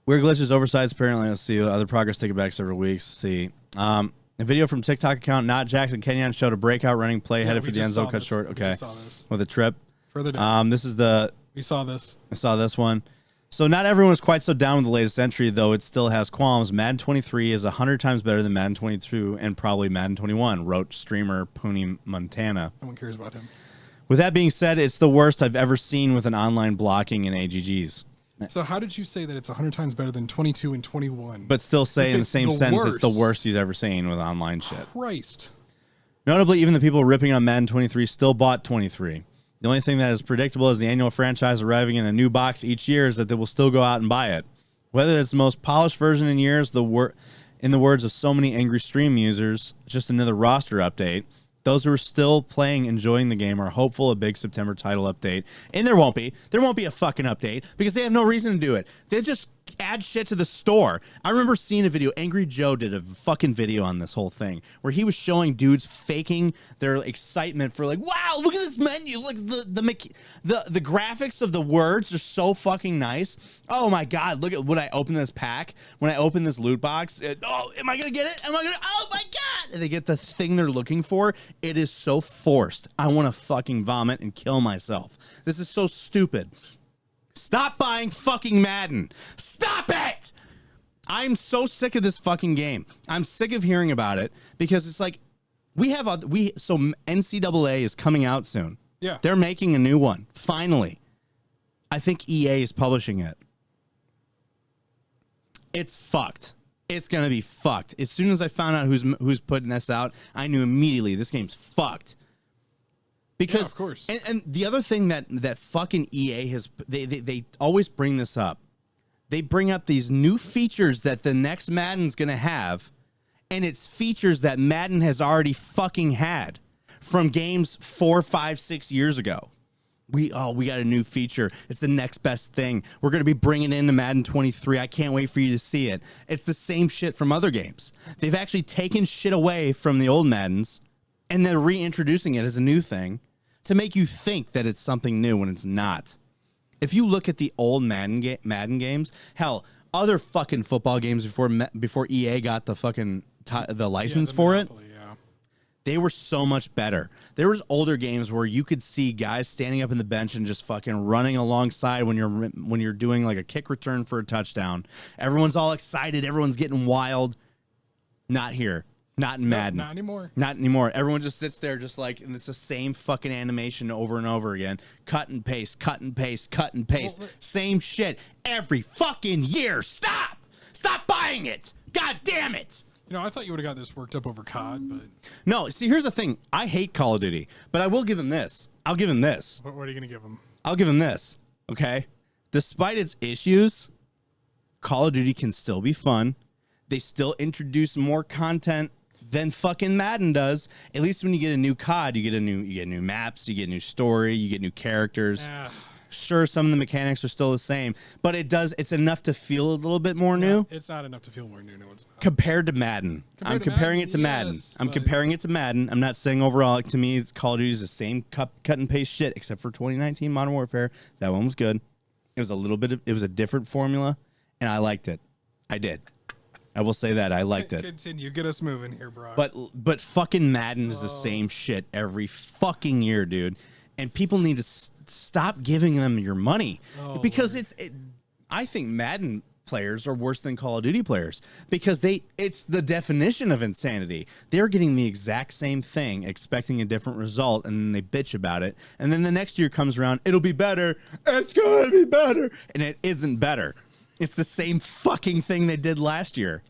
Weird glitches, oversights. Apparently, let's see. Other progress taken back several weeks. Let's see. A video from TikTok account Not Jackson Kenyon showed a breakout running play headed for the end zone, cut short. Okay, with a trip. Further down. This is the. We saw this. I saw this one. So not everyone is quite so down with the latest entry, though it still has qualms. Madden 23 is 100 times better than Madden 22 and probably Madden 21, wrote streamer Puni Montana. No one cares about him. With that being said, it's the worst I've ever seen with an online blocking in AGGs. So how did you say that it's 100 times better than 22 and 21? But still say in the same sentence, it's the worst. worst he's ever seen with online shit. Christ. Notably, even the people ripping on Madden 23 still bought 23. The only thing that is predictable is the annual franchise arriving in a new box each year is that they will still go out and buy it. Whether it's the most polished version in years, in the words of so many angry stream users, just another roster update. Those who are still playing, enjoying the game, are hopeful a big September title update. And there won't be. There won't be a fucking update because they have no reason to do it. They just add shit to the store. I remember seeing a video. Angry Joe did a fucking video on this whole thing where he was showing dudes faking their excitement for like, wow, look at this menu. Look, the graphics of the words are so fucking nice. Oh my God, look at when I open this pack, when I open this loot box. Oh, am I going to get it? Oh my God. And they get the thing they're looking for. It is so forced. I want to fucking vomit and kill myself. This is so stupid. Stop buying fucking Madden. Stop it! I'm so sick of this fucking game. I'm sick of hearing about it because it's like so NCAA is coming out soon. Yeah. They're making a new one. Finally. I think EA is publishing it. It's fucked. It's going to be fucked. As soon as I found out who's putting this out, I knew immediately this game's fucked. Because, yeah, of course. And the other thing that fucking EA has, they always bring this up. They bring up these new features that the next Madden's going to have, and it's features that Madden has already fucking had from games 4, 5, 6 years ago. We got a new feature. It's the next best thing. We're going to be bringing into Madden 23. I can't wait for you to see it. It's the same shit from other games. They've actually taken shit away from the old Maddens, and they're reintroducing it as a new thing to make you think that it's something new when it's not. If you look at the old Madden games, hell, other fucking football games before EA got the fucking the license for Monopoly, it, yeah. they were so much better. There was older games where you could see guys standing up in the bench and just fucking running alongside when you're doing like a kick return for a touchdown. Everyone's all excited. Everyone's getting wild. Not here. Not in Madden. Not anymore. Not anymore. Everyone just sits there just like, and it's the same fucking animation over and over again. Cut and paste, cut and paste, cut and paste. Well, same shit every fucking year. Stop! Stop buying it! God damn it! You know, I thought you would have got this worked up over COD, but No, see, here's the thing. I hate Call of Duty, but I will give him this. I'll give him this. what are you going to give him? I'll give him this, okay? Despite its issues, Call of Duty can still be fun. They still introduce more content than fucking Madden does. At least when you get a new COD, you get new maps, you get new story, you get new characters. Sure, some of the mechanics are still the same, but it's enough to feel a little bit more new. It's not enough to feel more new. No, it's not. Compared to Madden. I'm comparing it to Madden. I'm comparing it to Madden. I'm not saying overall. To me, Call of Duty is the same cut and paste shit, except for 2019 Modern Warfare. That one was good. It was a different formula, and I liked it. I did. I will say that I liked it. Continue. Get us moving here, bro. But fucking Madden is the same shit every fucking year, dude. And people need to stop giving them your money because I think Madden players are worse than Call of Duty players because it's the definition of insanity. They're getting the exact same thing, expecting a different result, and then they bitch about it. And then the next year comes around, it'll be better. It's gonna be better, and it isn't better. It's the same fucking thing they did last year.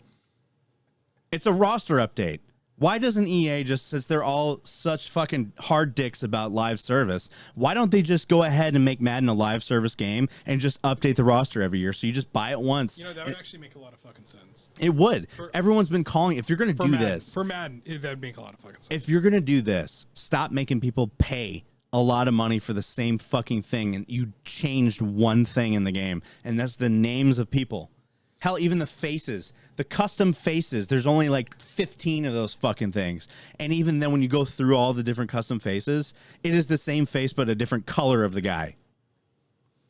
It's a roster update. Why doesn't EA just, since they're all such fucking hard dicks about live service, why don't they just go ahead and make Madden a live service game and just update the roster every year so you just buy it once? You know, that would actually make a lot of fucking sense. It would. Everyone's been calling, if you're going to do Madden, this. For Madden, that would make a lot of fucking sense. If you're going to do this, stop making people pay a lot of money for the same fucking thing, and you changed one thing in the game, and that's the names of people. Hell, even the faces, the custom faces, there's only like 15 of those fucking things. And even then when you go through all the different custom faces, it is the same face but a different color of the guy.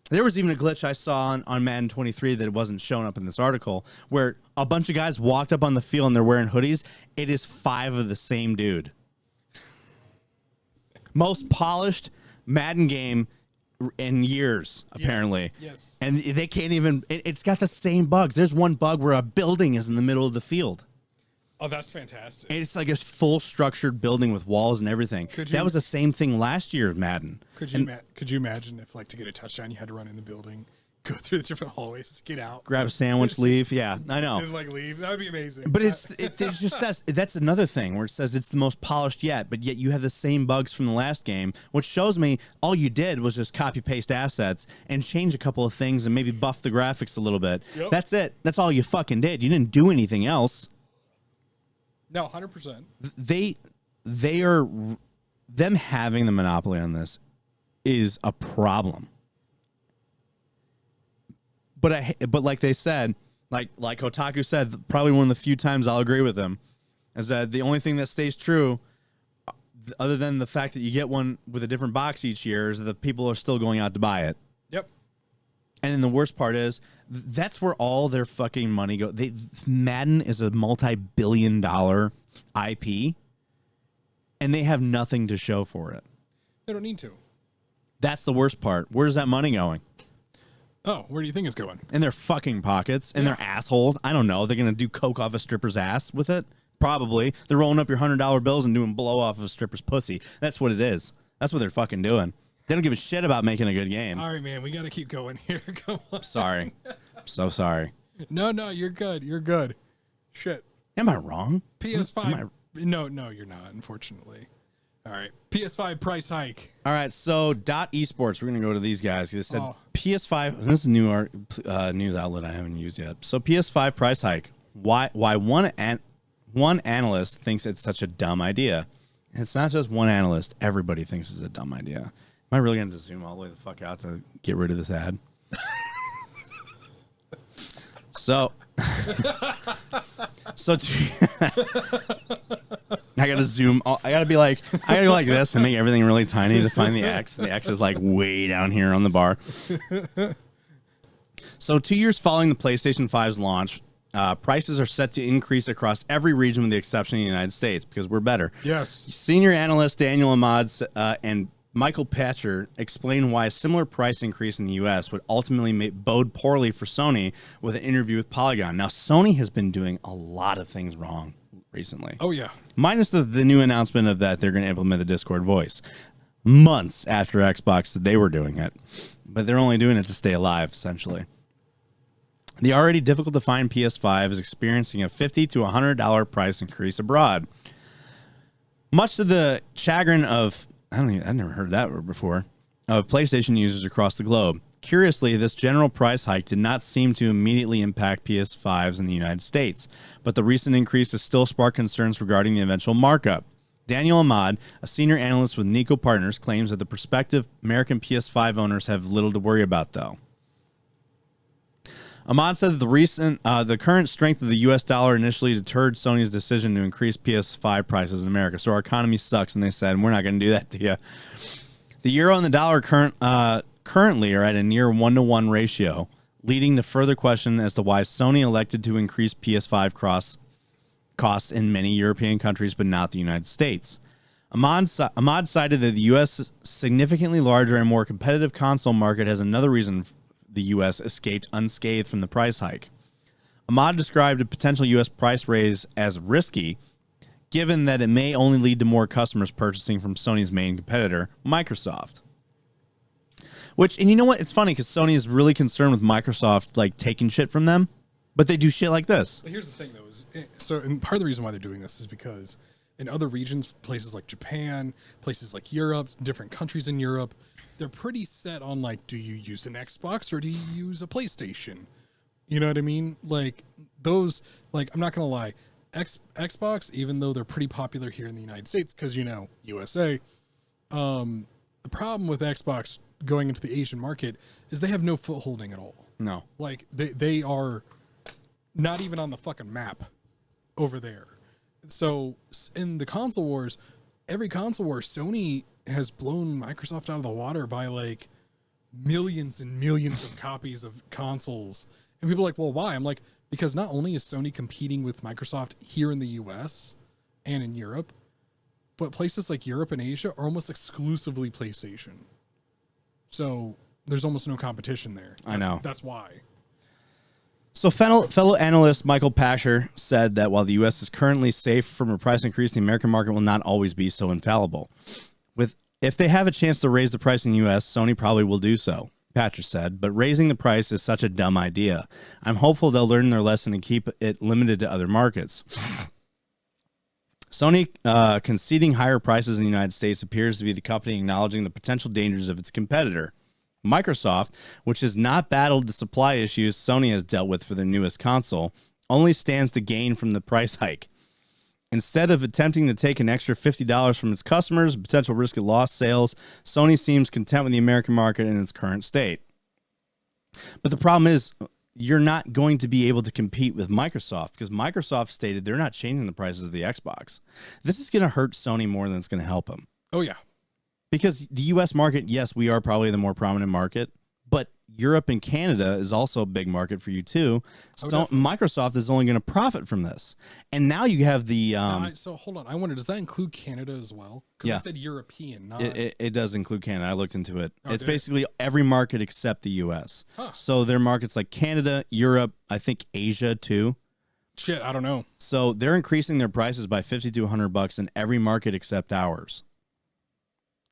There was even a glitch I saw on Madden 23 that wasn't shown up in this article where a bunch of guys walked up on the field and they're wearing hoodies. It is 5 of the same dude. Most polished Madden game in years, apparently. Yes. And they can't even, it's got the same bugs. There's one bug where a building is in the middle of the field. Oh, that's fantastic. And it's like a full structured building with walls and everything. That was the same thing last year of Madden. Could you imagine if, like, to get a touchdown, you had to run in the building, go through the different hallways, get out, grab a sandwich, leave? Yeah, I know. and like leave? That would be amazing. But it just says, that's another thing where it says it's the most polished yet, but yet you have the same bugs from the last game, which shows me all you did was just copy paste assets and change a couple of things and maybe buff the graphics a little bit. Yep. That's it. That's all you fucking did. You didn't do anything else. No, 100%. They are, them having the monopoly on this is a problem. But like they said, like Kotaku said, probably one of the few times I'll agree with them, is that the only thing that stays true, other than the fact that you get one with a different box each year, is that the people are still going out to buy it. Yep. And then the worst part is that's where all their fucking money goes. Madden is a multi-billion-dollar IP, and they have nothing to show for it. They don't need to. That's the worst part. Where's that money going? Oh, where do you think it's going? In their fucking pockets, in their assholes. I don't know. They're going to do coke off a stripper's ass with it? Probably. They're rolling up your $100 bills and doing blow off of a stripper's pussy. That's what it is. That's what they're fucking doing. They don't give a shit about making a good game. All right, man. We got to keep going here. Come on. Sorry. I'm so sorry. No, you're good. You're good. Shit. Am I wrong? PS5. No, you're not, unfortunately. All right. PS5 price hike. All right. So, Esports, we're going to go to these guys. They said Oh. PS5, this is a new news outlet I haven't used yet. So, PS5 price hike. Why one analyst thinks it's such a dumb idea. And it's not just one analyst. Everybody thinks it's a dumb idea. Am I really going to zoom all the way the fuck out to get rid of this ad? So I gotta zoom. I gotta go like this and make everything really tiny to find the X. The X is like way down here on the bar. So 2 years following the PlayStation 5's launch, prices are set to increase across every region with the exception of the United States because we're better. Yes. Senior analyst Daniel Ahmad and Michael Patcher explained why a similar price increase in the U.S. would ultimately bode poorly for Sony with an interview with Polygon. Now, Sony has been doing a lot of things wrong recently. Oh, yeah. Minus the new announcement of that they're going to implement the Discord voice months after Xbox said they were doing it. But they're only doing it to stay alive, essentially. The already difficult to find PS5 is experiencing a $50 to $100 price increase abroad. Much to the chagrin of... I've never heard that word before, of PlayStation users across the globe. Curiously, this general price hike did not seem to immediately impact PS5s in the United States, but the recent increase has still sparked concerns regarding the eventual markup. Daniel Ahmad, a senior analyst with Nico Partners, claims that the prospective American PS5 owners have little to worry about, though. Ahmad said that the current strength of the U.S. dollar initially deterred Sony's decision to increase PS5 prices in America. So our economy sucks, and they said, we're not going to do that to you. The euro and the dollar currently are at a near 1-to-1 ratio, leading to further question as to why Sony elected to increase PS5 costs in many European countries, but not the United States. Ahmad cited that the U.S. significantly larger and more competitive console market has another reason the U.S. escaped unscathed from the price hike. Ahmad described a potential U.S. price raise as risky, given that it may only lead to more customers purchasing from Sony's main competitor, Microsoft. And you know what? It's funny because Sony is really concerned with Microsoft like taking shit from them, but they do shit like this. But here's the thing, though, and part of the reason why they're doing this is because in other regions, places like Japan, places like Europe, different countries in Europe, they're pretty set on, like, do you use an Xbox or do you use a PlayStation? You know what I mean? Like, those, like, I'm not going to lie, Xbox, even though they're pretty popular here in the United States, because, USA, the problem with Xbox going into the Asian market is they have no footholding at all. No. Like they are not even on the fucking map over there. So in the console wars, every console war, Sony has blown Microsoft out of the water by like millions and millions of copies of consoles. And people are like, well, why? I'm like, because not only is Sony competing with Microsoft here in the US and in Europe, but places like Europe and Asia are almost exclusively PlayStation. So there's almost no competition there. I know. That's why. So fellow analyst Michael Pasher said that while the U.S. is currently safe from a price increase, the American market will not always be so infallible. If they have a chance to raise the price in the U.S., Sony probably will do so, Pasher said, but raising the price is such a dumb idea. I'm hopeful they'll learn their lesson and keep it limited to other markets. Sony conceding higher prices in the United States appears to be the company acknowledging the potential dangers of its competitor. Microsoft, which has not battled the supply issues Sony has dealt with for the newest console, only stands to gain from the price hike. Instead of attempting to take an extra $50 from its customers, potential risk of lost sales, Sony seems content with the American market in its current state. But the problem is, you're not going to be able to compete with Microsoft because Microsoft stated they're not changing the prices of the Xbox. This is going to hurt Sony more than it's going to help them. Oh, yeah. Because the U.S. market, yes, we are probably the more prominent market, but Europe and Canada is also a big market for you too. So Microsoft is only going to profit from this. And now you have the... so hold on. I wonder, does that include Canada as well? Because Yeah. I said European, not... It does include Canada. I looked into it. Oh, it's did it? basically every market except the U.S. Huh. So there are markets like Canada, Europe, I think Asia too. Shit, I don't know. So they're increasing their prices by $50 to $100 in every market except ours.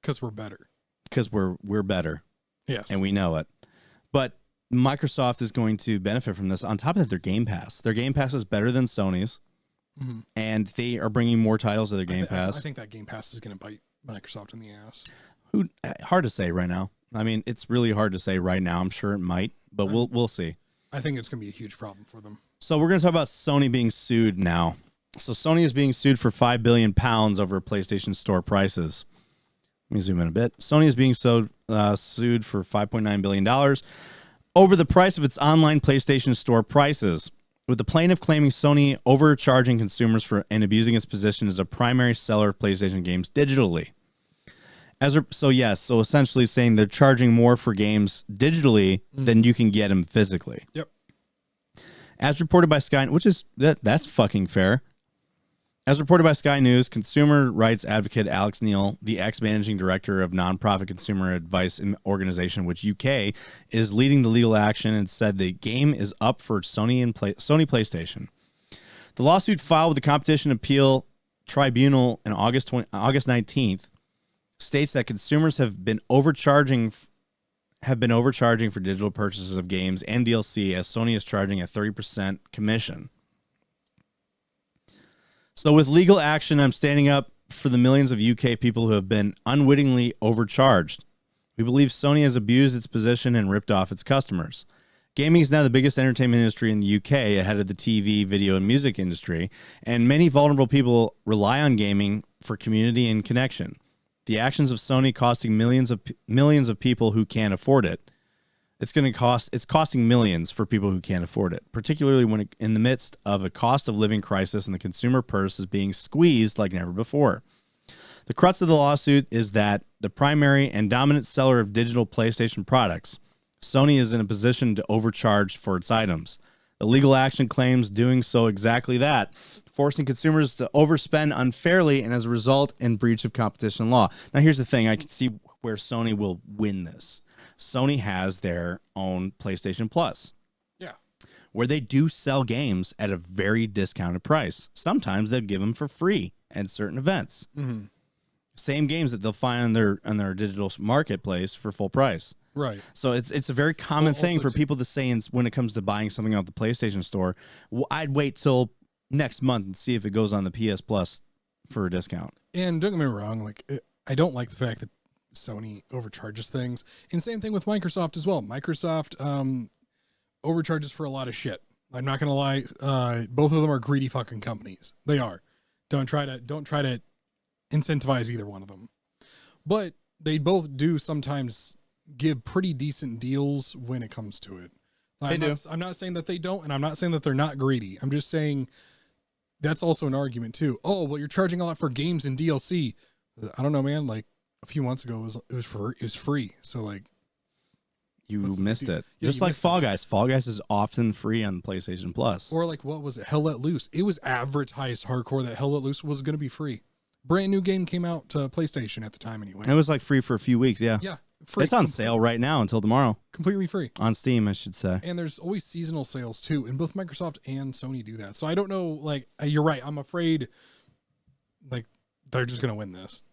Because we're better. Because we're better. Yes. And we know it. But Microsoft is going to benefit from this. On top of that, their Game Pass. Their Game Pass is better than Sony's. Mm-hmm. And they are bringing more titles to their Game Pass. I think that Game Pass is going to bite Microsoft in the ass. Hard to say right now. I mean, it's really hard to say right now. I'm sure it might, but we'll see. I think it's going to be a huge problem for them. So we're going to talk about Sony being sued now. So Sony is being sued for £5 billion over PlayStation Store prices. Let me zoom in a bit. Sony is being sued for $5.9 billion over the price of its online PlayStation Store prices, with the plaintiff claiming Sony overcharging consumers and abusing its position as a primary seller of PlayStation games digitally. So essentially saying they're charging more for games digitally than you can get them physically. Yep. As reported by Sky, which is that's fucking fair. As reported by Sky News, consumer rights advocate Alex Neil, the ex-managing director of nonprofit consumer advice organization, which UK is leading the legal action, and said the game is up for Sony PlayStation. The lawsuit filed with the Competition Appeal Tribunal on August 19th states that consumers have been overcharging for digital purchases of games and DLC, as Sony is charging a 30% commission. So with legal action, I'm standing up for the millions of UK people who have been unwittingly overcharged. We believe Sony has abused its position and ripped off its customers. Gaming is now the biggest entertainment industry in the UK, ahead of the TV, video, and music industry, and many vulnerable people rely on gaming for community and connection. The actions of Sony costing millions of people who can't afford it. It's costing millions for people who can't afford it, particularly when in the midst of a cost of living crisis and the consumer purse is being squeezed like never before. The crux of the lawsuit is that the primary and dominant seller of digital PlayStation products, Sony, is in a position to overcharge for its items. The legal action claims doing so exactly that, forcing consumers to overspend unfairly and as a result in breach of competition law. Now here's the thing, I can see where Sony will win this. Sony has their own PlayStation Plus. Yeah. Where they do sell games at a very discounted price. Sometimes they'll give them for free at certain events. Mm-hmm. Same games that they'll find on their digital marketplace for full price. Right. So it's a very common thing for people to say when it comes to buying something off the PlayStation Store. I'd wait till next month and see if it goes on the PS Plus for a discount. And don't get me wrong, I don't like the fact that Sony overcharges things. And same thing with Microsoft as well. Microsoft overcharges for a lot of shit. I'm not gonna lie. Both of them are greedy fucking companies. They are. Don't try to incentivize either one of them. But they both do sometimes give pretty decent deals when it comes to it. I'm not saying that they don't, and I'm not saying that they're not greedy. I'm just saying that's also an argument too. Oh, well, you're charging a lot for games and DLC. I don't know, man. Like a few months ago, it was free. So like, you missed it. Yeah, Just like Fall Guys. Fall Guys is often free on PlayStation Plus. Or like, what was it? Hell Let Loose. It was advertised hardcore that Hell Let Loose was going to be free. Brand new game came out to PlayStation at the time anyway. It was like free for a few weeks. Yeah. Yeah. Free. It's on sale right now until tomorrow. Completely free. On Steam, I should say. And there's always seasonal sales too. And both Microsoft and Sony do that. So I don't know, like, you're right. I'm afraid like they're just going to win this.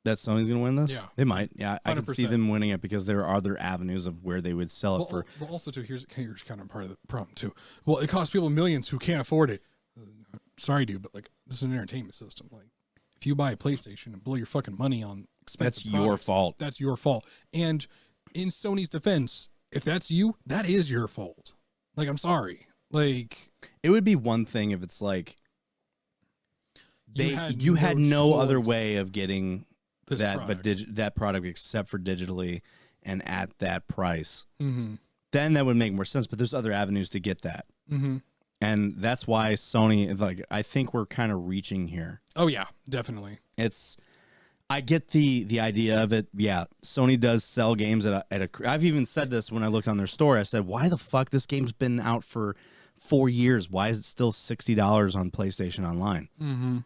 That Sony's going to win this? Yeah. They might. Yeah, I can see 100%. them winning it because there are other avenues of where they would sell it for. Well, also too, here's kind of part of the problem too. Well, it costs people millions who can't afford it. Sorry, dude, but like, this is an entertainment system. Like, if you buy a PlayStation and blow your fucking money on expensive That's your products, fault. That's your fault. And in Sony's defense, if that's you, that is your fault. Like, I'm sorry. Like, It would be one thing if it's like you had no no other choice. way of getting This that product. that product except for digitally and at that price. Mm-hmm. Then that would make more sense. But there's other avenues to get that, Mm-hmm. and that's why Sony. Like, I think we're kind of reaching here. Oh yeah, definitely. I get the idea of it. Yeah, Sony does sell games at a. I've even said this when I looked on their store. I said, "Why the fuck this game's been out for 4 years? Why is it still $60 on PlayStation Online? Mm-hmm.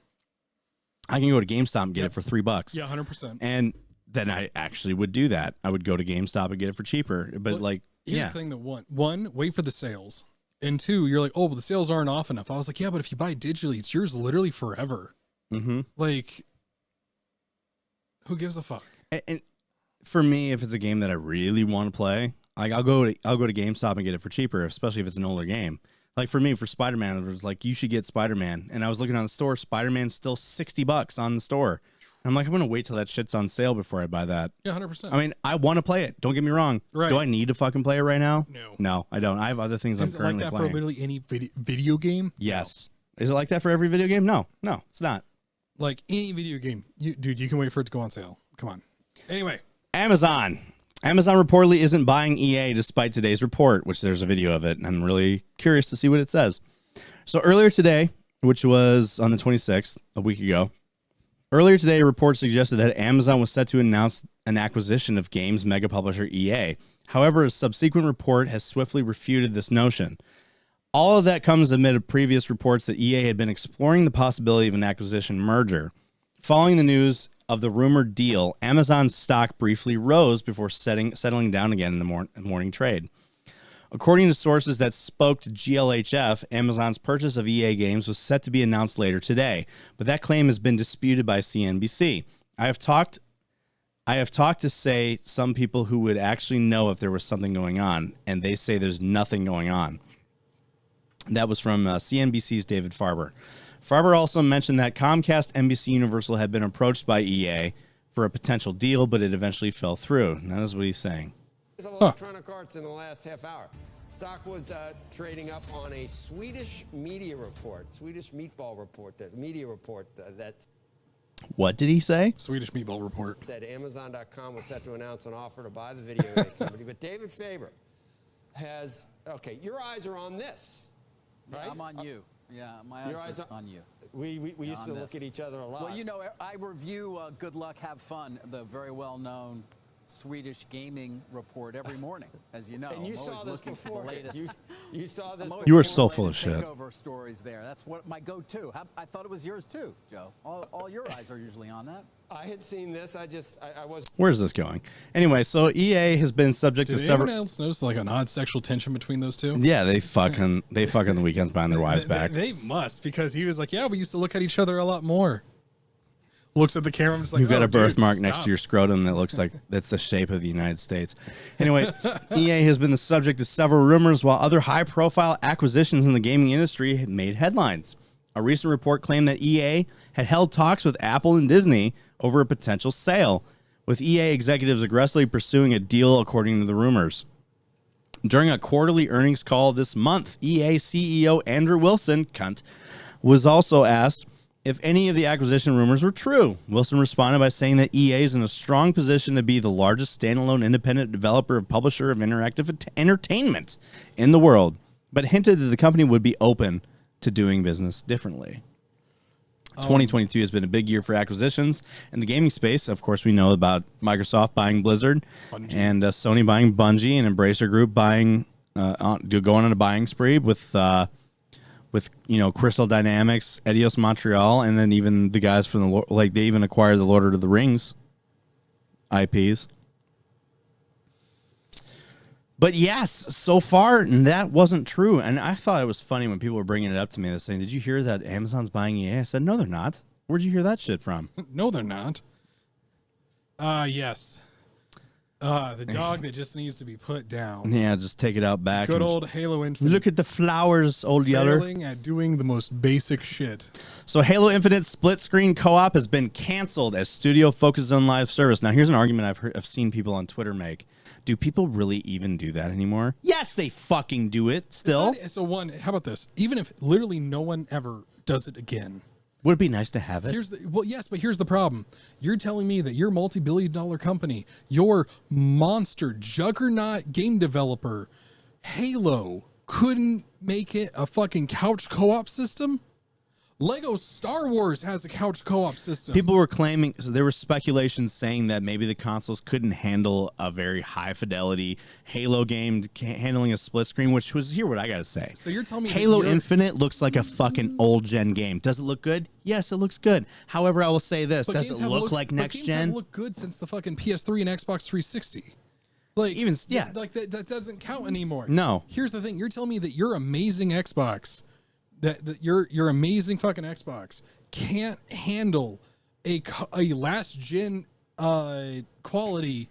I can go to GameStop and get it for $3." Yeah, 100%. And then I actually would do that. I would go to GameStop and get it for cheaper. But Well, like, Here's yeah, the thing that one, wait for the sales. And two, you're like, oh, well, the sales aren't off enough. I was like, yeah, but if you buy digitally, it's yours literally forever. mm-hmm. Like, who gives a fuck? And for me, if it's a game that I really want to play, like I'll go to GameStop and get it for cheaper, especially if it's an older game. Like for me, for Spider-Man, it was like, you should get Spider-Man. And I was looking on the store, Spider-Man's still $60 on the store. And I'm like, I'm going to wait till that shit's on sale before I buy that. Yeah, 100%. I mean, I want to play it. Don't get me wrong. Right. Do I need to fucking play it right now? No. No, I don't. I have other things Is I'm it like currently that playing. for literally any video game? Yes. Is it like that for every video game? No, it's not. Like any video game. Dude, you can wait for it to go on sale. Come on. Anyway. Amazon reportedly isn't buying EA despite today's report, which there's a video of it, and I'm really curious to see what it says. So earlier today, which was on the 26th, a week ago, a report suggested that Amazon was set to announce an acquisition of games mega publisher EA. However, a subsequent report has swiftly refuted this notion. All of that comes amid previous reports that EA had been exploring the possibility of an acquisition merger. Following the news of the rumored deal, Amazon's stock briefly rose before settling down again in the morning trade. According to sources that spoke to GLHF, Amazon's purchase of EA Games was set to be announced later today, but that claim has been disputed by CNBC. I have talked to say some people who would actually know if there was something going on, and they say there's nothing going on. That was from CNBC's David Farber. Farber also mentioned that Comcast NBC Universal had been approached by EA for a potential deal, but it eventually fell through. Now, this is what he's saying. Electronic Arts in the last half hour. Stock was trading up on a Swedish media report, Swedish meatball report, the media report that What did he say? Swedish Meatball Report. said Amazon.com was set to announce an offer to buy the video game company. But David Faber has, okay, your eyes are on this, right? Yeah, I'm on you. Yeah, my Your eyes eyes are on you. We used to on look this. at each other a lot. Well, you know, I review Good Luck, Have Fun, the very well-known Swedish gaming report every morning, as you know. and you I'm saw always this looking for before. the latest. You saw this. I'm always You were looking so for the full of latest shit. takeover stories there. That's what my go-to. I thought it was yours too, Joe. All your eyes are usually on that. I had seen this. I was. Where's this going? Anyway, so EA has been subject Did to anyone several. else notice like an odd sexual tension between those two? Yeah, they fucking the weekends behind their wives back. They must, because he was like, yeah, we used to look at each other a lot more. Looks at the camera and is like, You've got "Oh, a birthmark dude, next stop." to your scrotum that looks like that's the shape of the United States. Anyway, EA has been the subject of several rumors, while other high-profile acquisitions in the gaming industry had made headlines. A recent report claimed that EA had held talks with Apple and Disney over a potential sale, with EA executives aggressively pursuing a deal according to the rumors. During a quarterly earnings call this month, EA CEO Andrew Wilson, was also asked if any of the acquisition rumors were true. Wilson responded by saying that EA is in a strong position to be the largest standalone independent developer and publisher of interactive entertainment in the world, but hinted that the company would be open to doing business differently. 2022 has been a big year for acquisitions in the gaming space. Of course, we know about Microsoft buying Blizzard and Sony buying Bungie and Embracer Group buying, going on a buying spree with Crystal Dynamics, Eidos Montreal, and then even the guys from they even acquired the Lord of the Rings IPs. But yes, so far that wasn't true, and I thought it was funny when people were bringing it up to me. They're saying, "Did you hear that Amazon's buying EA?" I said, "No, they're not. Where'd you hear that shit from?" No, they're not. Yes. The dog that just needs to be put down. Yeah, just take it out back. Good old Halo Infinite. Look at the flowers, old Yeller. Failing at doing the most basic shit. So Halo Infinite split screen co-op has been canceled as studio focuses on live service. Now here's an argument I've seen people on Twitter make. Do people really even do that anymore? Yes, they fucking do it still. How about this? Even if literally no one ever does it again. Would it be nice to have it? But here's the problem. You're telling me that your multi-billion-dollar company, your monster juggernaut game developer, Halo, couldn't make it a fucking couch co-op system? Lego Star Wars has a couch co-op system. People were claiming, so there were speculations saying that maybe the consoles couldn't handle a very high fidelity Halo game handling a split screen, which was, here what I gotta say. So you're telling me Halo Infinite looks like a fucking old gen game. Does it look good? Yes, it looks good. However, I will say this: does it look like next gen? Games look good since the fucking PS3 and Xbox 360. That doesn't count anymore. No. Here's the thing: you're telling me that your amazing Xbox, that your amazing fucking Xbox can't handle a last gen quality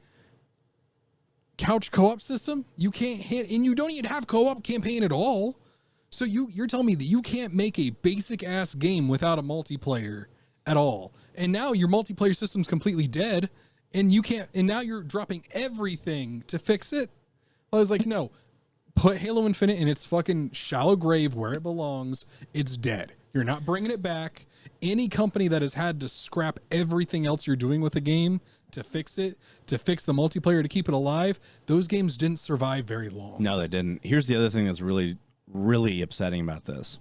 couch co-op system. You can't hit, and you don't even have co-op campaign at all. So you're telling me that you can't make a basic ass game without a multiplayer at all. And now your multiplayer system's completely dead, and you can't, and now you're dropping everything to fix it. I was like, no, put Halo Infinite in its fucking shallow grave where it belongs. It's dead. You're not bringing it back. Any company that has had to scrap everything else you're doing with the game to fix it, to fix the multiplayer, to keep it alive, those games didn't survive very long. No, they didn't. Here's the other thing that's really, really upsetting about this.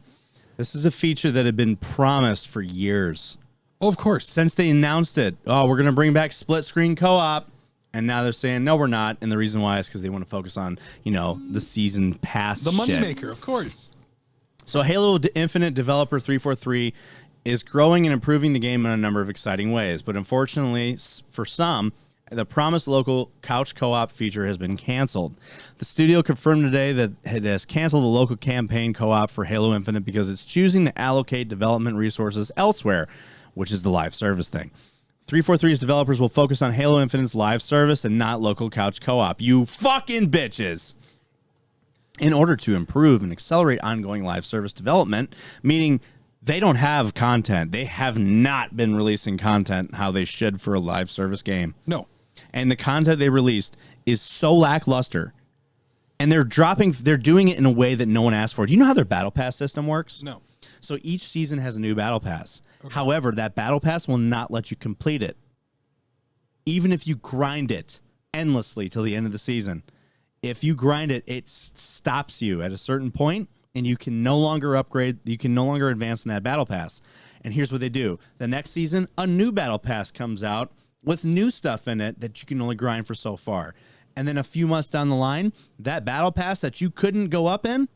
This is a feature that had been promised for years. Oh, of course. Since they announced it. Oh, we're going to bring back split screen co-op. And now they're saying, no, we're not. And the reason why is because they want to focus on, the season pass The shit. moneymaker, of course. So Halo Infinite developer 343 is growing and improving the game in a number of exciting ways. But unfortunately, for some, the promised local couch co-op feature has been canceled. The studio confirmed today that it has canceled the local campaign co-op for Halo Infinite because it's choosing to allocate development resources elsewhere, which is the live service thing. 343's developers will focus on Halo Infinite's live service and not local couch co-op. You fucking bitches! In order to improve and accelerate ongoing live service development, meaning they don't have content. They have not been releasing content how they should for a live service game. No. And the content they released is so lackluster. And they're doing it in a way that no one asked for. Do you know how their battle pass system works? No. So each season has a new battle pass. Okay. However, that battle pass will not let you complete it. Even if you grind it endlessly till the end of the season. If you grind it, it stops you at a certain point, and you can no longer upgrade. You can no longer advance in that battle pass. And here's what they do. The next season, a new battle pass comes out with new stuff in it that you can only grind for so far. And then a few months down the line, that battle pass that you couldn't go up in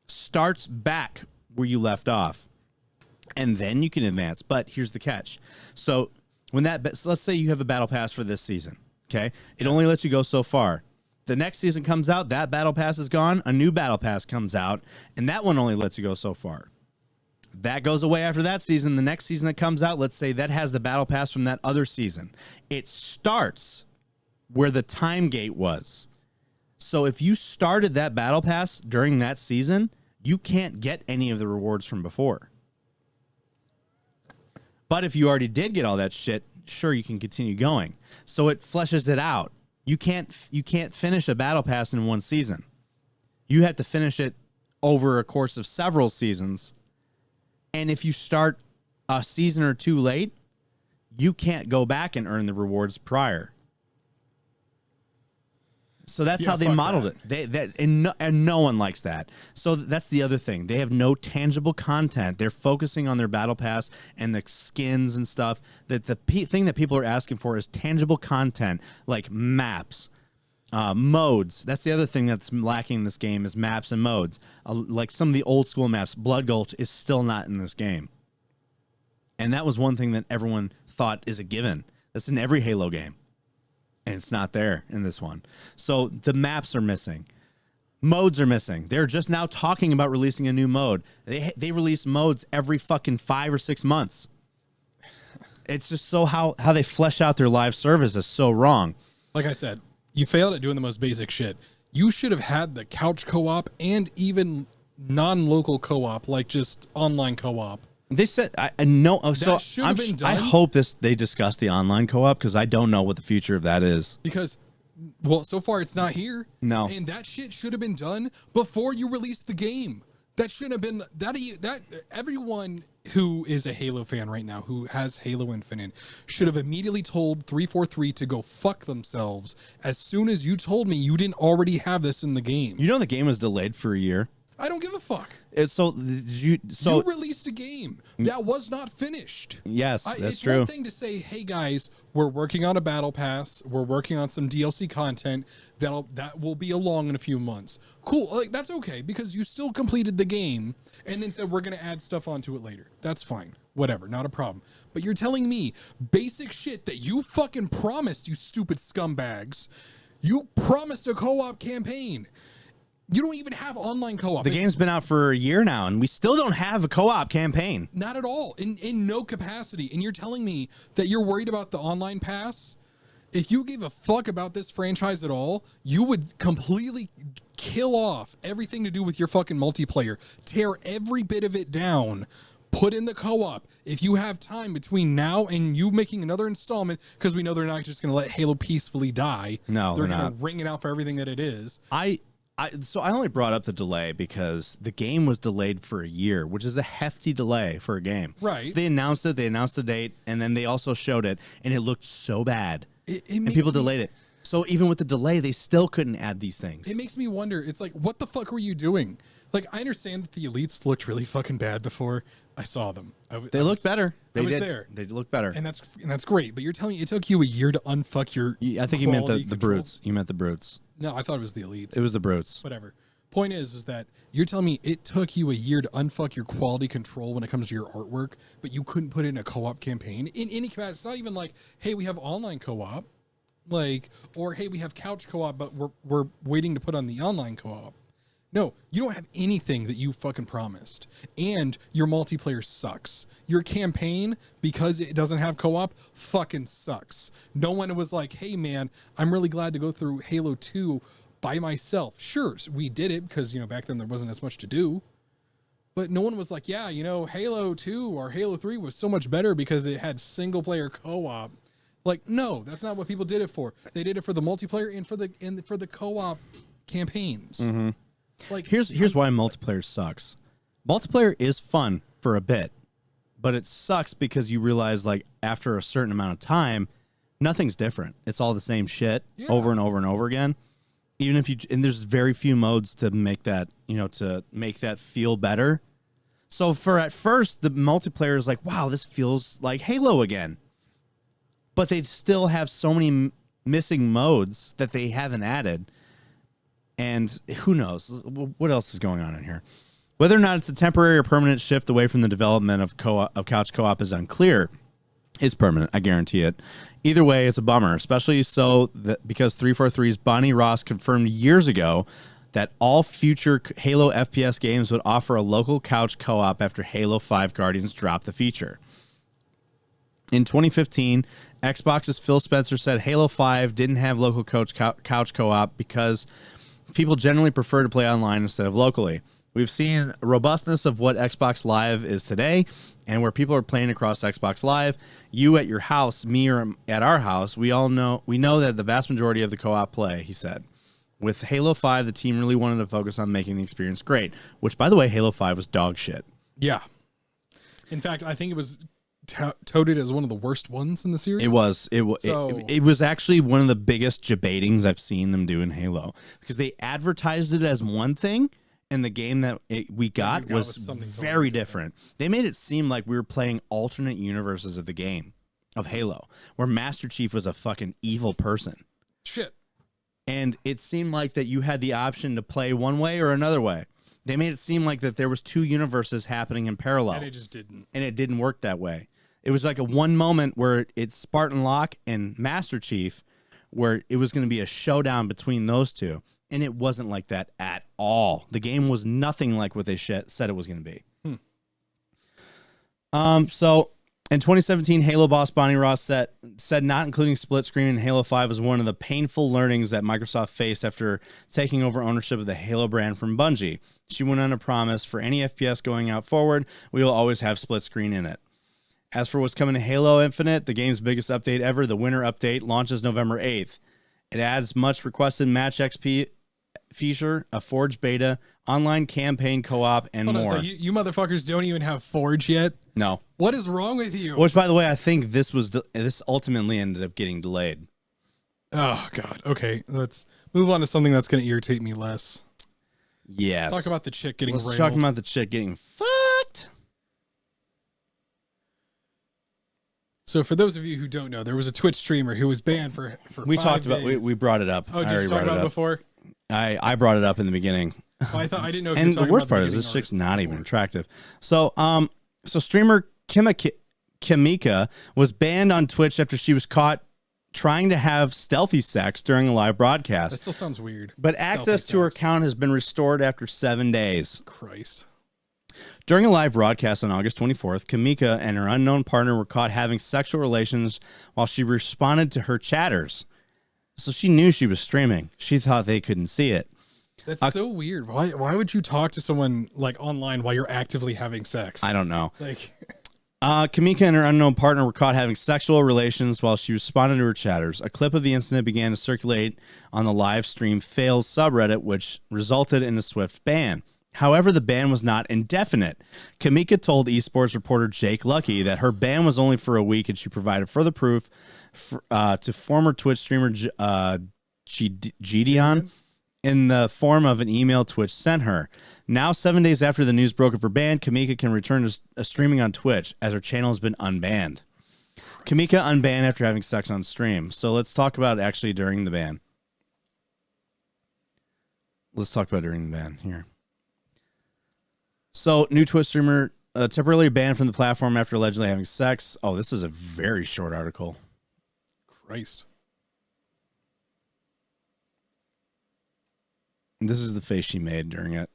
starts back where you left off. And then you can advance. But here's the catch. So let's say you have a battle pass for this season. Okay. It only lets you go so far. The next season comes out, that battle pass is gone, a new battle pass comes out, and that one only lets you go so far. That goes away after that season. The next season that comes out, let's say that has the battle pass from that other season. It starts where the time gate was. So if you started that battle pass during that season, you can't get any of the rewards from before. But if you already did get all that shit, sure, you can continue going. So it fleshes it out. You can't finish a battle pass in one season. You have to finish it over a course of several seasons. And if you start a season or two late, you can't go back and earn the rewards prior. So that's how they modeled it. And no one likes that. So that's the other thing. They have no tangible content. They're focusing on their battle pass and the skins and stuff. That the thing that people are asking for is tangible content, like maps, modes. That's the other thing that's lacking in this game is maps and modes. Like some of the old school maps, Blood Gulch is still not in this game. And that was one thing that everyone thought is a given. That's in every Halo game. And it's not there in this one. So the maps are missing. Modes are missing. They're just now talking about releasing a new mode. They release modes every fucking 5 or 6 months. It's just so how they flesh out their live service is so wrong. Like I said, you failed at doing the most basic shit. You should have had the couch co-op and even non-local co-op, like just online co-op. They said I know. So I hope they discuss the online co-op because I don't know what the future of that is. Because, well, so far it's not here. No, and that shit should have been done before you released the game. That shouldn't have been that. Everyone who is a Halo fan right now, who has Halo Infinite, should have immediately told 343 to go fuck themselves as soon as you told me you didn't already have this in the game. You know the game was delayed for a year. I don't give a fuck. So you released a game that was not finished. Yes, that's it's true. One thing to say, hey guys, we're working on a battle pass. We're working on some DLC content that will be along in a few months. Cool, like that's okay because you still completed the game and then said we're gonna add stuff onto it later. That's fine, whatever, not a problem. But you're telling me basic shit that you fucking promised, you stupid scumbags. You promised a co-op campaign. You don't even have online co-op. The game's been out for a year now, and we still don't have a co-op campaign. Not at all, in no capacity. And you're telling me that you're worried about the online pass? If you gave a fuck about this franchise at all, you would completely kill off everything to do with your fucking multiplayer. Tear every bit of it down. Put in the co-op. If you have time between now and you making another installment, because we know they're not just going to let Halo peacefully die. No, they're going to ring it out for everything that it is. So I only brought up the delay because the game was delayed for a year, which is a hefty delay for a game. Right. So they announced it, they announced the date, and then they also showed it, and it looked so bad. And people delayed it. So even with the delay, they still couldn't add these things. It makes me wonder, it's like, what the fuck were you doing? Like, I understand that the elites looked really fucking bad before I saw them. They looked better. I was there. They look better. And that's great. But you're telling me it took you a year to unfuck your I think you meant the brutes. You meant the brutes. No, I thought it was the elites. It was the brutes. Whatever. Point is that you're telling me it took you a year to unfuck your quality control when it comes to your artwork, but you couldn't put in a co-op campaign in any capacity. It's not even like, hey, we have online co-op, like, or hey, we have couch co-op, but we're waiting to put on the online co-op. No, you don't have anything that you fucking promised. And your multiplayer sucks. Your campaign, because it doesn't have co-op, fucking sucks. No one was like, hey man, I'm really glad to go through Halo 2 by myself. Sure, we did it because, back then there wasn't as much to do. But no one was like, yeah, Halo 2 or Halo 3 was so much better because it had single player co-op. Like, no, that's not what people did it for. They did it for the multiplayer and for the co-op campaigns. Mm-hmm. Like, here's why multiplayer sucks. Multiplayer is fun for a bit, but it sucks because you realize, like, after a certain amount of time, nothing's different. It's all the same shit over and over and over again. Even if and there's very few modes to make that, to make that feel better. So at first, the multiplayer is like, wow, this feels like Halo again. But they still have so many missing modes that they haven't added. And who knows what else is going on in here. Whether or not it's a temporary or permanent shift away from the development of couch co-op is unclear. It's permanent, I guarantee it. Either way, it's a bummer, especially because 343's Bonnie Ross confirmed years ago that all future Halo FPS games would offer a local couch co-op after Halo 5 Guardians dropped the feature. In 2015, Xbox's Phil Spencer said Halo 5 didn't have local couch co-op because people generally prefer to play online instead of locally. We've seen robustness of what Xbox Live is today, and where people are playing across Xbox Live. You at your house, me or at our house, we know that the vast majority of the co-op play, he said. With Halo 5, the team really wanted to focus on making the experience great, which, by the way, Halo 5 was dog shit. Yeah. In fact, I think it was touted as one of the worst ones in the series. It was. It was actually one of the biggest debatings I've seen them do in Halo, because they advertised it as one thing, and the game that we got was something very different. They made it seem like we were playing alternate universes of the game of Halo, where Master Chief was a fucking evil person. Shit. And it seemed like that you had the option to play one way or another way. They made it seem like that there was two universes happening in parallel. And it just didn't. And it didn't work that way. It was like a one moment where it's Spartan Locke and Master Chief, where it was going to be a showdown between those two. And it wasn't like that at all. The game was nothing like what they said it was going to be. So in 2017, Halo boss Bonnie Ross said not including split screen in Halo 5 was one of the painful learnings that Microsoft faced after taking over ownership of the Halo brand from Bungie. She went on to promise, for any FPS going out forward, we will always have split screen in it. As for what's coming to Halo Infinite, the game's biggest update ever, the Winter Update, launches November 8th. It adds much requested Match XP feature, a Forge beta, online campaign co-op, and Hold on, more. so you motherfuckers don't even have Forge yet? No. What is wrong with you? Which, by the way, I think this ultimately ended up getting delayed. Oh, God. Okay, let's move on to something that's going to irritate me less. Yes. Let's talk about the chick getting railed. Let's talk about the chick getting fucked. So for those of you who don't know, there was a Twitch streamer who was banned for We 5 talked about days. we brought it up. Oh, I did already you talk brought about it up. before? I brought it up in the beginning. Well, I didn't know if you And were the talking worst about part the is this beginning chick's or not even before. attractive. So streamer Kimika was banned on Twitch after she was caught trying to have stealthy sex during a live That broadcast. still sounds weird. But Stealthy access to her sex. account has been restored after 7 days. Christ. During a live broadcast on August 24th, Kamika and her unknown partner were caught having sexual relations while she responded to her chatters. So she knew she was streaming. She thought they couldn't see it. That's so weird. Why would you talk to someone like online while you're actively having sex? I don't know. Like, Kamika and her unknown partner were caught having sexual relations while she responded to her chatters. A clip of the incident began to circulate on the live stream fails subreddit, which resulted in a swift ban. However, the ban was not indefinite. Kamika told esports reporter Jake Lucky that her ban was only for a week, and she provided further proof to former Twitch streamer Gideon in the form of an email Twitch sent her. Now, 7 days after the news broke of her ban, Kamika can return to streaming on Twitch as her channel has been unbanned. Kamika unbanned after having sex on stream. So let's talk about actually during the ban. Let's talk about during the ban here. So, new Twitch streamer temporarily banned from the platform after allegedly having sex. Oh, this is a very short article. Christ. And this is the face she made during it.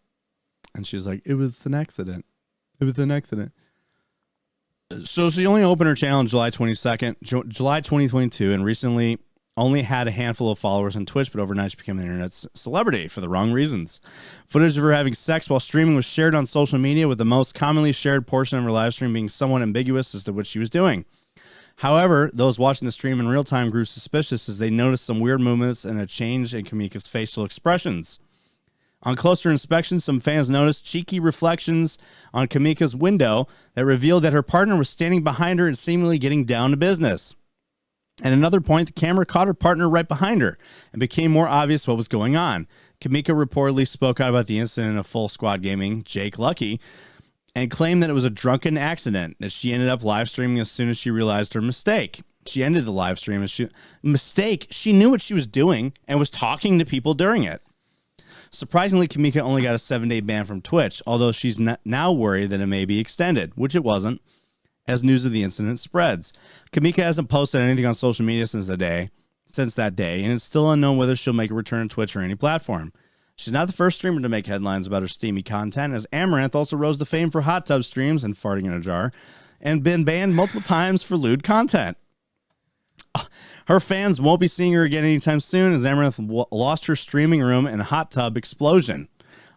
And she was like, it was an accident. It was an accident. So she only opened her channel on July 22nd, July 2022, and recently only had a handful of followers on Twitch, but overnight she became an internet celebrity for the wrong reasons. Footage of her having sex while streaming was shared on social media, with the most commonly shared portion of her live stream being somewhat ambiguous as to what she was doing. However, those watching the stream in real time grew suspicious as they noticed some weird movements and a change in Kamika's facial expressions. On closer inspection, some fans noticed cheeky reflections on Kamika's window that revealed that her partner was standing behind her and seemingly getting down to business. At another point, the camera caught her partner right behind her and became more obvious what was going on. Kamika reportedly spoke out about the incident of Full Squad Gaming, Jake Lucky, and claimed that it was a drunken accident, that she ended up live streaming as soon as she realized her mistake. She ended the live stream as she knew what she was doing and was talking to people during it. Surprisingly, Kamika only got a 7-day ban from Twitch, although she's now worried that it may be extended, which it wasn't, as news of the incident spreads. Kamika hasn't posted anything on social media since that day, and it's still unknown whether she'll make a return to Twitch or any platform. She's not the first streamer to make headlines about her steamy content, as Amaranth also rose to fame for hot tub streams and farting in a jar, and been banned multiple times for lewd content. Her fans won't be seeing her again anytime soon, as Amaranth lost her streaming room in a hot tub explosion.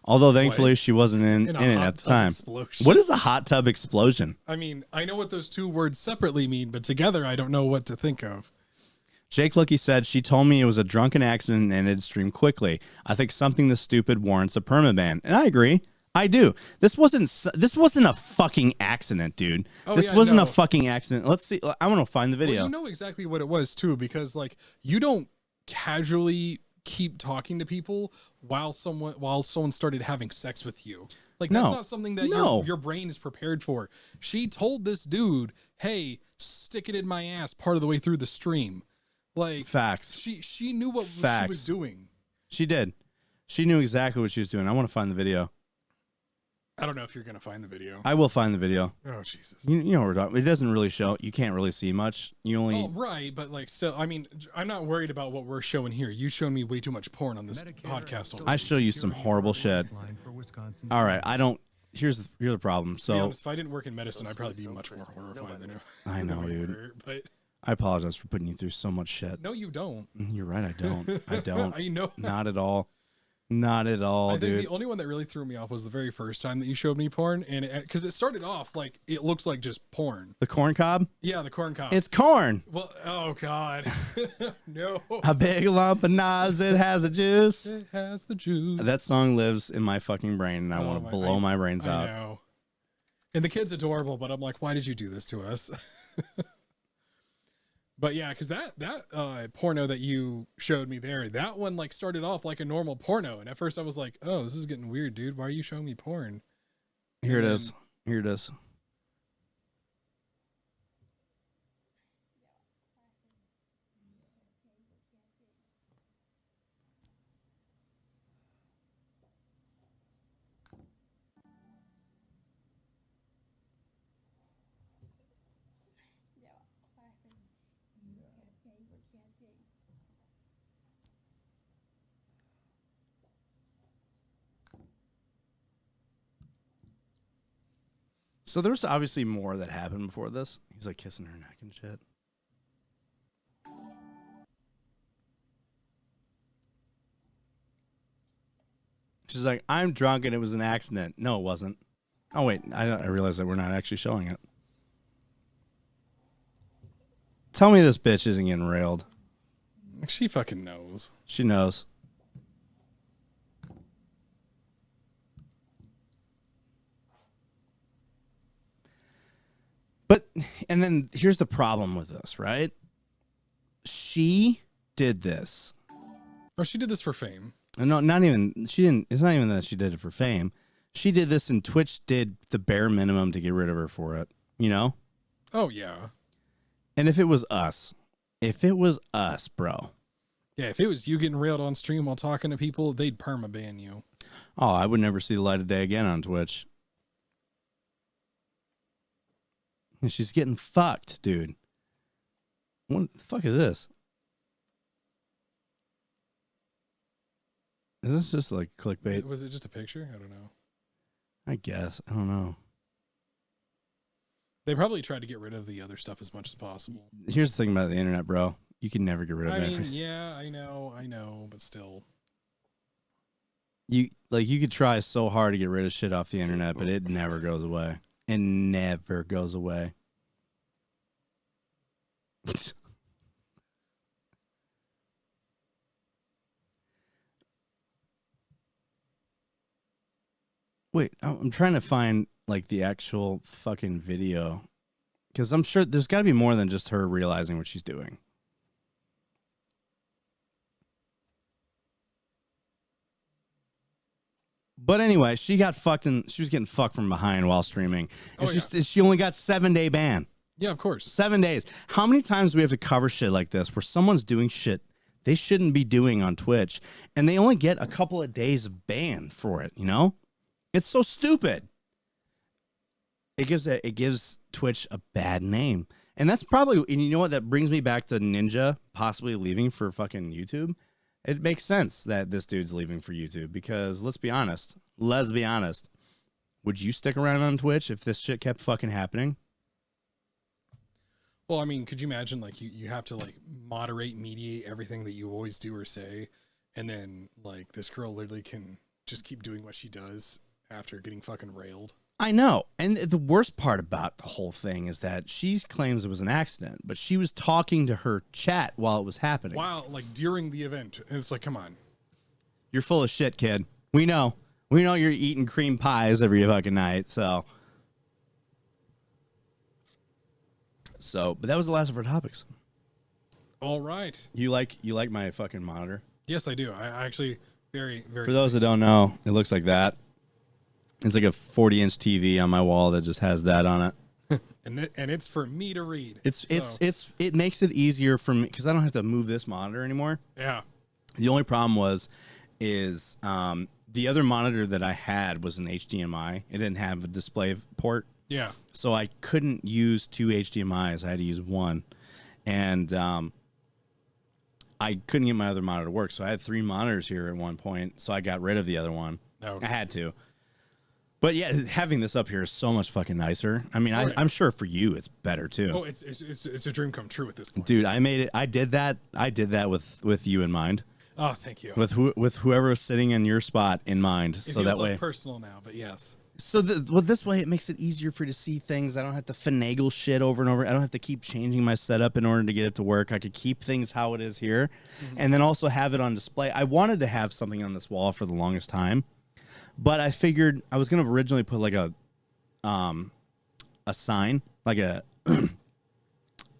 Although thankfully she wasn't in it at the time. Explosion. What is a hot tub explosion? I mean, I know what those two words separately mean, but together I don't know what to think of. Jake Lucky said, she told me it was a drunken accident and ended stream quickly. I think something this stupid warrants a permaban. And I agree. I do. This wasn't a fucking accident, dude. Oh, this yeah, wasn't no. a fucking accident. Let's see. I want to find the video. Well, you know exactly what it was too, because like you don't casually keep talking to people while someone started having sex with you. Like that's No. not something that No. your brain is prepared for. She told this dude, "Hey, stick it in my ass," part of the way through the stream. Like Facts. She knew what she Facts. was doing. She did. She knew exactly what she was doing. I want to find the video. I don't know if you're gonna find the video. I will find the video. Oh Jesus. You know what we're talking. It doesn't really show. You can't really see much. You only. Oh, right, but like still, I mean, I'm not worried about what we're showing here. You showed me way too much porn on this podcast. I show you some horrible shit. All right, I don't. Here's the problem. To be So honest, if I didn't work in medicine, I'd probably be much more horrified than I know, than we dude. were, but I apologize for putting you through so much shit. no, you don't. You're right. I don't. I don't. I know. Not at all. Not at all, I think dude. the only one that really threw me off was the very first time that you showed me porn, and because it started off like it looks like just porn. The corn cob. Yeah, the corn cob. It's corn. Well, oh god, no. A big lump of Nas. It has the juice. It has the juice. That song lives in my fucking brain, and I Oh, want to blow my brains I out. know. And the kid's adorable, but I'm like, why did you do this to us? But yeah, because that porno that you showed me there, that one like started off like a normal porno, and at first I was like, oh, this is getting weird, dude. Why are you showing me porn? Here it And is. Here it is. So there's obviously more that happened before this. He's like kissing her neck and shit. She's like, I'm drunk and it was an accident. No, it wasn't. Oh, wait. I realized that we're not actually showing it. Tell me this bitch isn't getting railed. She fucking knows. She knows. But, and then here's the problem with this, right? She did this. Oh, she did this for fame. No, not even, she didn't, it's not even that she did it for fame. She did this and Twitch did the bare minimum to get rid of her for it, you know? Oh, yeah. And if it was us, bro. Yeah, if it was you getting railed on stream while talking to people, they'd perma-ban you. Oh, I would never see the light of day again on Twitch. And she's getting fucked, dude. What the fuck is this? Is this just like clickbait? Was it just a picture? I don't know. I guess. I don't know. They probably tried to get rid of the other stuff as much as possible. Here's the thing about the internet, bro. You can never get rid of I mean, anything. yeah, I know, but still. You could try so hard to get rid of shit off the internet, but it never goes away. It never goes away. Wait, I'm trying to find like the actual fucking video, because I'm sure there's got to be more than just her realizing what she's doing. But anyway, she got fucked and she was getting fucked from behind while streaming. And she only got 7-day ban. Yeah, of course. 7 days. How many times do we have to cover shit like this where someone's doing shit they shouldn't be doing on Twitch and they only get a couple of days of ban for it, you know? It's so stupid. It gives Twitch a bad name. And that's probably, and you know what, that brings me back to Ninja possibly leaving for fucking YouTube. It makes sense that this dude's leaving for YouTube because let's be honest. Would you stick around on Twitch if this shit kept fucking happening? Well, I mean, could you imagine like you have to like mediate everything that you always do or say, and then like this girl literally can just keep doing what she does after getting fucking railed? I know. And the worst part about the whole thing is that she claims it was an accident, but she was talking to her chat while it was happening. Wow, like during the event. And it's like, come on. You're full of shit, kid. We know. We know you're eating cream pies every fucking night, so. But that was the last of our topics. All right. You like my fucking monitor? Yes, I do. I actually very. For those that don't know, it looks like that. It's like a 40-inch TV on my wall that just has that on it. and it's for me to read. It makes it easier for me because I don't have to move this monitor anymore. Yeah. The only problem is the other monitor that I had was an HDMI. It didn't have a display port. Yeah. So I couldn't use 2 HDMIs. I had to use one. And I couldn't get my other monitor to work. So I had 3 monitors here at one point. So I got rid of the other one. Okay. I had to. But yeah, having this up here is so much fucking nicer. I mean, Right. I'm sure for you it's better too. Oh, it's a dream come true at this point. Dude, I made it. I did that with you in mind. Oh, thank you. With whoever was sitting in your spot in mind. It So feels that less way. personal now, but yes. So this way it makes it easier for you to see things. I don't have to finagle shit over and over. I don't have to keep changing my setup in order to get it to work. I could keep things how it is here, and then also have it on display. I wanted to have something on this wall for the longest time, but I figured I was going to originally put like a sign, like a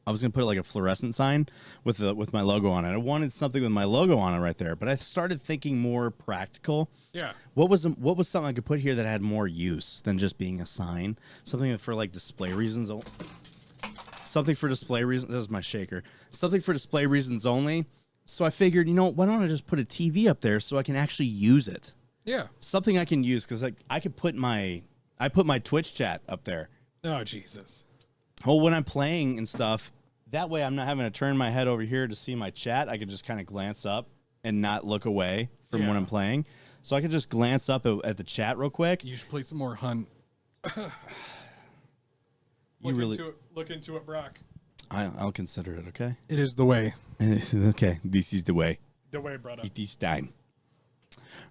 I was going to put like a fluorescent sign with my logo on it. I wanted something with my logo on it right there, but I started thinking more practical. Yeah. What was something I could put here that had more use than just being a sign? Something for like display reasons. Something for display reasons. That was my shaker. Something for display reasons only. So I figured, why don't I just put a TV up there so I can actually use it? Yeah. Something I can use because I could put my Twitch chat up there. Oh, Jesus. Well, when I'm playing and stuff, that way I'm not having to turn my head over here to see my chat. I could just kind of glance up and not look away from when I'm playing. So I could just glance up at the chat real quick. You should play some more Hunt. Look into it, Brock. I'll consider it, okay? It is the way. Okay, this is the way. The way, brother. It is time.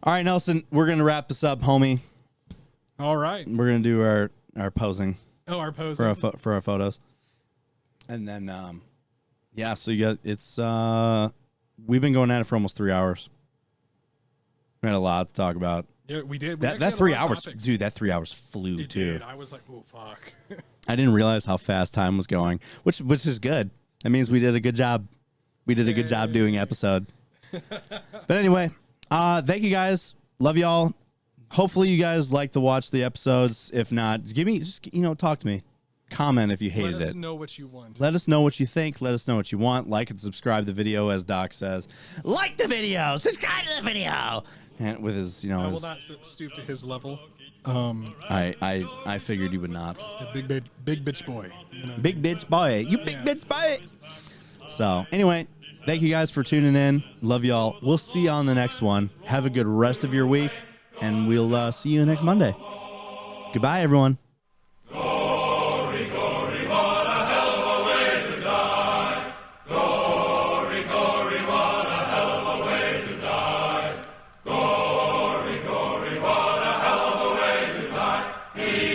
All right, Nelson, we're going to wrap this up, homie. All right. We're going to do our posing. Oh, our posing. For our photos. And then, so we've been going at it for almost 3 hours. We had a lot to talk about. Yeah, we did. That 3 hours, dude, that 3 hours flew it too. Did. I was like, oh, fuck. I didn't realize how fast time was going, which is good. That means we did a good job. We did a good job doing episode. But anyway, thank you guys. Love y'all. Hopefully you guys like to watch the episodes. If not, talk to me. Comment if you hated it. Let us know what you want. Let us know what you think. Let us know what you want. Like and subscribe the video, as Doc says. Like the video. Subscribe to the video. And with his, I will not stoop to his level. I figured you would not. The big bitch boy. Big bitch boy. You big bitch boy. So anyway, thank you guys for tuning in. Love y'all. We'll see you on the next one. Have a good rest of your week, and we'll see you next Monday. Goodbye, everyone. He